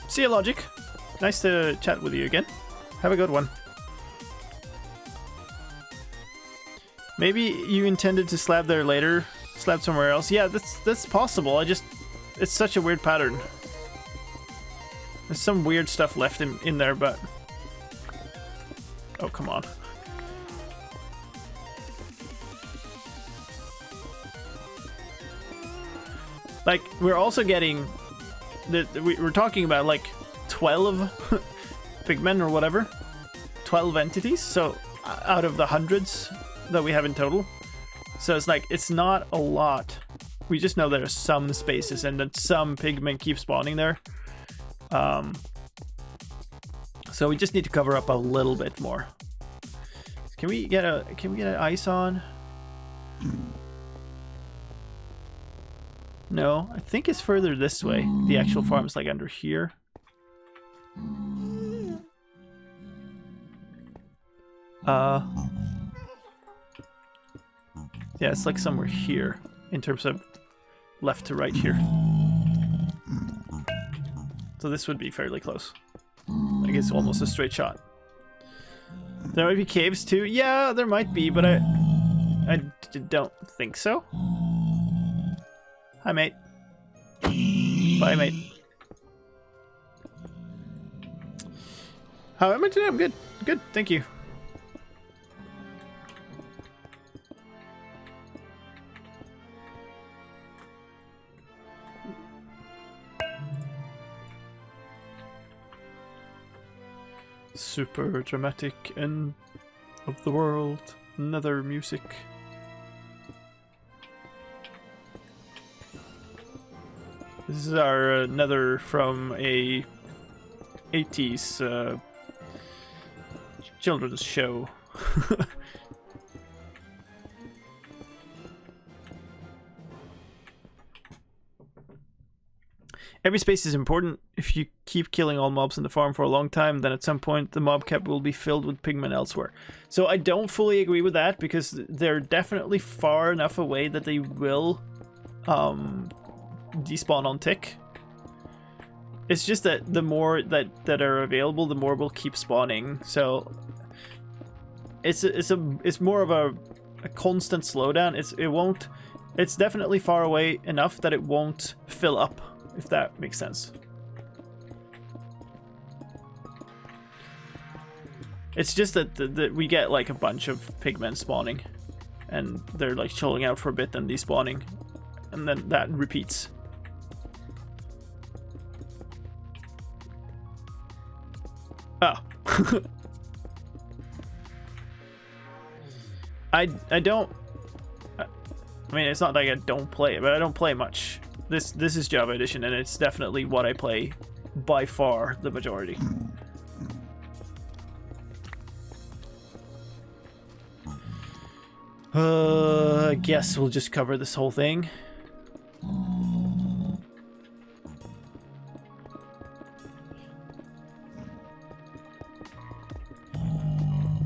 See you, Logic. Nice to chat with you again. Have a good one. Maybe you intended to slab there later, slab somewhere else. Yeah, that's possible. It's such a weird pattern. There's some weird stuff left in there, but... Oh, come on. Like, we're also getting... We're talking about, like, 12 pigmen or whatever. 12 entities, so out of the hundreds that we have in total. So it's like, it's not a lot. We just know there are some spaces and that some pigmen keep spawning there. So we just need to cover up a little bit more. Can we get an ice on? No, I think it's further this way. The actual farm is like under here. Yeah, it's like somewhere here in terms of left to right here. So this would be fairly close. Like it's almost a straight shot. There might be caves too. Yeah, there might be, but I don't think so. Hi, mate. Bye, mate. How am I today? I'm good. Good, thank you. Super dramatic end of the world. Another music. This is our nether from a 80s children's show. Every space is important. If you keep killing all mobs in the farm for a long time, then at some point the mob cap will be filled with pigmen elsewhere. So I don't fully agree with that, because they're definitely far enough away that they will despawn on tick. It's just that the more that are available, the more will keep spawning. So it's more of a constant slowdown. It's definitely far away enough that it won't fill up, if that makes sense. It's just that we get like a bunch of pigmen spawning, and they're like chilling out for a bit and despawning, and then that repeats. Oh. I don't... I mean, it's not like I don't play it, but I don't play much. This is Java Edition, and it's definitely what I play by far the majority. I guess we'll just cover this whole thing.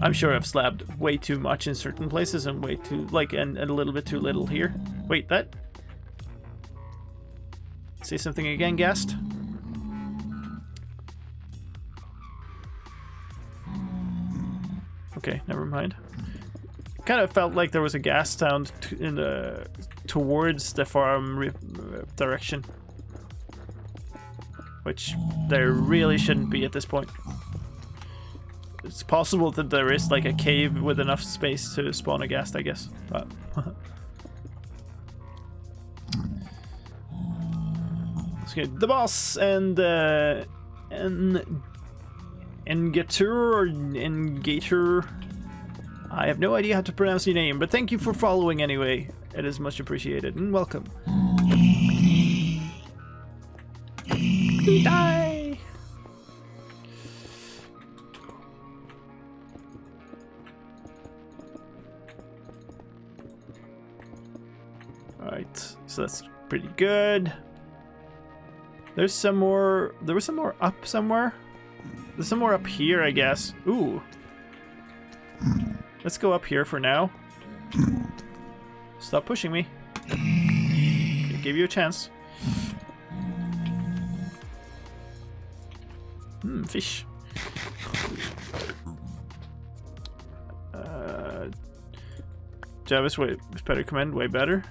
I'm sure I've slabbed way too much in certain places and way too, like, and a little bit too little here. Wait, that? Say something again, Gast? Okay, never mind. Kind of felt like there was a gas sound towards the farm direction, which there really shouldn't be at this point. It's possible that there is like a cave with enough space to spawn a ghast, I guess. But let's get the boss and Engatur or Engatur. I have no idea how to pronounce your name, but thank you for following anyway. It is much appreciated and welcome. Die! Alright, so that's pretty good. There's some more. There was some more up somewhere. There's some more up here, I guess. Ooh. Let's go up here for now. Stop pushing me. I gave you a chance. Fish. Java's way better command, way better.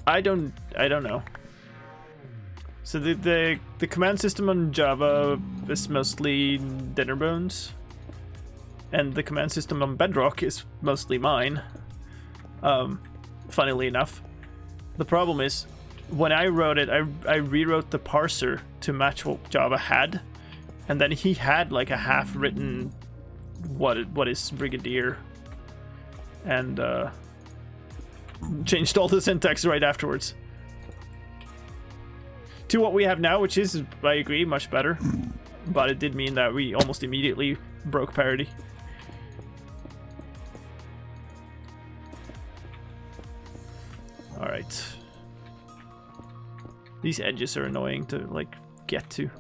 I don't know. So the command system on Java is mostly dinner bones, and the command system on Bedrock is mostly mine. Funnily enough, the problem is when I wrote it, I rewrote the parser to match what Java had, and then he had like a half-written what is Brigadier, and changed all the syntax right afterwards to what we have now, which is, I agree, much better, but it did mean that we almost immediately broke parity. Alright. These edges are annoying to, like, get to,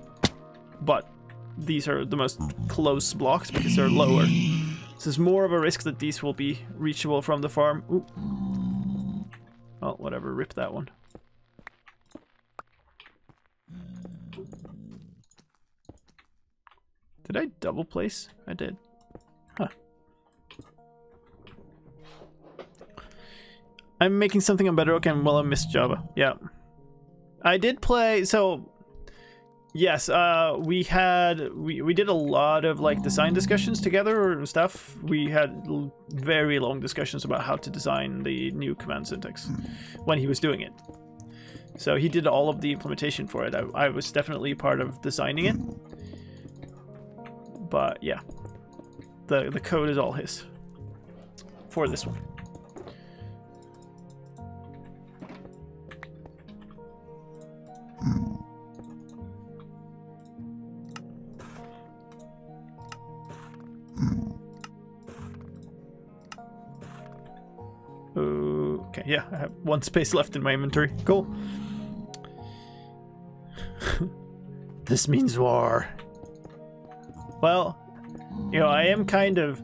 but these are the most close blocks because they're lower. So there's more of a risk that these will be reachable from the farm. Ooh. Oh, whatever, rip that one. Did I double place? I did. Huh. I'm making something on Bedrock and well, I missed Java. Yeah. I did play, so yes, we did a lot of like design discussions together and stuff. We had very long discussions about how to design the new command syntax when he was doing it. So he did all of the implementation for it. I was definitely part of designing it. But yeah, the code is all his for this one. Okay, yeah, I have one space left in my inventory. Cool. This means war. Well, you know, I am kind of...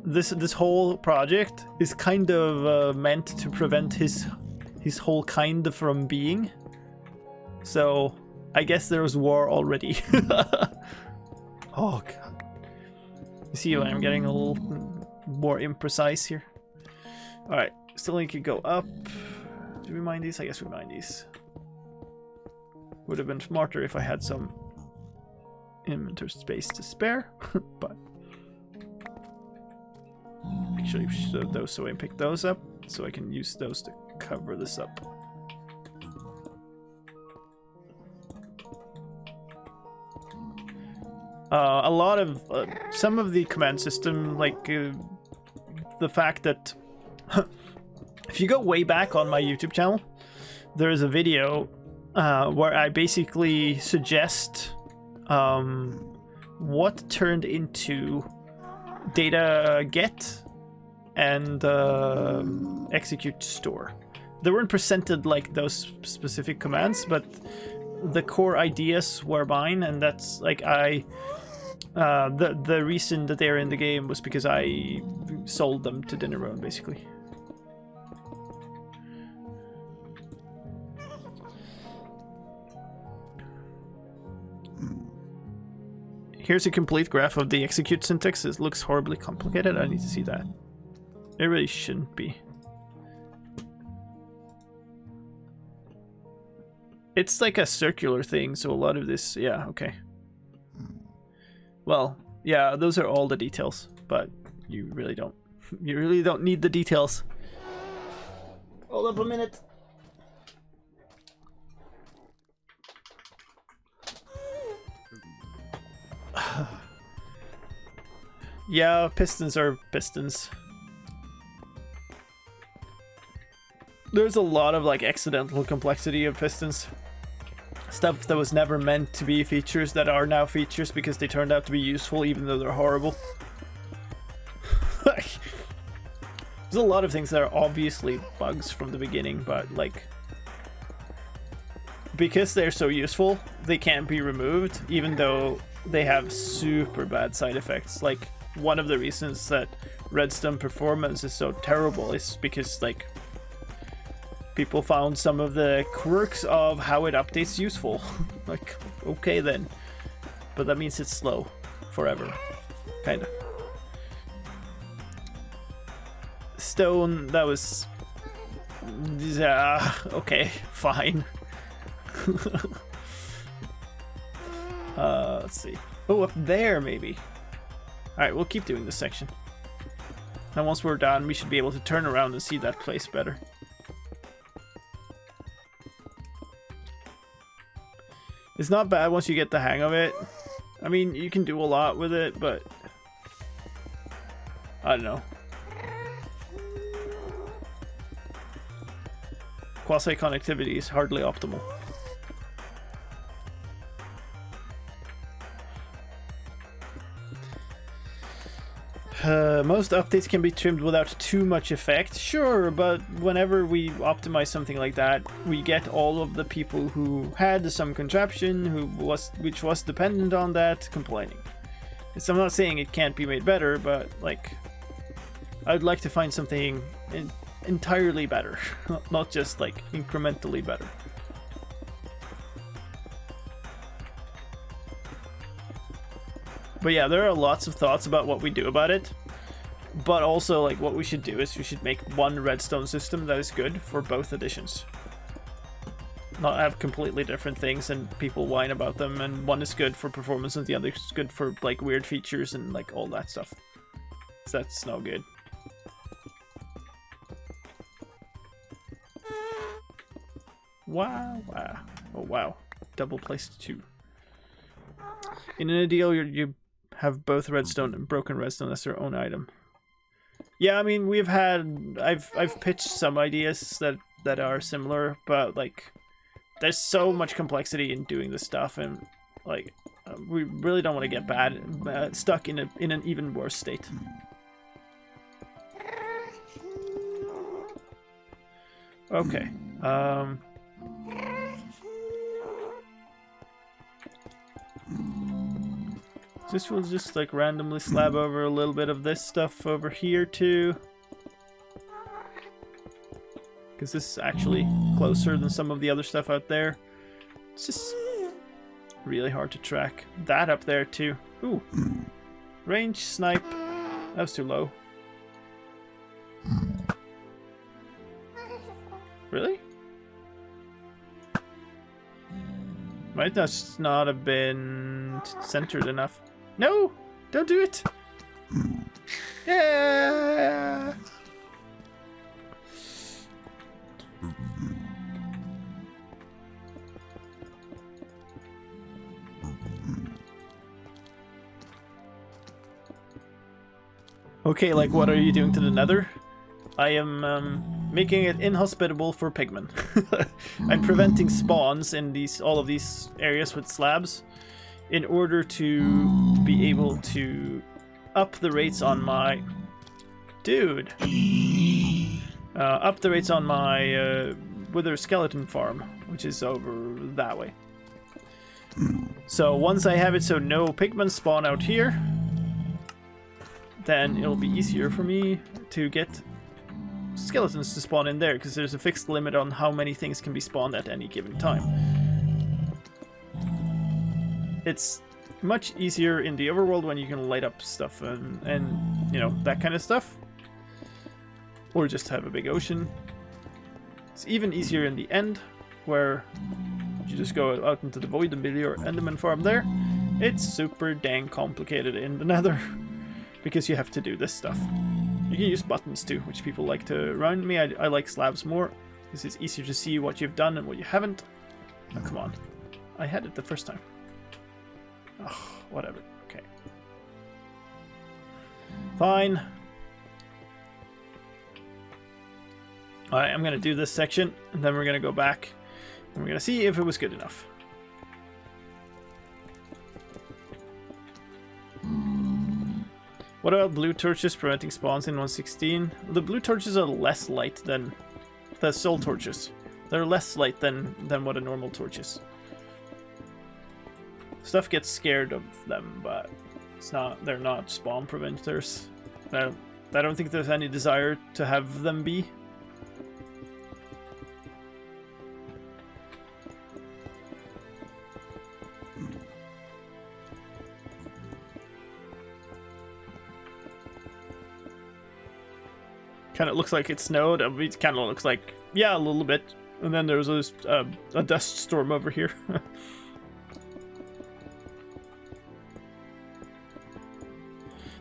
This whole project is kind of meant to prevent his whole kind from being. So, I guess there was war already. Oh, God. You see why I'm getting a little more imprecise here? Alright, still need to go up. Do we mind these? I guess we mind these. Would have been smarter if I had some inventory space to spare, but actually should those so I can pick those up so I can use those to cover this up. A lot of some of the command system, like the fact that if you go way back on my YouTube channel, there is a video where I basically suggest what turned into data get and execute store. They weren't presented like those specific commands, but the core ideas were mine, and that's like the reason that they're in the game was because I sold them to Dinnerone, basically. Here's a complete graph of the execute syntax. It looks horribly complicated. I need to see that. It really shouldn't be. It's like a circular thing, so a lot of this... Yeah, okay. Well, yeah, those are all the details, but you really don't need the details. Hold up a minute. Yeah, pistons are pistons. There's a lot of like accidental complexity of pistons. Stuff that was never meant to be features that are now features because they turned out to be useful even though they're horrible. There's a lot of things that are obviously bugs from the beginning, but like because they're so useful, they can't be removed even though they have super bad side effects. Like one of the reasons that Redstone performance is so terrible is because like people found some of the quirks of how it updates useful. Like, okay then. But that means it's slow. Forever. Kinda. Stone, that was... okay, fine. Let's see. Oh, up there maybe. Alright, we'll keep doing this section. And once we're done, we should be able to turn around and see that place better. It's not bad once you get the hang of it. I mean, you can do a lot with it, but I don't know. Quasi-connectivity is hardly optimal. Most updates can be trimmed without too much effect. Sure, but whenever we optimize something like that, we get all of the people who had some contraption which was dependent on that complaining. So I'm not saying it can't be made better, but like I'd like to find something entirely better, not just like incrementally better. But yeah, there are lots of thoughts about what we do about it. But also, like, what we should do is we should make one redstone system that is good for both editions. Not have completely different things and people whine about them, and one is good for performance and the other is good for, like, weird features and, like, all that stuff. So that's no good. Wow, wow. Oh, wow. Double placed 2. In an ideal, you have both redstone and broken redstone as their own item. Yeah, I mean, I've pitched some ideas that are similar, but like there's so much complexity in doing this stuff, and like we really don't want to get stuck in an even worse state. Okay. This will just like randomly slab over a little bit of this stuff over here too. Because this is actually closer than some of the other stuff out there. It's just really hard to track. That up there too. Ooh. Range snipe. That was too low. Really? Might just not have been centered enough. No! Don't do it! Yeah! Okay, like what are you doing to the nether? I am making it inhospitable for pigmen. I'm preventing spawns in all of these areas with slabs in order to be able to up the rates on my... Dude! Up the rates on my wither skeleton farm, which is over that way. So once I have it so no pigmen spawn out here, then it'll be easier for me to get skeletons to spawn in there, because there's a fixed limit on how many things can be spawned at any given time. It's much easier in the overworld when you can light up stuff and you know, that kind of stuff. Or just have a big ocean. It's even easier in the end, where you just go out into the void and build your enderman farm there. It's super dang complicated in the nether, because you have to do this stuff. You can use buttons too, which people like to run me. I like slabs more, because it's easier to see what you've done and what you haven't. Oh, come on. I had it the first time. Oh, whatever. Okay. Fine. Alright, I'm going to do this section, and then we're going to go back, and we're going to see if it was good enough. What about blue torches preventing spawns in 1.16? The blue torches are less light than the soul torches. They're less light than what a normal torch is. Stuff gets scared of them, but it's not. They're not spawn preventers. I don't think there's any desire to have them be. Kind of looks like it snowed. It kind of looks like, yeah, a little bit. And then there's a dust storm over here.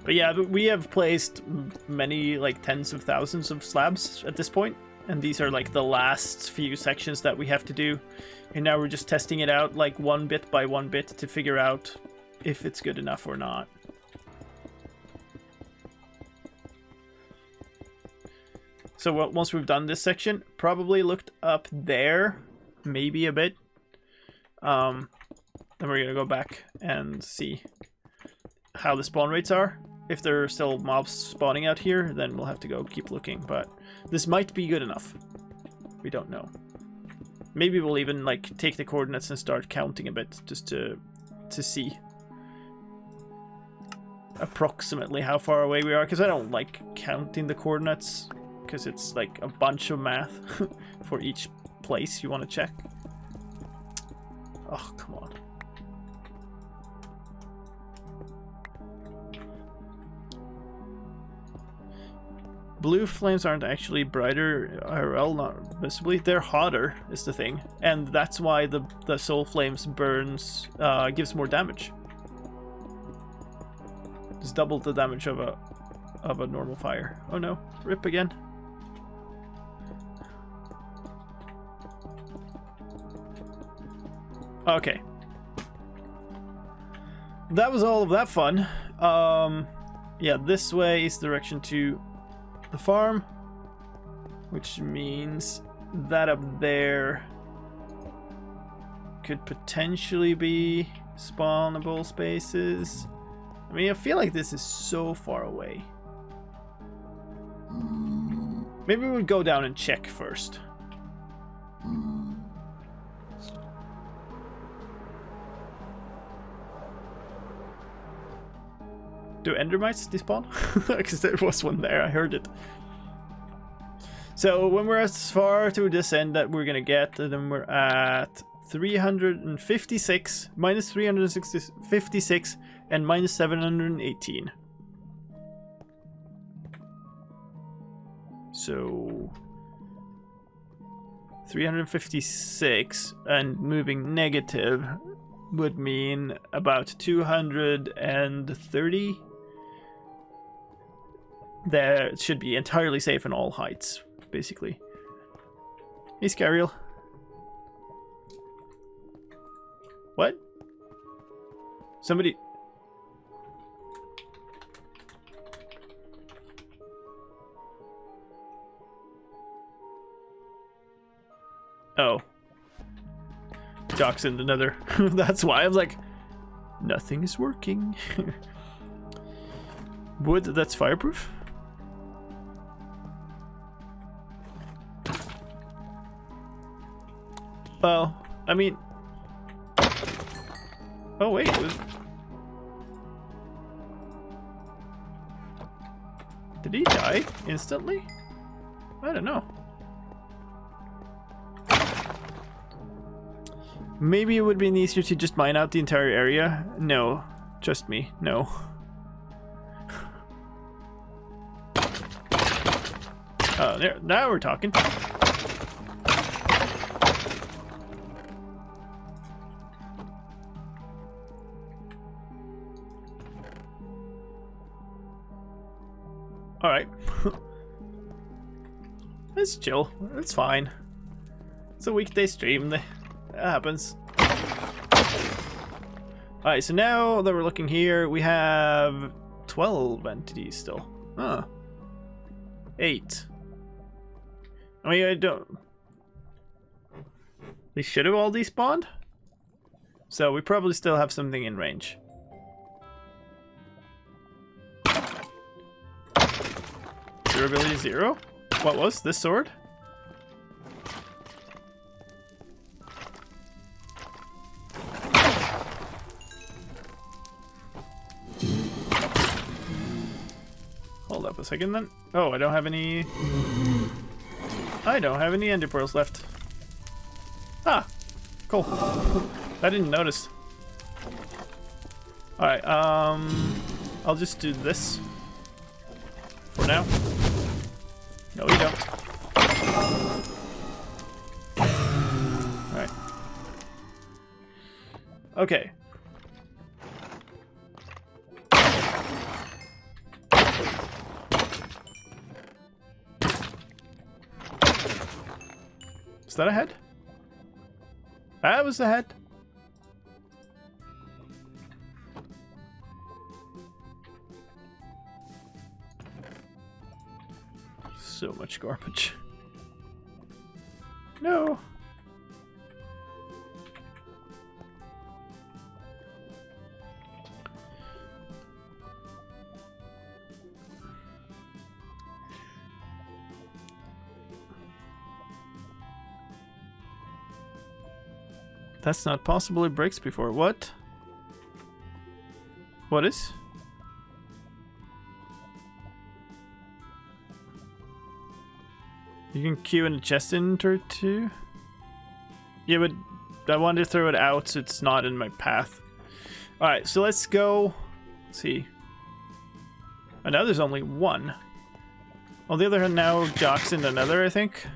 But yeah, we have placed many, like tens of thousands of slabs at this point, and these are like the last few sections that we have to do. And now we're just testing it out like one bit by one bit to figure out if it's good enough or not. So once we've done this section, probably looked up there, maybe a bit. Then we're gonna go back and see how the spawn rates are. If there are still mobs spawning out here, then we'll have to go keep looking. But this might be good enough. We don't know. Maybe we'll even like take the coordinates and start counting a bit, just to see approximately how far away we are. Because I don't like counting the coordinates, because it's like a bunch of math for each place you want to check. Oh, come on. Blue flames aren't actually brighter IRL, not visibly. They're hotter, is the thing. And that's why the soul flames burns, gives more damage. It's double the damage of a normal fire. Oh no, rip again. Okay. That was all of that fun. Yeah, this way is the direction to the farm, which means that up there could potentially be spawnable spaces. I mean, I feel like this is so far away. Maybe we'll go down and check first. Do endermites despawn? Because there was one there, I heard it. So when we're as far to this end that we're gonna get, then we're at 356, minus 356, and minus 718. So 356 and moving negative would mean about 230. There it should be entirely safe in all heights, basically. Hey, Scariel. What? Somebody... Oh. Dachshund another. That's why I was like, nothing is working. Wood, that's fireproof? Well, I mean... Oh wait, did he die instantly? I don't know. Maybe it would be easier to just mine out the entire area. No, trust me, no. Oh, there, now we're talking. Alright. Let's chill. It's fine. It's a weekday stream. That happens. Alright, so now that we're looking here, we have 12 entities still. Huh. 8. I mean, I don't... They should have all despawned? So we probably still have something in range. Durability 0? What was this sword? Hold up a second then. Oh, I don't have any ender pearls left. Ah, cool. I didn't notice. Alright, I'll just do this for now. No, you don't. Alright. Okay. Is that a head? That was a head. So much garbage. No. That's not possible. It breaks before. What? What is? You can queue in a chest enter too? Yeah, but I wanted to throw it out so it's not in my path. Alright, so let's go. Let's see. Oh, now there's only one. On the other hand, now Jock's in another, I think.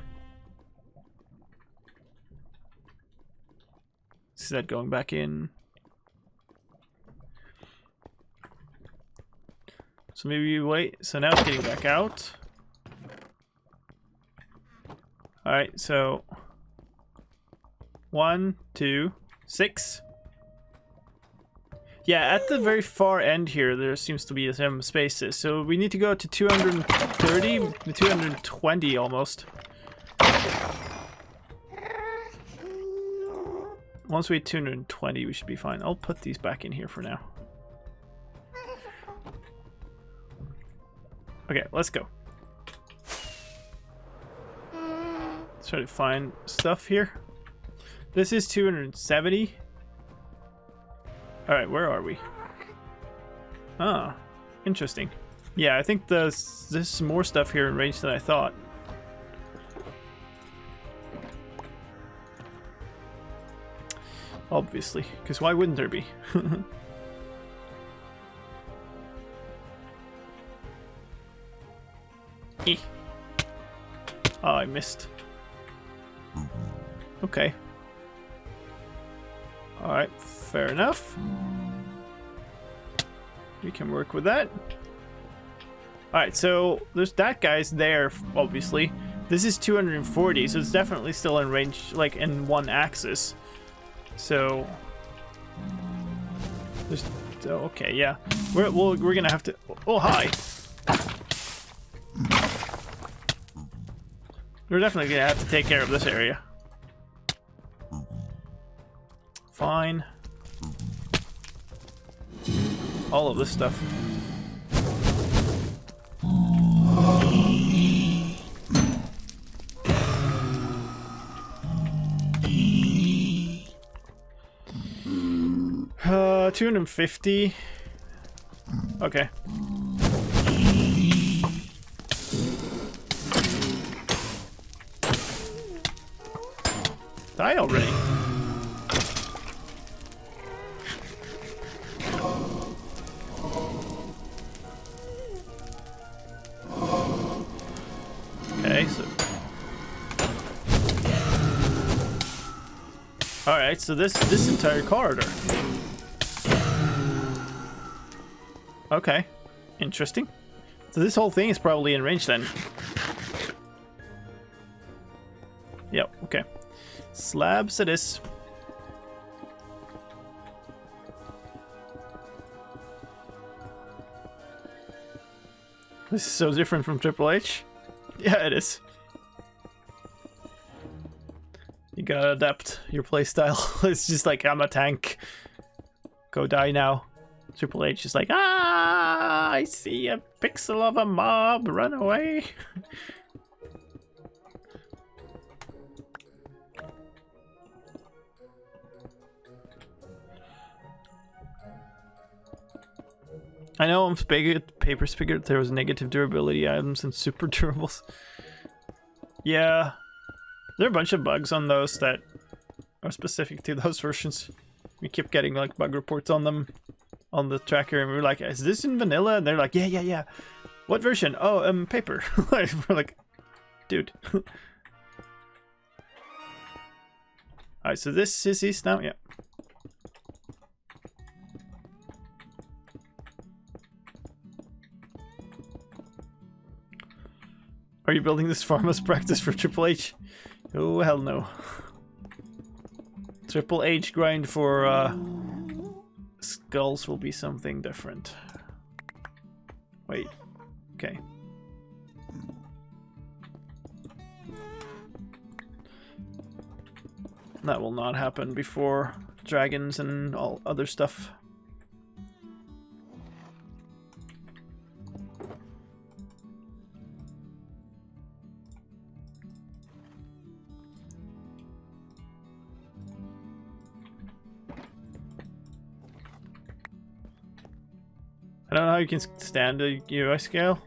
Is that going back in? So maybe you wait. So now it's getting back out. Alright, so 1, 2, 6. Yeah, at the very far end here, there seems to be some spaces. So we need to go to 230, 220 almost. Once we hit 220, we should be fine. I'll put these back in here for now. Okay, let's go. Let's try to find stuff here. This is 270. Alright, where are we? Ah. Interesting. Yeah, I think there's more stuff here in range than I thought. Obviously, because why wouldn't there be? Eh. Oh, I missed. Okay. Alright, fair enough. We can work with that. Alright, so there's that guy's there, obviously. This is 240, so it's definitely still in range, like in one axis. So there's, okay, yeah. We're gonna have to. Oh, hi. We're definitely gonna have to take care of this area. Fine. All of this stuff. Uh, 250. Okay. Die already. Okay, so. Alright, so this entire corridor. Okay. Interesting. So this whole thing is probably in range then. Yep, okay. Slabs it is. This is so different from Triple H. Yeah, it is. You gotta adapt your playstyle. It's just like, I'm a tank. Go die now. Triple H is like, ah, I see a pixel of a mob, run away. I know on Paper Spigot there was negative durability items and super durables. Yeah, there are a bunch of bugs on those that are specific to those versions. We kept getting like bug reports on them on the tracker, and we were like, is this in vanilla? And they're like, yeah. What version? Oh, paper. We're like, dude. Alright, so this is east now, yeah. Are you building this farm as practice for Triple H? Oh, hell no. Triple H grind for skulls will be something different. Wait. Okay. That will not happen before dragons and all other stuff. I don't know how you can stand a UI scale.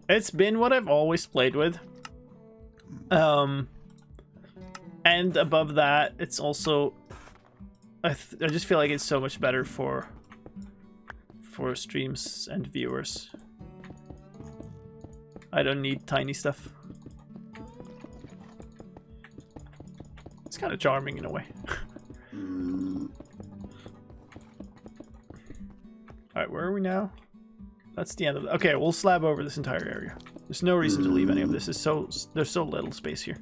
It's been what I've always played with. And above that, it's also... I just feel like it's so much better for streams and viewers. I don't need tiny stuff. It's kind of charming in a way. Alright, where are we now? That's the end of it. Okay, we'll slab over this entire area. There's no reason to leave any of this. There's so little space here.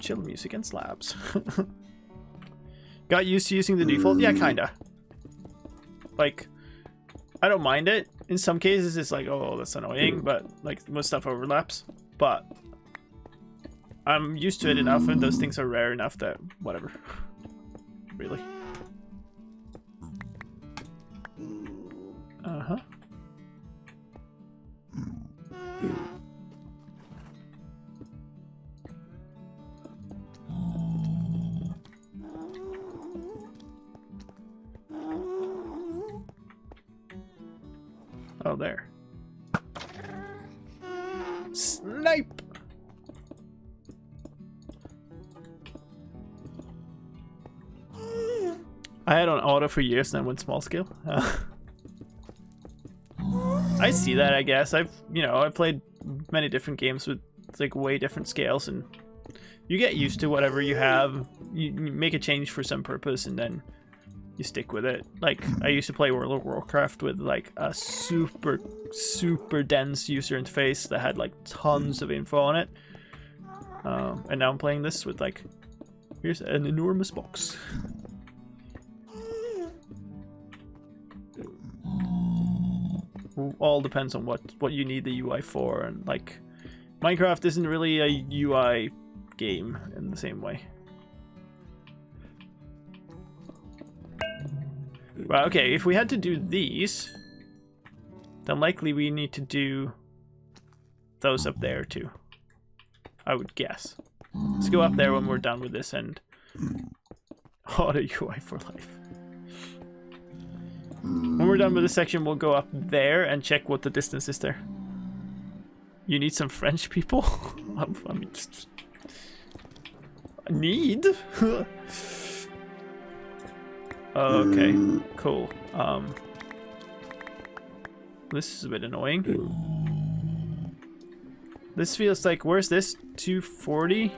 Chill music and slabs. Got used to using the default? Yeah, kinda. Like, I don't mind it. In some cases, it's like, oh, that's annoying, but like most stuff overlaps. But I'm used to it enough, and those things are rare enough that whatever. Really. Uh-huh. Oh, there. Snipe! I had on auto for years, then went small scale. I see that, I guess. I've played many different games with like way different scales, and you get used to whatever you have. You make a change for some purpose, and then you stick with it. Like, I used to play World of Warcraft with like a super dense user interface that had like tons of info on it. And now I'm playing this with like, here's an enormous box. All depends on what you need the UI for, and like Minecraft isn't really a UI game in the same way. Well, okay, if we had to do these, then likely we need to do those up there too, I would guess. Let's go up there when we're done with this and auto UI for life. When we're done with this section, we'll go up there and check what the distance is there. You need some French people? I mean, need? Okay, cool. This is a bit annoying. This feels like, where's this? 240?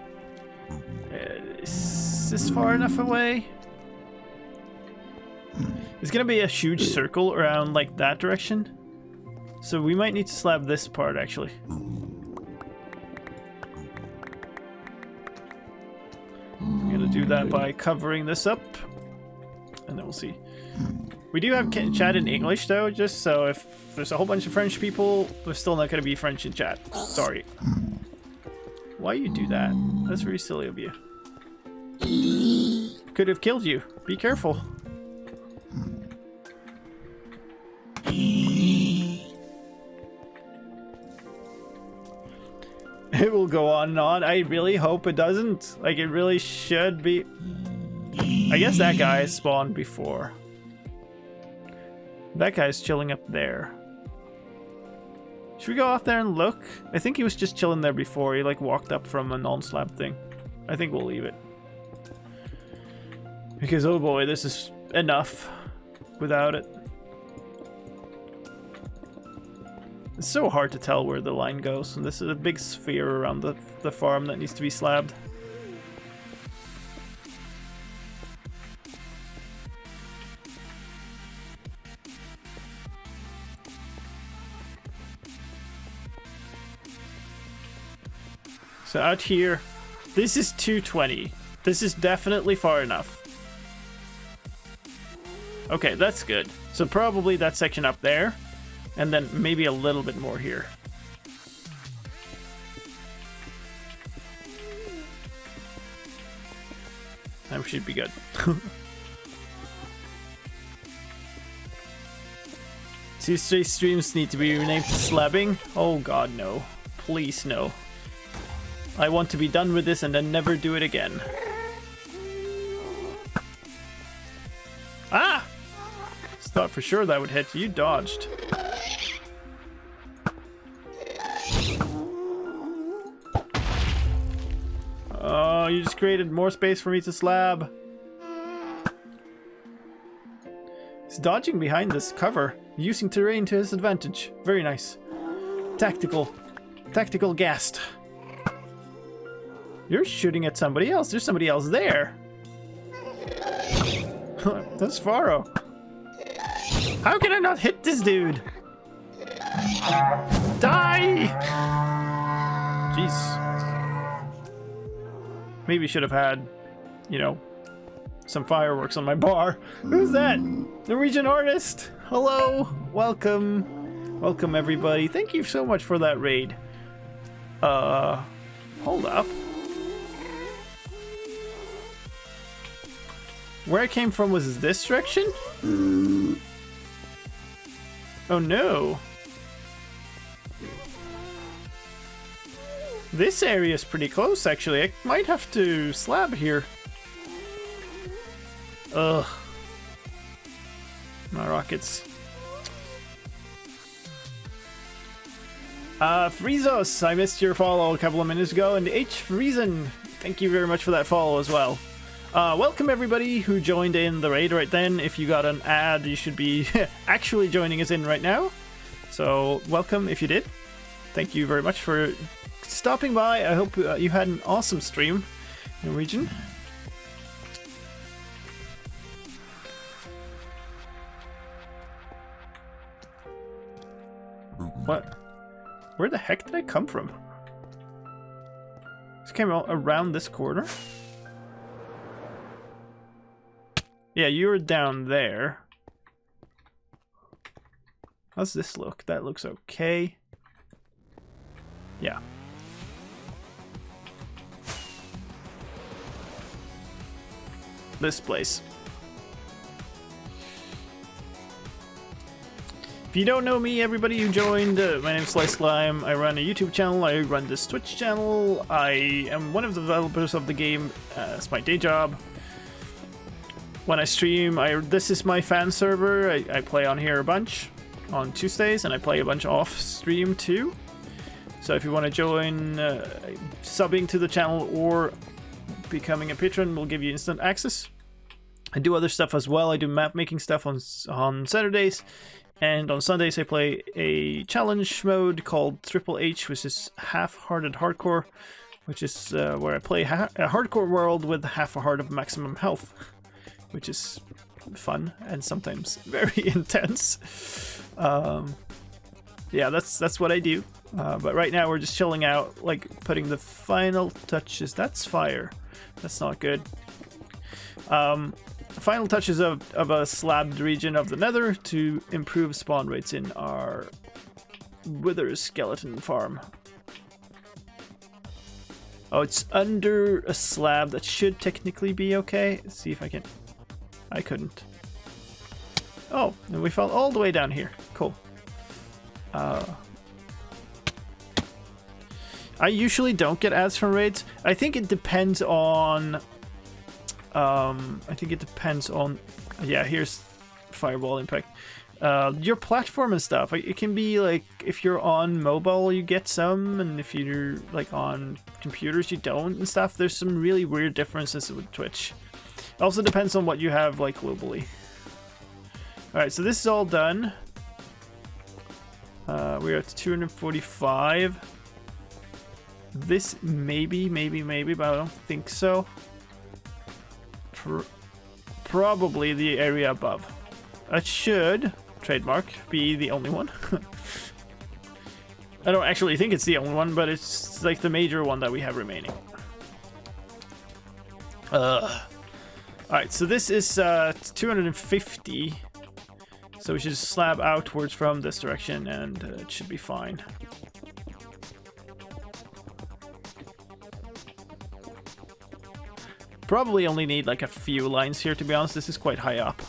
Is this far enough away? It's gonna be a huge circle around like that direction, so we might need to slab this part actually. I'm gonna do that by covering this up, and then we'll see. We do have chat in English though, just so if there's a whole bunch of French people, there's still not gonna be French in chat. Sorry. Why you do that? That's very silly of you. Could have killed you. Be careful. It will go on and on. I really hope it doesn't. Like, it really should be. I guess that guy spawned before. That guy's chilling up there. Should we go out there and look? I think he was just chilling there before. He like walked up from a non-slab thing. I think we'll leave it. Because oh boy, this is enough without it. It's so hard to tell where the line goes, and this is a big sphere around the farm that needs to be slabbed. So out here, this is 220. This is definitely far enough. Okay, that's good. So probably that section up there. And then maybe a little bit more here. That should be good. Tuesday streams need to be renamed to Slabbing? Oh god, no. Please, no. I want to be done with this and then never do it again. Ah! Thought for sure that would hit. You dodged. Oh, you just created more space for me to slab. He's dodging behind this cover, using terrain to his advantage. Very nice. Tactical. Tactical ghast. You're shooting at somebody else. There's somebody else there. That's Faro. How can I not hit this dude? Die! Jeez. Maybe should have had, you know, some fireworks on my bar. Who's that? Norwegian artist! Hello! Welcome. Welcome, everybody. Thank you so much for that raid. Hold up. Where I came from was this direction? Oh no. This area is pretty close, actually. I might have to slab here. Ugh. My rockets. Friezos, I missed your follow a couple of minutes ago, and H. Friesen, thank you very much for that follow as well. Welcome everybody who joined in the raid right then. If you got an ad, you should be actually joining us in right now. So welcome if you did. Thank you very much for stopping by. I hope you had an awesome stream, Norwegian. What? Where the heck did I come from? This came around this corner? Yeah, you were down there. How's this look? That looks okay. Yeah. This place. If you don't know me, everybody who joined, my name's slicedlime. I run a YouTube channel, I run this Twitch channel, I am one of the developers of the game. It's my day job. When I stream, this is my fan server. I play on here a bunch on Tuesdays, and I play a bunch off stream too. So if you want to join, subbing to the channel or becoming a patron will give you instant access. I do other stuff as well. I do map making stuff on Saturdays. And on Sundays I play a challenge mode called Triple H, which is half-hearted hardcore, which is where I play a hardcore world with half a heart of maximum health, which is fun and sometimes very intense. Yeah, that's what I do. But right now we're just chilling out, like putting the final touches. That's fire. That's not good. Final touches of a slabbed region of the nether to improve spawn rates in our wither skeleton farm. Oh, it's under a slab. That should technically be okay. Let's see if I can. I couldn't. Oh, and we fell all the way down here. Cool. I usually don't get ads from raids. I think it depends on... yeah, here's fireball impact. Your platform and stuff. It can be like, if you're on mobile you get some, and if you're like on computers you don't and stuff. There's some really weird differences with Twitch. It also depends on what you have like globally. Alright, so this is all done. We're at 245. This maybe, but I don't think so. Probably the area above. It should, trademark, be the only one. I don't actually think it's the only one, but it's like the major one that we have remaining. Alright, so this is 250. So we should slab outwards from this direction and it should be fine. Probably only need like a few lines here, to be honest. This is quite high up.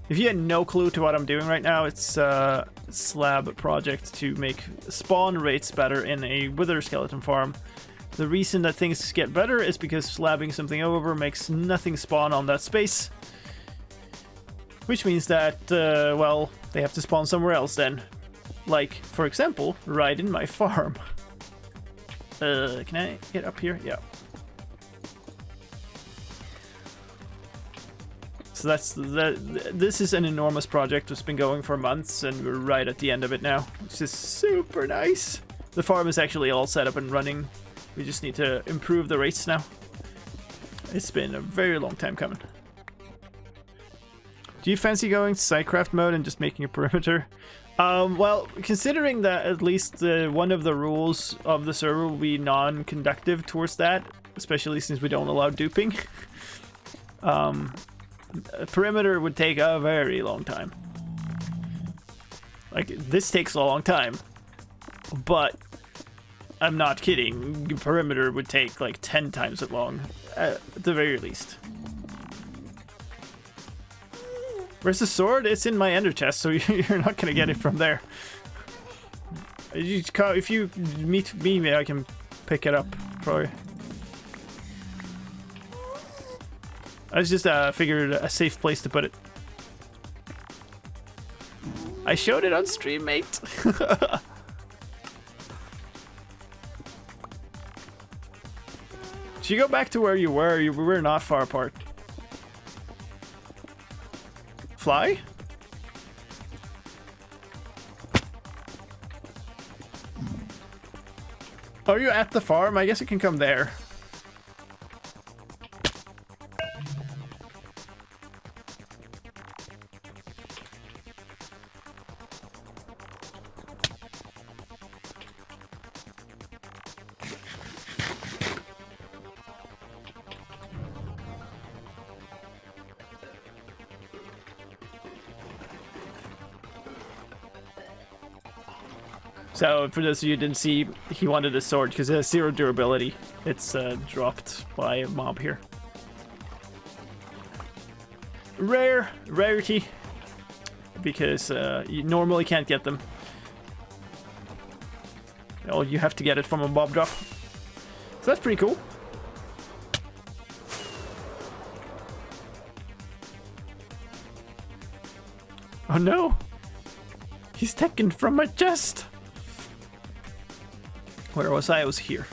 If you had no clue to what I'm doing right now, it's a slab project to make spawn rates better in a wither skeleton farm. The reason that things get better is because slabbing something over makes nothing spawn on that space. Which means that, well, they have to spawn somewhere else then. Like, for example, right in my farm. Can I get up here? Yeah. So this is an enormous project. It's been going for months and we're right at the end of it now, which is super nice. The farm is actually all set up and running. We just need to improve the rates now. It's been a very long time coming. Do you fancy going to sidecraft mode and just making a perimeter? Well, considering that at least one of the rules of the server will be non-conductive towards that, especially since we don't allow duping, a perimeter would take a very long time. Like, this takes a long time, but I'm not kidding. Perimeter would take like 10 times as long, at the very least. Where's the sword? It's in my ender chest, so you're not gonna get it from there. If you meet me, I can pick it up for you. I just figured a safe place to put it. I showed it on stream, mate. If you go back to where you were not far apart. Fly? Are you at the farm? I guess it can come there. So, for those of you who didn't see, he wanted a sword because it has 0 durability. It's dropped by a mob here. Rarity, because you normally can't get them. Oh, you have to get it from a mob drop. So that's pretty cool. Oh no! He's taken from my chest! Where was I? I was here.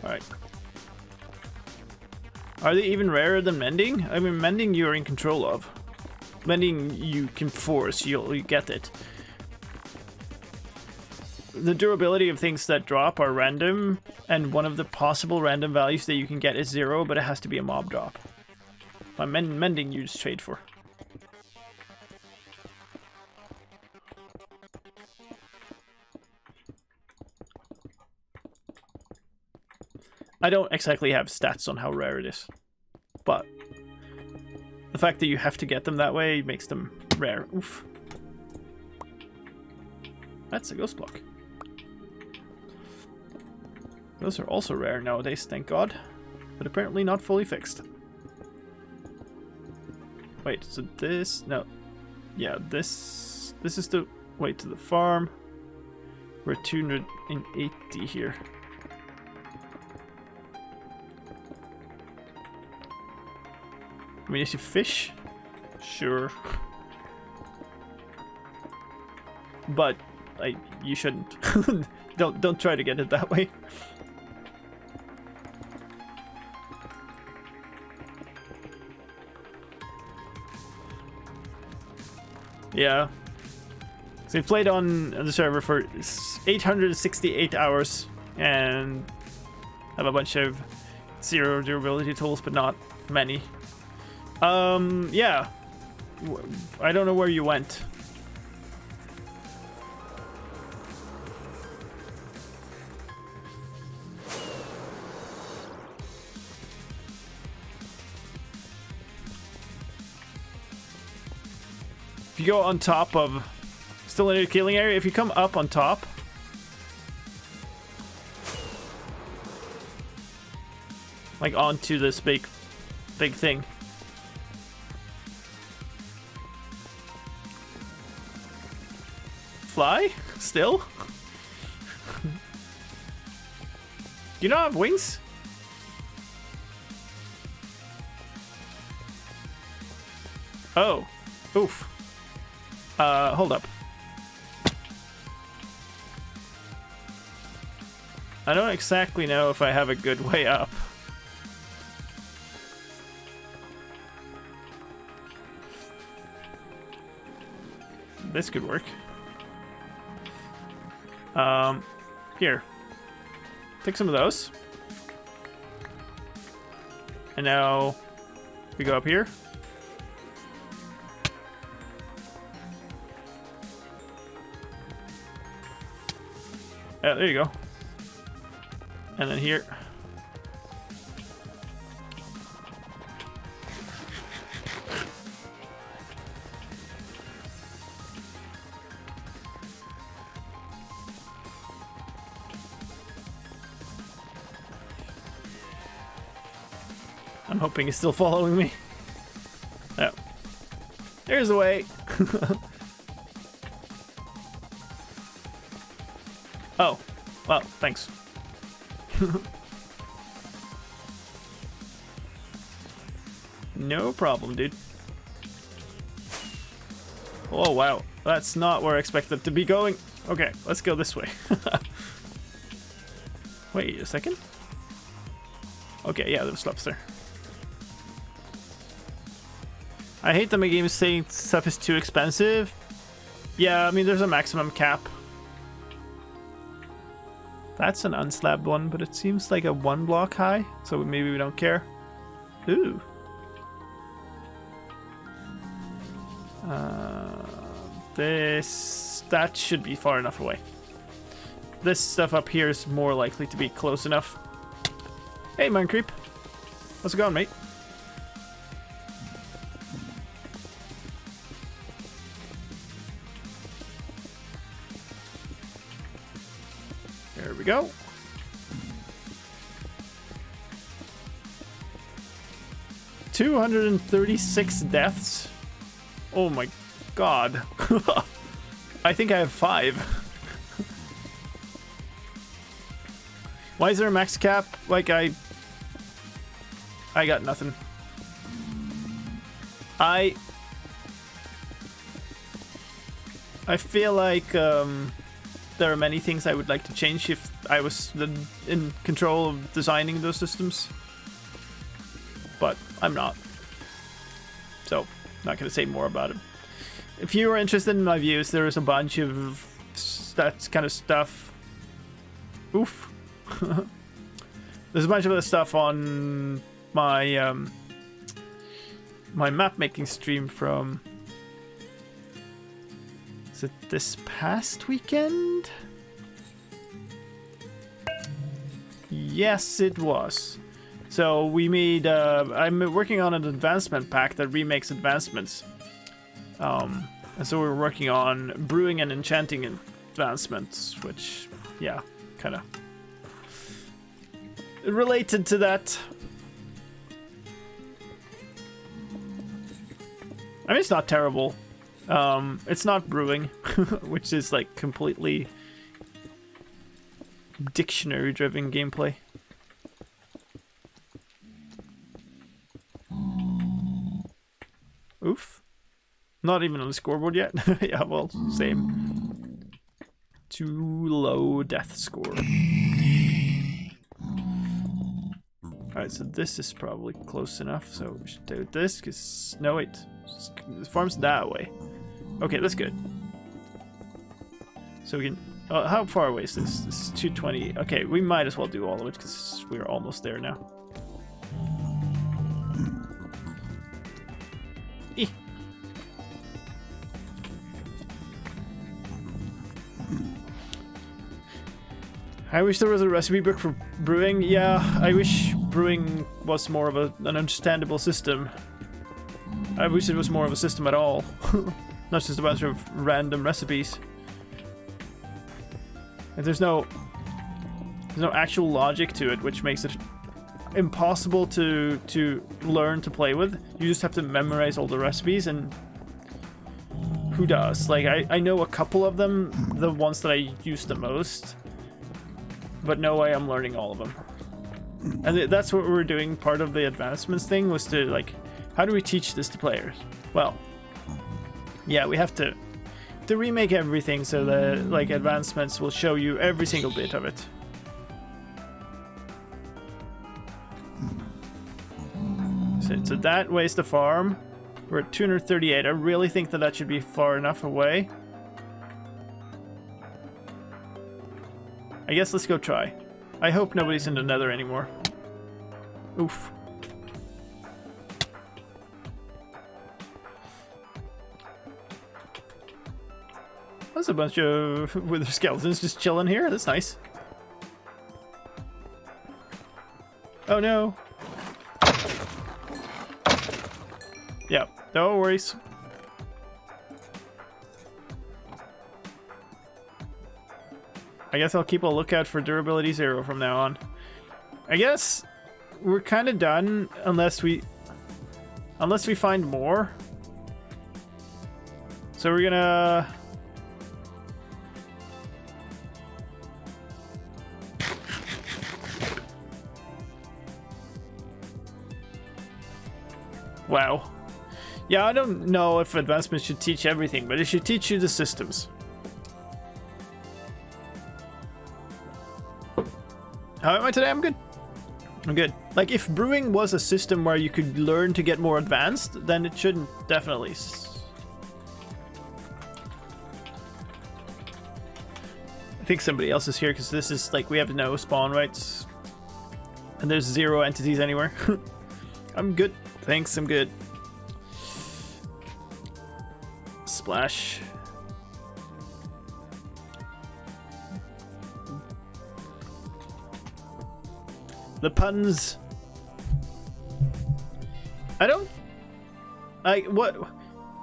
Alright. Are they even rarer than mending? I mean, mending you're in control of. Mending you can force, you get it. The durability of things that drop are random, and one of the possible random values that you can get is 0, but it has to be a mob drop. By mending you just trade for. I don't exactly have stats on how rare it is, but the fact that you have to get them that way makes them rare. Oof. That's a ghost block. Those are also rare nowadays, thank God, but apparently not fully fixed. Wait, so this... no. Yeah, this is the way to the farm. We're 280 here. I mean, is you fish? Sure. But you shouldn't. Don't try to get it that way. Yeah. So we played on the server for 868 hours and have a bunch of 0 durability tools, but not many. Yeah. I don't know where you went. If you go on top of... still in a killing area, if you come up on top... like onto this big thing. Fly? Still? You don't have wings? Oh. Oof. Hold up. I don't exactly know if I have a good way up. This could work. Here. Take some of those. And now we go up here. Yeah, there you go. And then here. I'm hoping he's still following me. Yeah. There's the way. Oh, well, thanks. No problem, dude. Oh, wow. That's not where I expected to be going. Okay, let's go this way. Wait a second. Okay, yeah, there was slabs there. I hate that my game is saying stuff is too expensive. Yeah, I mean, there's a maximum cap. That's an unslabbed one, but it seems like a 1 block high, so maybe we don't care. Ooh. That should be far enough away. This stuff up here is more likely to be close enough. Hey, Mine Creep. How's it going, mate? There we go. $236 deaths. Oh my god. I think I have 5. Why is there a max cap? Like, I got nothing. I feel like there are many things I would like to change if I was in control of designing those systems. But I'm not. So, not going to say more about it. If you are interested in my views, there is a bunch of that kind of stuff. Oof. There's a bunch of other stuff on my my map making stream from, is it this past weekend? Yes, it was. So we made I'm working on an advancement pack that remakes advancements. And so we're working on brewing and enchanting advancements, which, yeah, kind of related to that. I mean, it's not terrible. It's not brewing, which is like completely dictionary-driven gameplay. Oof. Not even on the scoreboard yet. Yeah, well, same. Too low death score. Alright, so this is probably close enough, so we should do this, because... No, wait. The farm's that way. Okay, that's good. So we can... how far away is this? This is 220. Okay, we might as well do all of it, because we're almost there now. Eeh. I wish there was a recipe book for brewing. Yeah, I wish brewing was more of an understandable system. I wish it was more of a system at all. Not just a bunch of random recipes. And there's no actual logic to it, which makes it impossible to learn to play with. You just have to memorize all the recipes, and who does? Like, I know a couple of them, the ones that I use the most. But no way I'm learning all of them. And that's what we're doing. Part of the advancements thing was to, like, how do we teach this to players? Well, yeah, we have to remake everything so the, like, advancements will show you every single bit of it. So that way's the farm. We're at 238. I really think that should be far enough away. I guess let's go try. I hope nobody's in the nether anymore. Oof. That's a bunch of wither skeletons just chilling here. That's nice. Oh no. Yeah, no worries. I guess I'll keep a lookout for durability 0 from now on. I guess we're kind of done unless we find more. So we're gonna... Wow. Yeah, I don't know if advancements should teach everything, but it should teach you the systems. How am I today? I'm good. I'm good. Like, if brewing was a system where you could learn to get more advanced, then it shouldn't definitely. I think somebody else is here because this is like we have no spawn rights, and there's 0 entities anywhere. I'm good. Thanks. I'm good. Splash. The puns. I don't. What?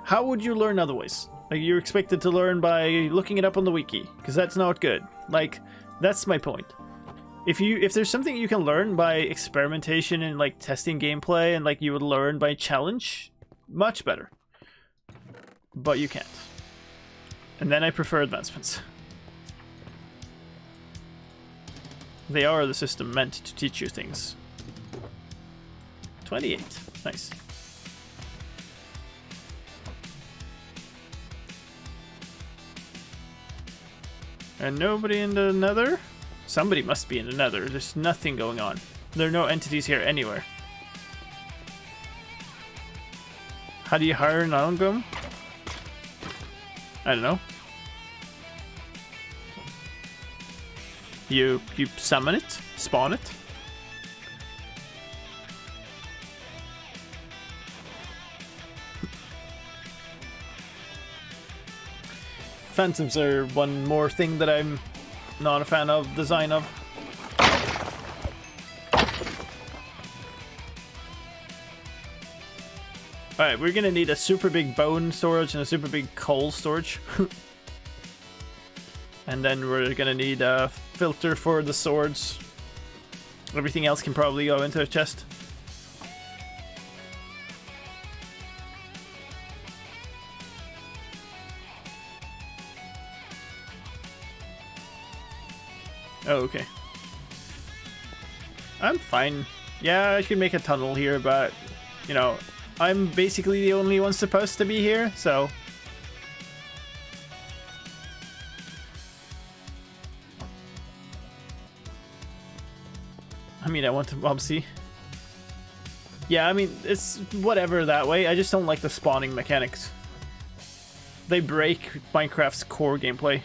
How would you learn otherwise? Like, you're expected to learn by looking it up on the wiki, because that's not good. Like, that's my point. If there's something you can learn by experimentation and like testing gameplay, and like you would learn by challenge, much better. But you can't. And then I prefer advancements. They are the system meant to teach you things. 28. Nice. And nobody in the nether? Somebody must be in the nether. There's nothing going on. There are no entities here anywhere. How do you hire an Alangum? I don't know. You summon it? Spawn it? Phantoms are one more thing that I'm not a fan of design of. Alright, we're gonna need a super big bone storage and a super big coal storage. And then we're gonna need a filter for the swords. Everything else can probably go into a chest. Oh, okay. I'm fine. Yeah, I should make a tunnel here, but, you know, I'm basically the only one supposed to be here, so... I mean, I want to obviously. Yeah, I mean, it's whatever that way. I just don't like the spawning mechanics. They break Minecraft's core gameplay.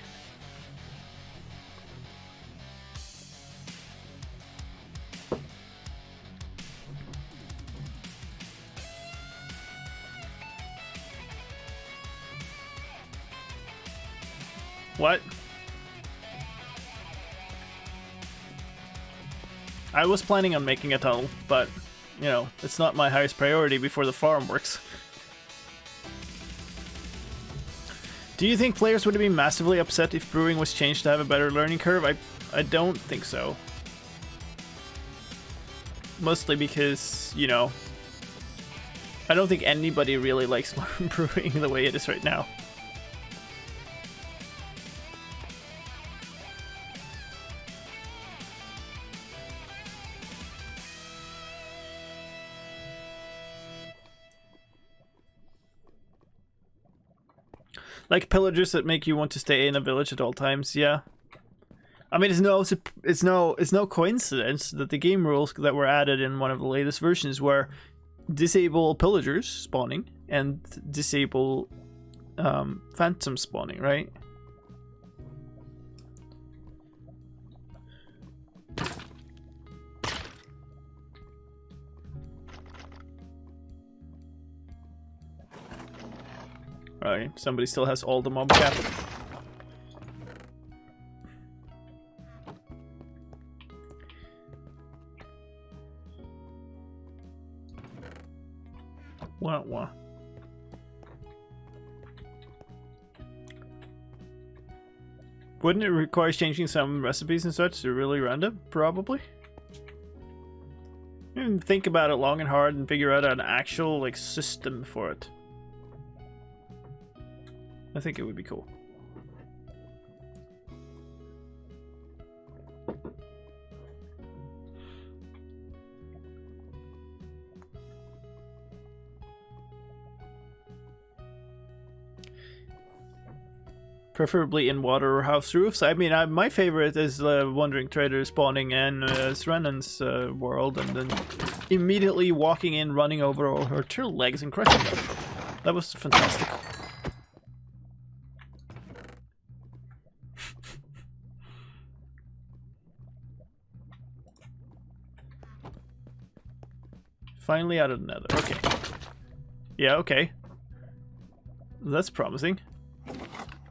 What? I was planning on making a tunnel, but, you know, it's not my highest priority before the farm works. Do you think players would be massively upset if brewing was changed to have a better learning curve? I don't think so. Mostly because, you know, I don't think anybody really likes brewing the way it is right now. Like pillagers that make you want to stay in a village at all times, yeah. I mean, it's no coincidence that the game rules that were added in one of the latest versions were disable pillagers spawning and disable phantom spawning, right? Alright, somebody still has all the mob cap. Wah. Wouldn't it require changing some recipes and such to really random? Probably. You think about it long and hard and figure out an actual like system for it. I think it would be cool. preferably in water or house roofs. I mean, my favorite is Wandering Trader spawning in Srenan's world and then immediately walking in, running over all her turtle legs and crushing them. That was fantastic. Finally out of the nether. Okay. Yeah, okay. That's promising.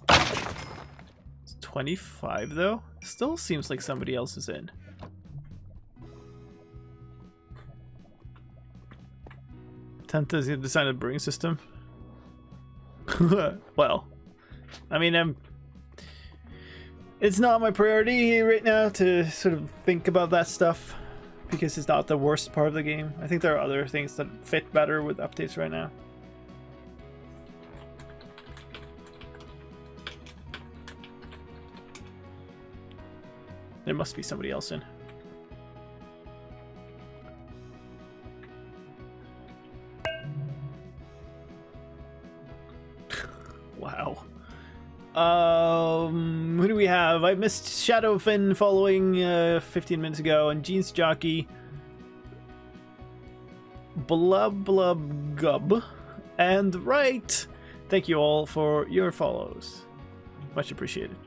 It's 25 though. Still seems like somebody else is in. Tenta's designed a brewing system. Well, I mean, it's not my priority right now to sort of think about that stuff because it's not the worst part of the game. I think there are other things that fit better with updates right now. There must be somebody else in. Wow. Who do we have? I missed Shadowfin following 15 minutes ago, and Jeans Jockey, Blub Blub Gub, and Right. Thank you all for your follows. Much appreciated.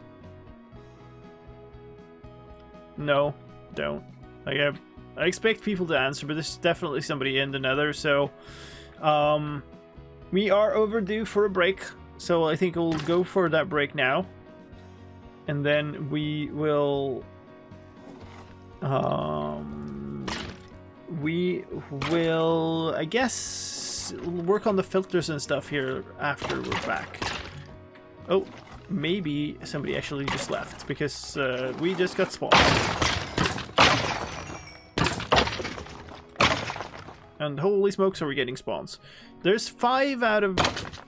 No, don't. Like I expect people to answer, but there's definitely somebody in the nether, so we are overdue for a break. So I think we'll go for that break now. And then we will I guess work on the filters and stuff here after we're back. Oh, maybe somebody actually just left because we just got spawned. And holy smokes, are we getting spawns. There's 5 out of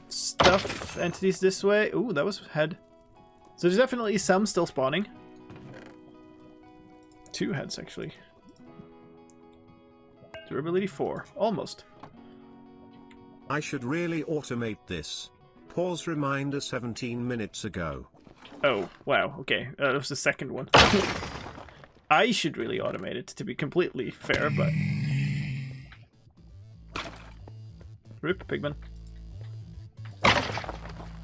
stuff entities this way. Ooh, that was head. So there's definitely some still spawning. 2 heads, actually. Durability 4. Almost. I should really automate this. Pause reminder 17 minutes ago. Oh, wow. Okay. That was the second one. I should really automate it, to be completely fair, but... Rip, Pigman.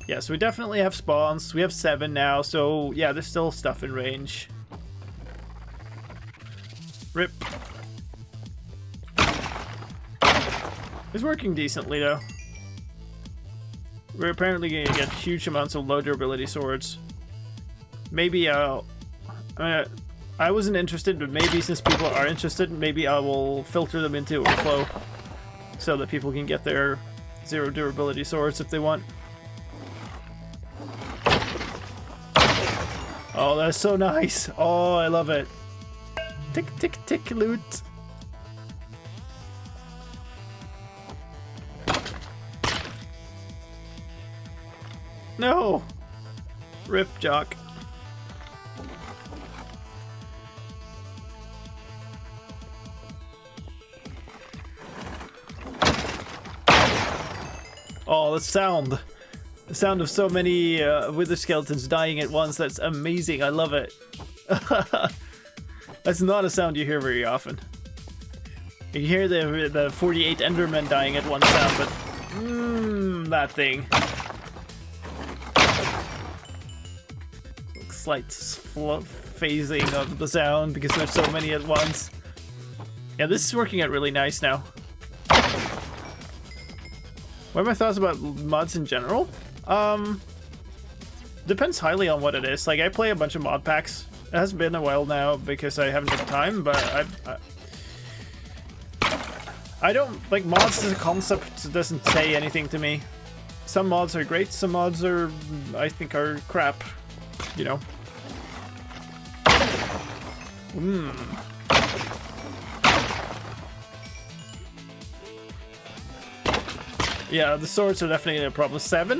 Yeah, so we definitely have spawns. We have 7 now, so yeah, there's still stuff in range. Rip. It's working decently, though. We're apparently going to get huge amounts of low durability swords. Maybe I wasn't interested, but maybe since people are interested, maybe I will filter them into overflow so that people can get their 0 durability swords if they want. Oh, that's so nice. Oh, I love it. Tick, tick, tick, loot. No! Rip, Jock. Oh, the sound. The sound of so many wither skeletons dying at once. That's amazing. I love it. That's not a sound you hear very often. You hear the 48 Endermen dying at one sound, but that thing. Slight phasing of the sound because there's so many at once. Yeah, this is working out really nice now. What are my thoughts about mods in general? Depends highly on what it is. Like, I play a bunch of mod packs. It has been a while now because I haven't had time, but I don't like mods as a concept. It doesn't say anything to me. Some mods are great, some mods are, I think, are crap. You know. Yeah, the swords are definitely a problem. 7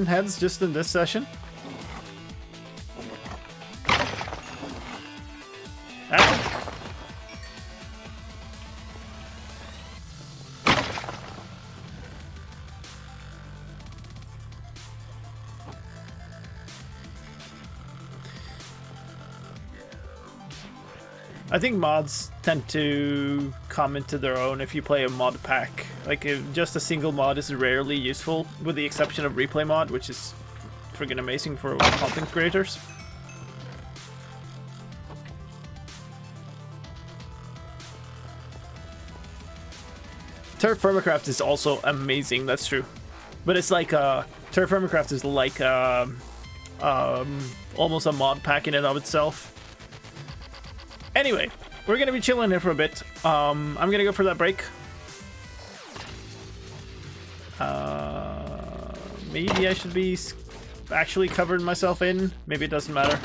heads just in this session. Ah. I think mods tend to come into their own if you play a mod pack. Like, just a single mod is rarely useful, with the exception of replay mod, which is friggin' amazing for content creators. Terraformacraft is also amazing, that's true. But it's like, Terraformacraft is like, almost a mod pack in and of itself. Anyway, we're gonna be chilling here for a bit. I'm gonna go for that break. Maybe I should be actually covering myself in. Maybe it doesn't matter.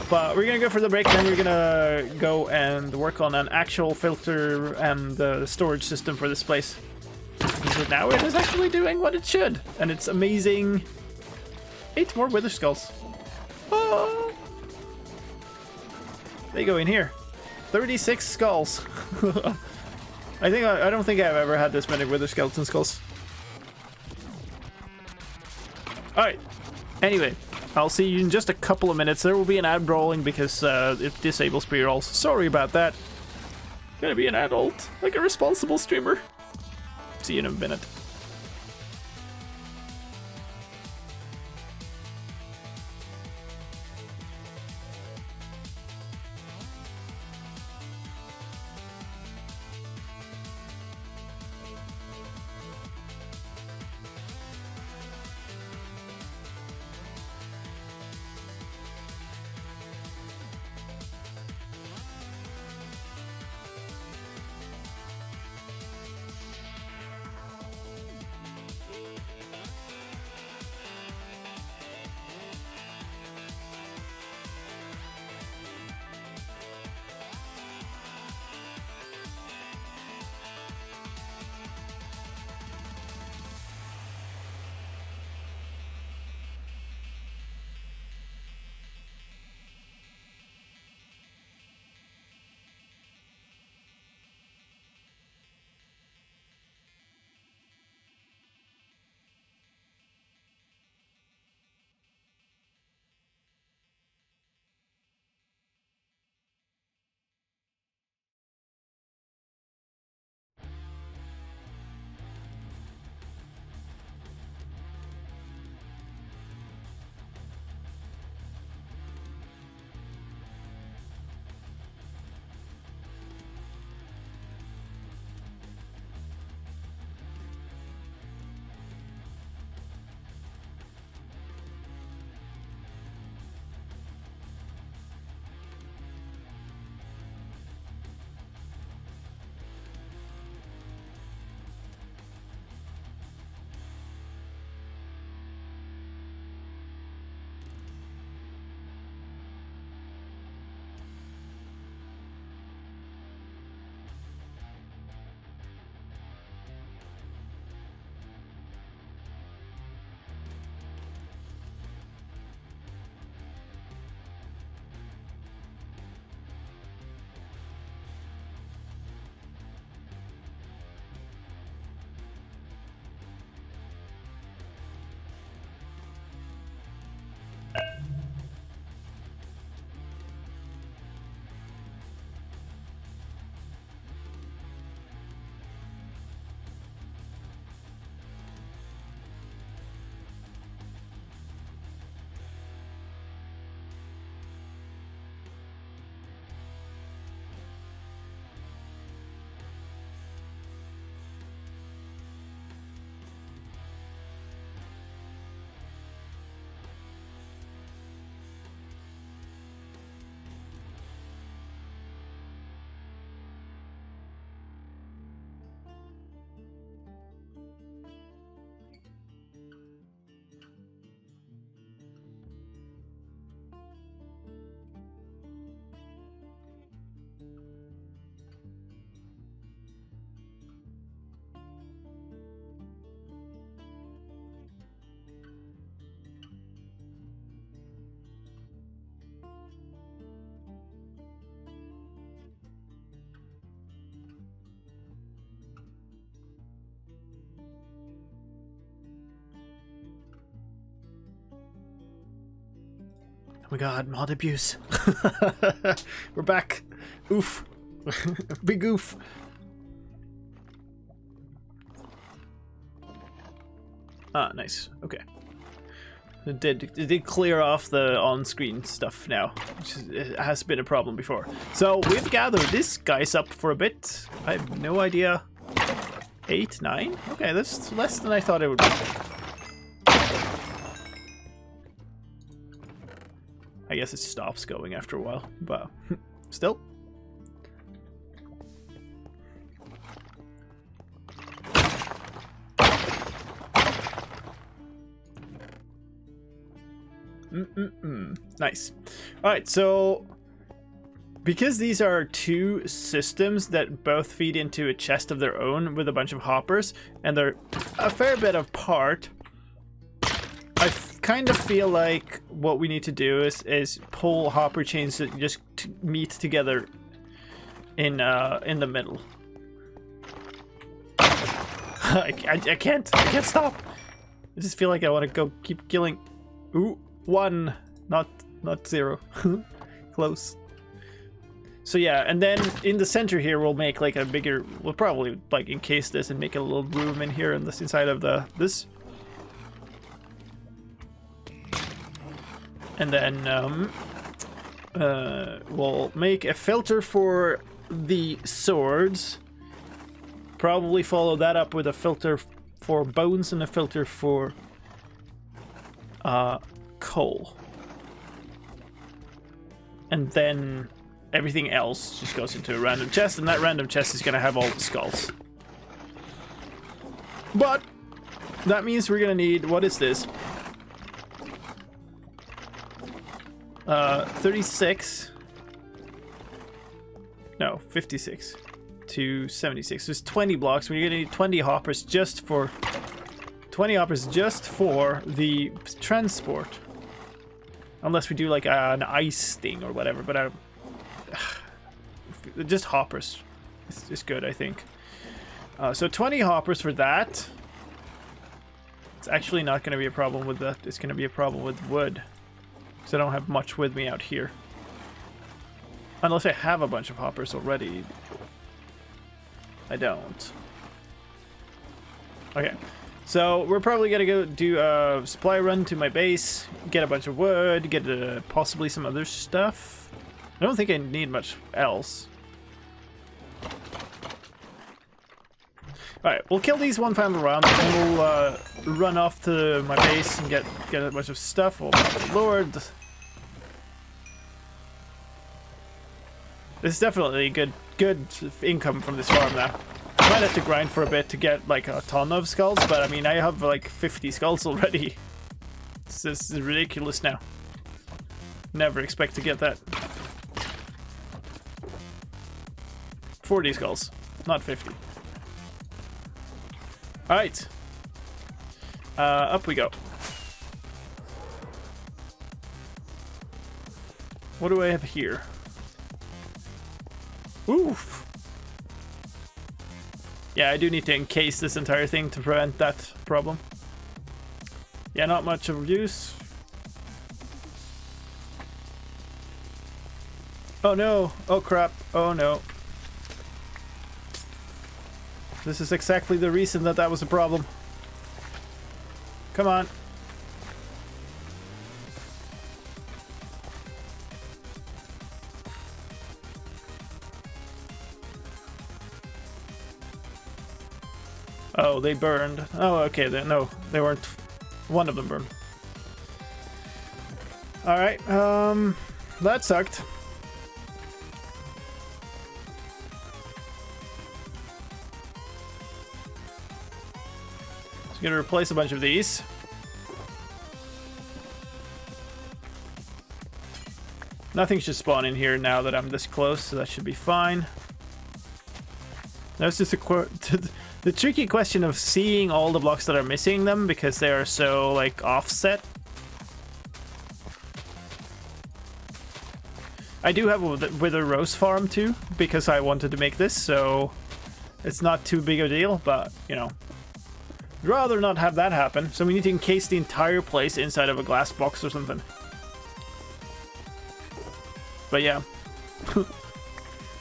But we're gonna go for the break, then we're gonna go and work on an actual filter and storage system for this place. Because now it is actually doing what it should, and it's amazing. 8 more wither skulls. Oh! They go in here. 36 skulls. I don't think I've ever had this many wither skeleton skulls. Alright. Anyway, I'll see you in just a couple of minutes. There will be an ad rolling because it disables pre-rolls. Sorry about that. Gonna be an adult, like a responsible streamer. See you in a minute. Oh my god, mod abuse. We're back. Oof. Big oof. Ah, nice. Okay. It did clear off the on-screen stuff now, which it has been a problem before. So we've gathered this guys up for a bit. I have no idea. 8, 9? Okay, that's less than I thought it would be. I guess it stops going after a while, but still. Nice. Alright, so because these are two systems that both feed into a chest of their own with a bunch of hoppers, and they're a fair bit apart, I kind of feel like what we need to do is pull hopper chains that just meet together in the middle. I can't stop. I just feel like I want to go keep killing. Ooh, 1, not 0. Close. So yeah, and then in the center here we'll make like a bigger. We'll probably like encase this and make a little room in here in this inside of this. And then we'll make a filter for the swords. Probably follow that up with a filter for bones and a filter for coal. And then everything else just goes into a random chest, and that random chest is going to have all the skulls. But that means we're going to need, what is this? 36. No, 56 to 76. There's 20 blocks. We're going to need 20 hoppers just for the transport. Unless we do like an ice thing or whatever, but I just hoppers. It's good, I think. So 20 hoppers for that. It's actually not going to be a problem with that. It's going to be a problem with wood. Because I don't have much with me out here. Unless I have a bunch of hoppers already. I don't. Okay. So we're probably going to go do a supply run to my base. Get a bunch of wood. Get possibly some other stuff. I don't think I need much else. Alright, we'll kill these one final round, and we'll run off to my base and get a bunch of stuff. Oh my lord. This is definitely good income from this farm now. I might have to grind for a bit to get like a ton of skulls, but I mean I have like 50 skulls already. This is ridiculous now. Never expect to get that. 40 skulls, not 50. Alright. Up we go. What do I have here? Oof. Yeah, I do need to encase this entire thing to prevent that problem. Yeah, not much of use. Oh no. Oh crap. Oh no. This is exactly the reason that was a problem. Come on. Oh, they burned. Oh, okay. No, they weren't. One of them burned. Alright, that sucked. So I'm gonna replace a bunch of these. Nothing should spawn in here now that I'm this close, so that should be fine. That's just the tricky question of seeing all the blocks that are missing them because they are so like offset. I do have a Wither Rose farm too because I wanted to make this, so it's not too big a deal, but you know, I'd rather not have that happen. So we need to encase the entire place inside of a glass box or something. But yeah.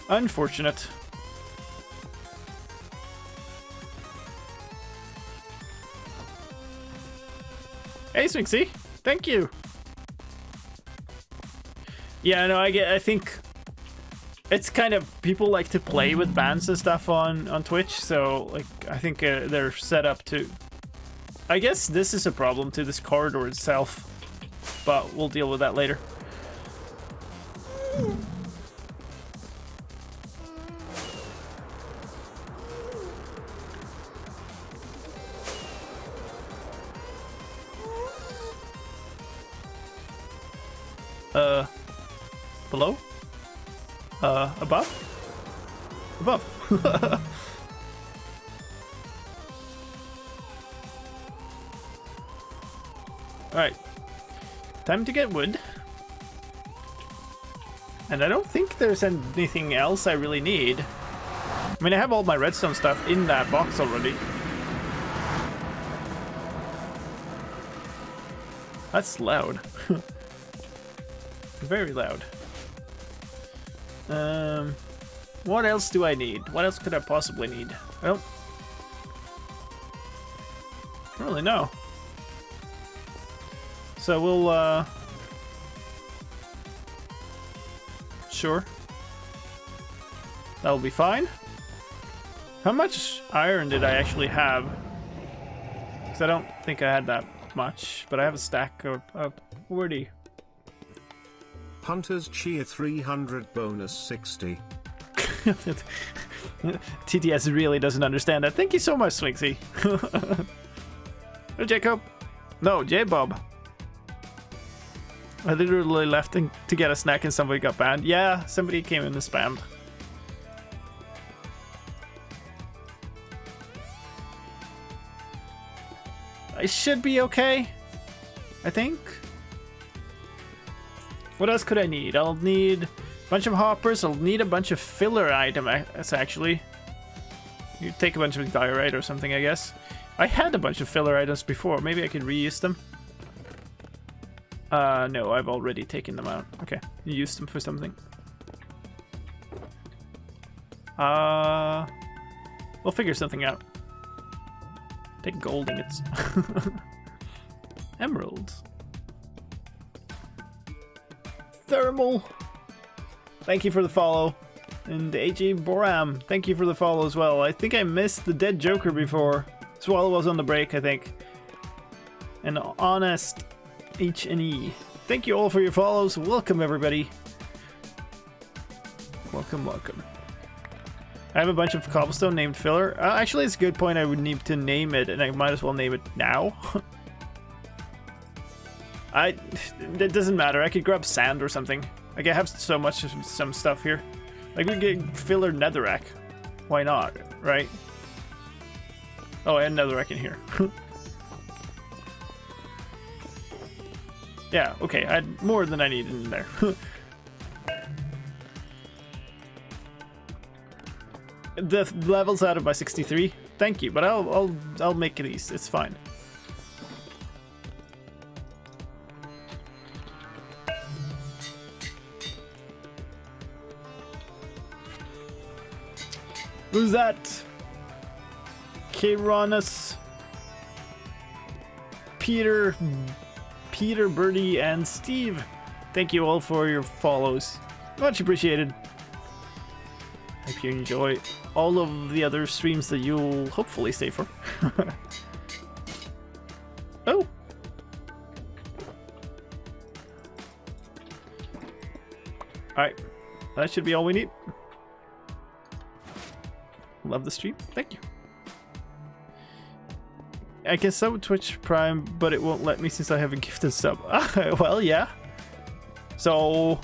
Unfortunate. Hey, Swinksy. Thank you. Yeah, no, I think it's kind of, people like to play with bans and stuff on Twitch, so like I think they're set up to, I guess this is a problem to this corridor itself, but we'll deal with that later. Below? Above? Above. Alright. Time to get wood. And I don't think there's anything else I really need. I mean, I have all my redstone stuff in that box already. That's loud. Very loud. What else do I need? What else could I possibly need? I don't really know. So we'll, sure. That'll be fine. How much iron did I actually have? Because I don't think I had that much, but I have a stack of 40. Hunter's Cheer 300 bonus 60. TTS really doesn't understand that. Thank you so much, Swinksy. Oh, Jacob. No, J-Bob. I literally left to get a snack and somebody got banned. Yeah, somebody came in and spammed. I should be okay, I think. What else could I need? I'll need a bunch of hoppers. I'll need a bunch of filler items, actually. You take a bunch of diorite or something, I guess. I had a bunch of filler items before. Maybe I could reuse them. No, I've already taken them out. Okay, you used them for something. We'll figure something out. Take gold ingots. Emeralds. Thermal. Thank you for the follow. And AJ Boram, thank you for the follow as well. I think I missed the Dead Joker before. Swallow was on the break, I think. And Honest H&E. Thank you all for your follows. Welcome, everybody. Welcome, welcome. I have a bunch of cobblestone named filler. Actually, it's a good point. I would need to name it, and I might as well name it now. It doesn't matter. I could grab sand or something. Like, I have so much of some stuff here. Like, we could get filler netherrack. Why not, right? Oh, I had netherrack in here. Yeah, okay. I had more than I needed in there. The level's out of my 63. Thank you, but I'll make these. It's fine. Who's that? Kiranus, Peter, Birdie, and Steve. Thank you all for your follows. Much appreciated. Hope you enjoy all of the other streams that you'll hopefully stay for. Oh! Alright, that should be all we need. Love the stream. Thank you. I can sub Twitch Prime, but it won't let me since I have a gifted sub. Well, yeah. So,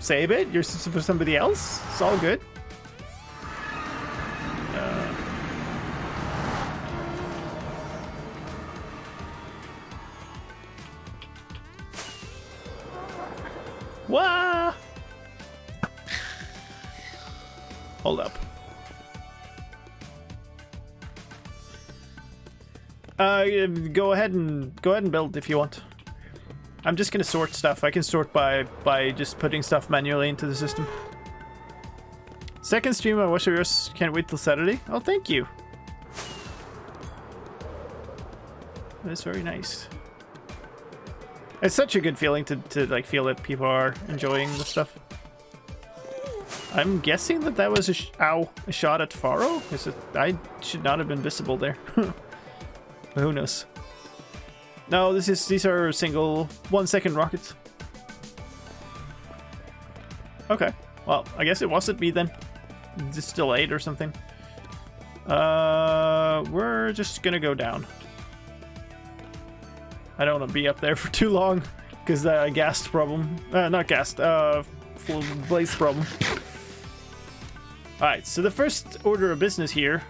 save it. You're for somebody else. It's all good. Wah! Hold up. Go ahead and build if you want. I'm just gonna sort stuff. I can sort by just putting stuff manually into the system. Second stream I watched of yours. Can't wait till Saturday. Oh, thank you. That's very nice. It's such a good feeling to like feel that people are enjoying the stuff. I'm guessing that was a shot at Faro. I should not have been visible there. But who knows? No, these are single 1 second rockets. Okay, well, I guess it wasn't me then. Just delayed or something. We're just gonna go down. I don't want to be up there for too long because ghast problem. Not ghast. Blaze problem. All right. So the first order of business here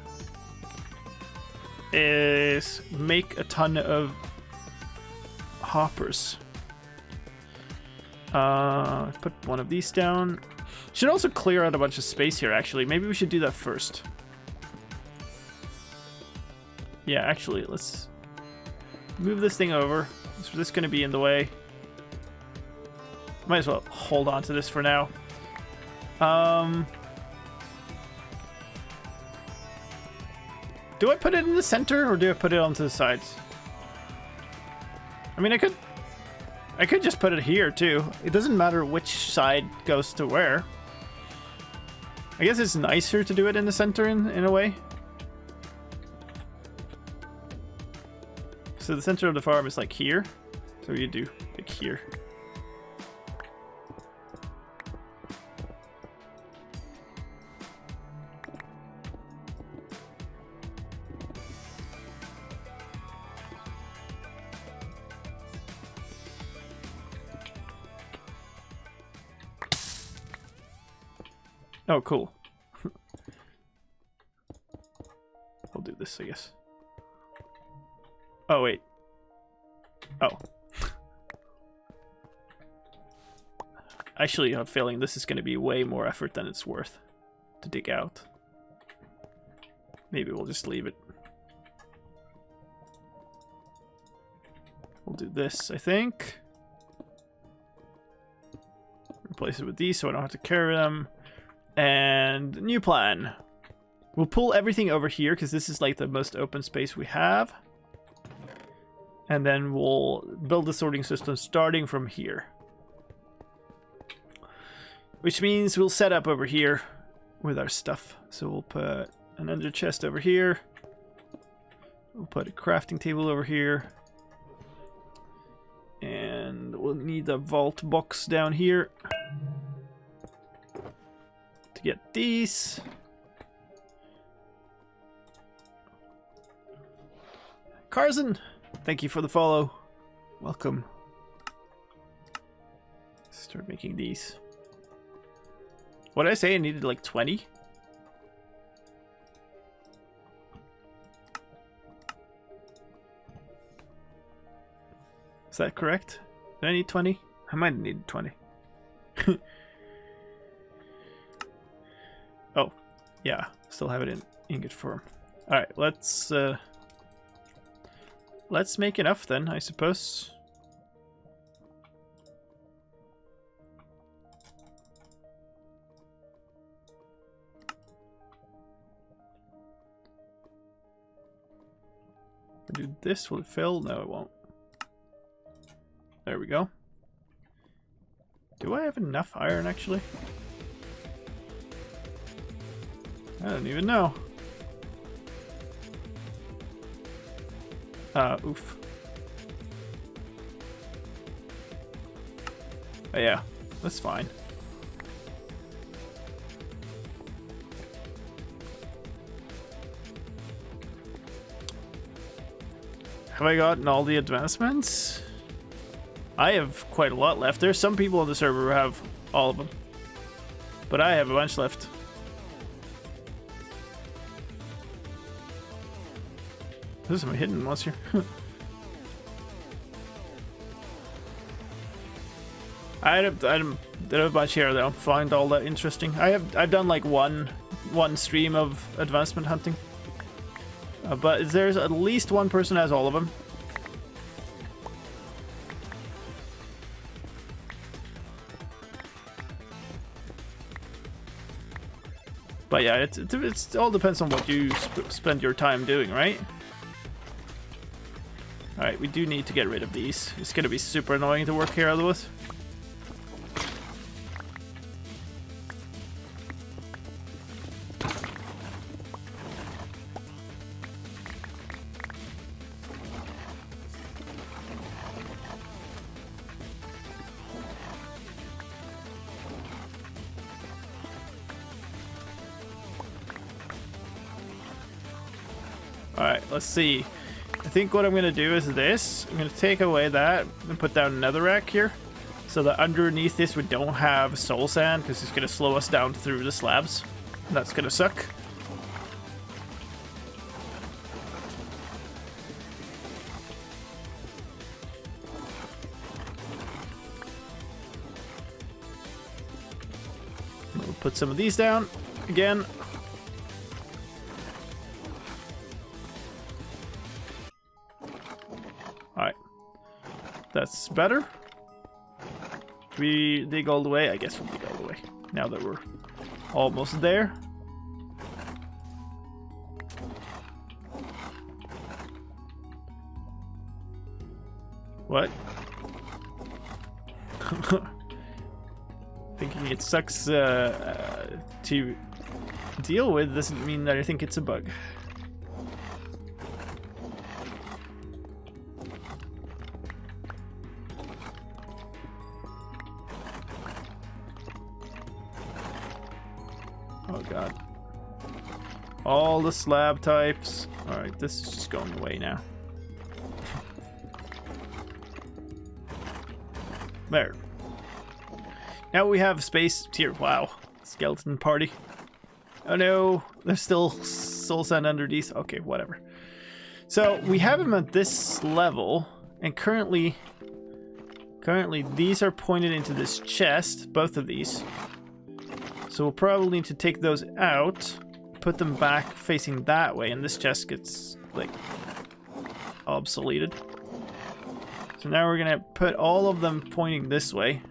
is make a ton of hoppers. Put one of these down. Should also clear out a bunch of space here. Actually, maybe we should do that first. Yeah. Actually, let's move this thing over. Is this going to be in the way? Might as well hold on to this for now. Do I put it in the center or do I put it onto the sides? I mean, I could just put it here too. It doesn't matter which side goes to where. I guess it's nicer to do it in the center in a way. So the center of the farm is like here. So you do like here. Oh, cool. I'll do this, I guess. Oh, wait. Oh. Actually, I have a feeling this is going to be way more effort than it's worth to dig out. Maybe we'll just leave it. We'll do this, I think. Replace it with these so I don't have to carry them. And new plan. We'll pull everything over here because this is like the most open space we have. And then we'll build the sorting system starting from here. Which means we'll set up over here with our stuff. So we'll put an under chest over here. We'll put a crafting table over here. And we'll need a vault box down here to get these. Carson, thank you for the follow. Welcome. Start making these. What did I say? I needed like 20? Is that correct? Did I need 20? I might have needed 20. Oh, yeah. Still have it in ingot form. Alright, let's make enough then, I suppose. If I do this, will it fill? No, it won't. There we go. Do I have enough iron, actually? I don't even know. Oof. Oh, yeah, that's fine. Have I gotten all the advancements? I have quite a lot left. There's some people on the server who have all of them. But I have a bunch left. There's some hidden ones here. I have a bunch here that I don't find all that interesting. I've done like one stream of advancement hunting. But there's at least one person who has all of them. But yeah, it all depends on what you spend your time doing, right? Alright, we do need to get rid of these. It's gonna be super annoying to work here otherwise. Alright, let's see. I think what I'm going to do is this. I'm going to take away that and put down another rack here. So that underneath this we don't have soul sand, because it's going to slow us down through the slabs. That's going to suck. We'll put some of these down again. Alright. That's better. We dig all the way? I guess we'll dig all the way. Now that we're almost there. What? Thinking it sucks to deal with doesn't mean that I think it's a bug. Oh god. All the slab types. Alright, this is just going away now. There. Now we have space here. Wow. Skeleton party. Oh no, there's still soul sand under these. Okay, whatever. So we have them at this level, and currently these are pointed into this chest, both of these. So we'll probably need to take those out, put them back facing that way, and this chest gets, like, obsoleted. So now we're gonna put all of them pointing this way.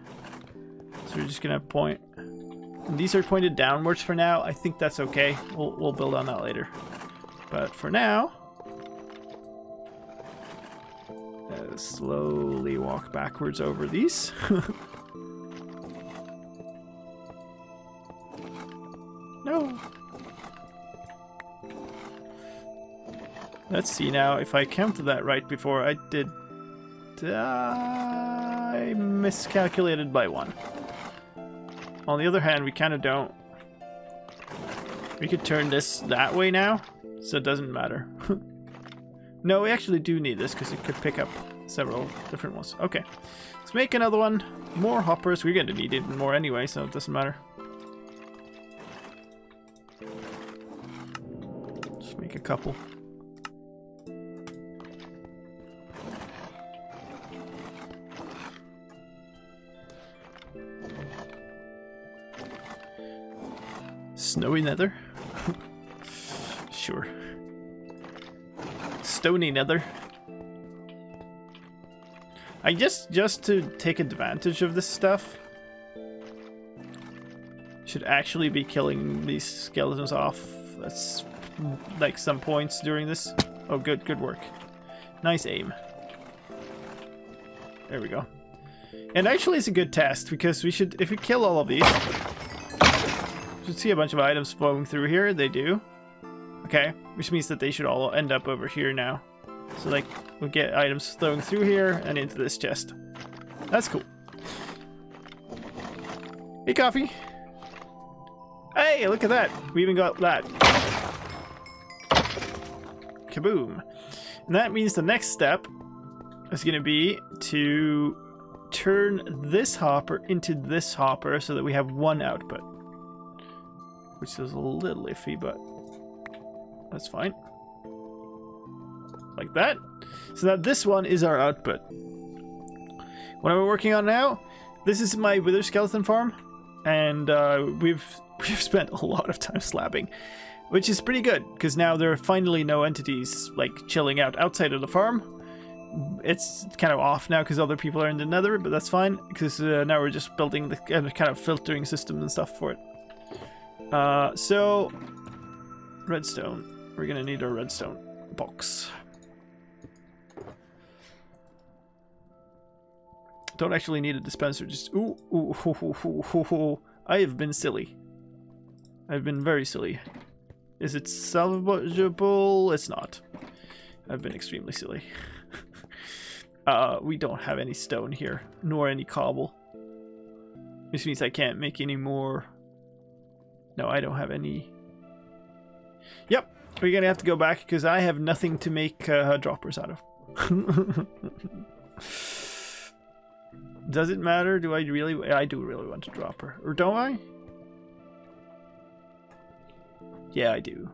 So we're just gonna point. And these are pointed downwards for now. I think that's okay. We'll build on that later. But for now, slowly walk backwards over these. No. Let's see now if I counted that right before. I did. I miscalculated by 1. On the other hand, we kind of don't. We could turn this that way now, so it doesn't matter. No, we actually do need this because it could pick up several different ones. Okay, let's make another one. More hoppers. We're going to need even more anyway, so it doesn't matter. Just make a couple. Snowy nether? Sure. Stony nether. I just to take advantage of this stuff, should actually be killing these skeletons off. That's like some points during this. Oh, good work. Nice aim. There we go. And actually it's a good test, because we should, if we kill all of these, should see a bunch of items flowing through here. They do. Okay, which means that they should all end up over here now. So like we'll get items flowing through here and into this chest. That's cool. Hey, coffee. Hey, look at that. We even got that. Kaboom. And that means the next step is going to be to turn this hopper into this hopper so that we have one output. Which is a little iffy, but that's fine. Like that. So that this one is our output. What am I working on now? This is my wither skeleton farm, and we've spent a lot of time slabbing, which is pretty good because now there are finally no entities like chilling out outside of the farm. It's kind of off now because other people are in the nether, but that's fine because now we're just building the kind of filtering system and stuff for it. So redstone. We're gonna need a redstone box. Don't actually need a dispenser. Just ooh. I have been silly. I've been very silly. Is it salvageable? It's not. I've been extremely silly. We don't have any stone here, nor any cobble. Which means I can't make any more. No, I don't have any. Yep, we're gonna have to go back because I have nothing to make droppers out of. Does it matter? Do I really? I do really want a dropper. Or don't I? Yeah, I do.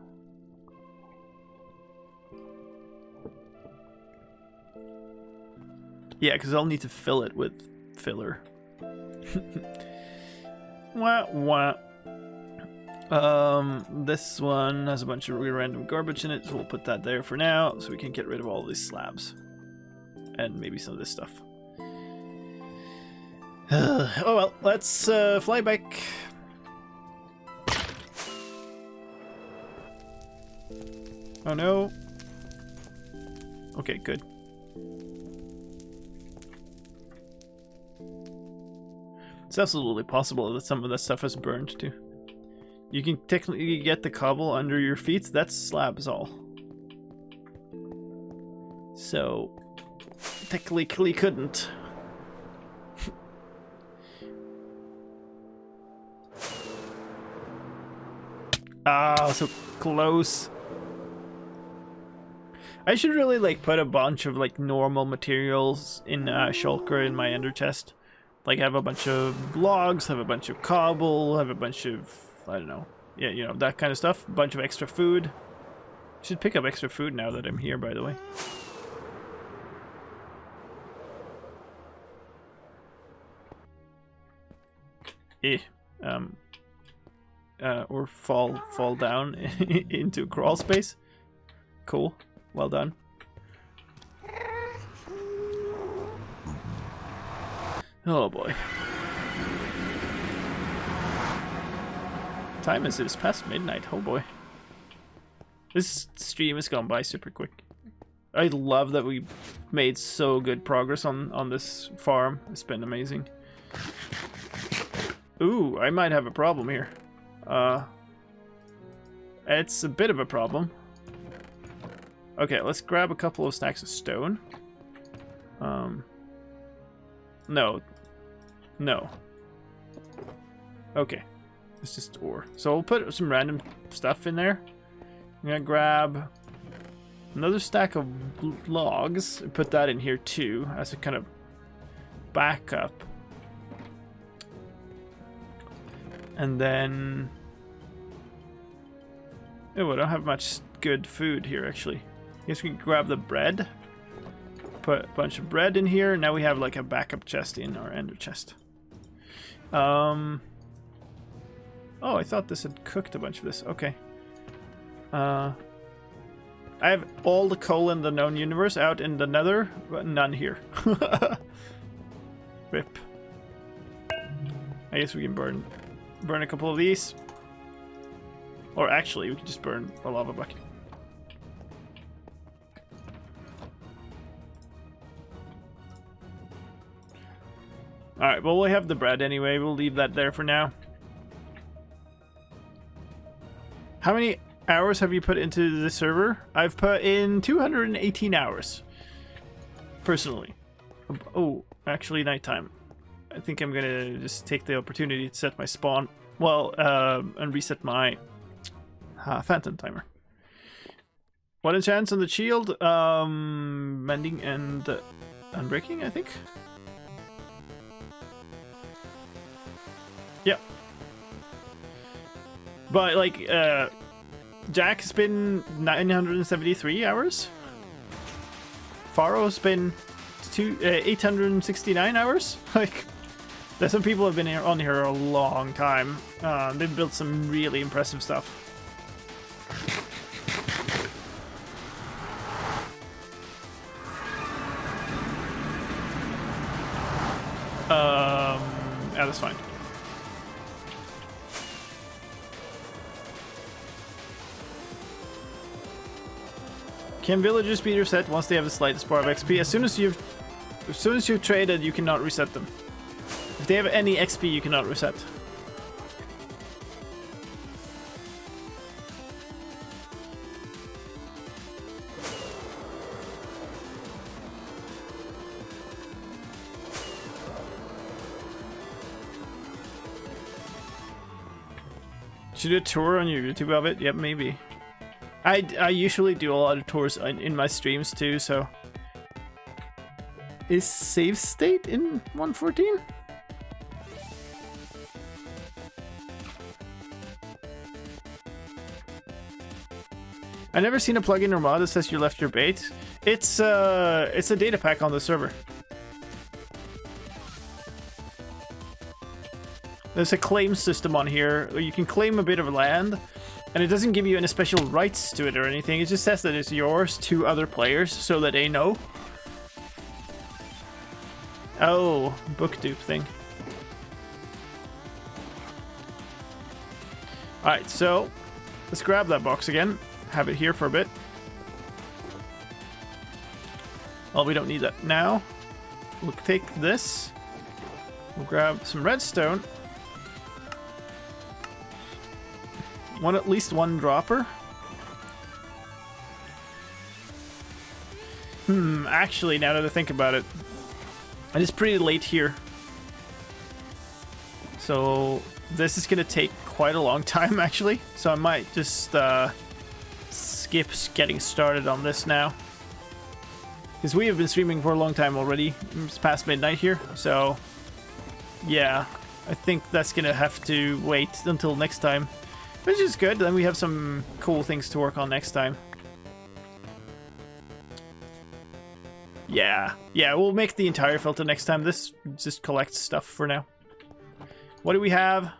Yeah, because I'll need to fill it with filler. Wah, wah. This one has a bunch of really random garbage in it, so we'll put that there for now, so we can get rid of all these slabs. And maybe some of this stuff. Oh well, let's fly back. Oh no. Okay, good. It's absolutely possible that some of that stuff is burned too. You can technically get the cobble under your feet. That's slabs all. So technically couldn't. Ah, so close. I should really like put a bunch of like normal materials in shulker in my ender chest. Like have a bunch of logs, have a bunch of cobble, have a bunch of, I don't know. Yeah, you know, that kind of stuff. A bunch of extra food. Should pick up extra food now that I'm here, by the way. Or fall down into crawl space. Cool. Well done. Oh boy. Time is it's past midnight. Oh boy. This stream has gone by super quick. I love that we made so good progress on this farm. It's been amazing. Ooh, I might have a problem here. It's a bit of a problem. Okay, let's grab a couple of stacks of stone. No. Okay. It's just ore. So we'll put some random stuff in there. I'm gonna grab another stack of logs and put that in here too as a kind of backup. And then... oh, I don't have much good food here actually. I guess we can grab the bread. Put a bunch of bread in here. Now we have like a backup chest in our ender chest. Oh, I thought this had cooked a bunch of this. Okay. I have all the coal in the known universe out in the nether, but none here. Rip. I guess we can burn a couple of these. Or actually, we can just burn a lava bucket. Alright, well, we have the bread anyway. We'll leave that there for now. How many hours have you put into the server? I've put in 218 hours. Personally. Oh, actually nighttime. I think I'm gonna just take the opportunity to set my spawn. Well, and reset my phantom timer. What enchants on the shield? Mending and unbreaking, I think. Yeah. But like, Jack's been 973 hours. Faro's been 869 hours. Like, there's some people have been on here a long time. They've built some really impressive stuff. Yeah, that's fine. Can villagers be reset once they have the slightest bar of XP? As soon as you've traded, you cannot reset them. If they have any XP, you cannot reset. Should do a tour on your YouTube of it? Yep, maybe. I usually do a lot of tours in my streams too, so... Is save state in 1.14? I've never seen a plugin or mod that says you left your bait. It's a data pack on the server. There's a claim system on here where you can claim a bit of land, and it doesn't give you any special rights to it or anything. It just says that it's yours to other players so that they know. Oh, book dupe thing. Alright, so let's grab that box again. Have it here for a bit. Well, we don't need that now. We'll take this. We'll grab some redstone. At least one dropper. Actually, now that I think about it, it is pretty late here. So this is gonna take quite a long time, actually. So I might just skip getting started on this now. Because we have been streaming for a long time already. It's past midnight here. So yeah, I think that's gonna have to wait until next time. Which is good, then we have some cool things to work on next time. Yeah, we'll make the entire filter next time. This just collects stuff for now. What do we have?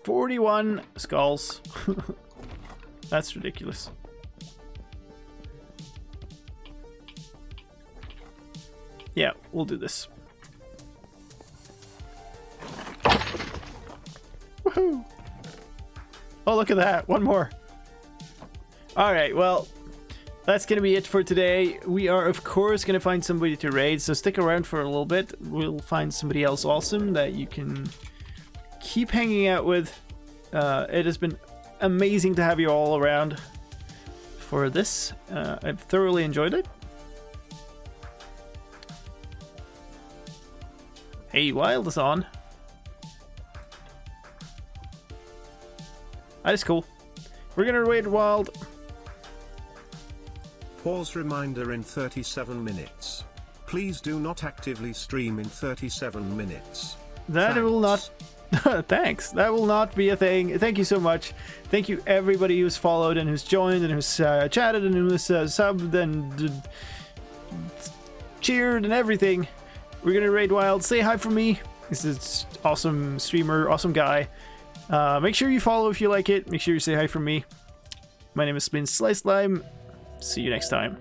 41 skulls. That's ridiculous. Yeah, we'll do this. Woohoo! Oh, look at that. One more. Alright, well, that's going to be it for today. We are, of course, going to find somebody to raid, so stick around for a little bit. We'll find somebody else awesome that you can keep hanging out with. It has been amazing to have you all around for this. I've thoroughly enjoyed it. Hey, Wild is on. That is cool. We're gonna raid Wild. Pause reminder in 37 minutes. Please do not actively stream in 37 minutes. That Thanks. will not... Thanks. That will not be a thing. Thank you so much. Thank you everybody who's followed and who's joined and who's chatted and who's subbed and cheered and everything. We're gonna raid Wild. Say hi from me. This is awesome streamer, awesome guy. Make sure you follow if you like it. Make sure you say hi from me. My name has been slicedlime. See you next time.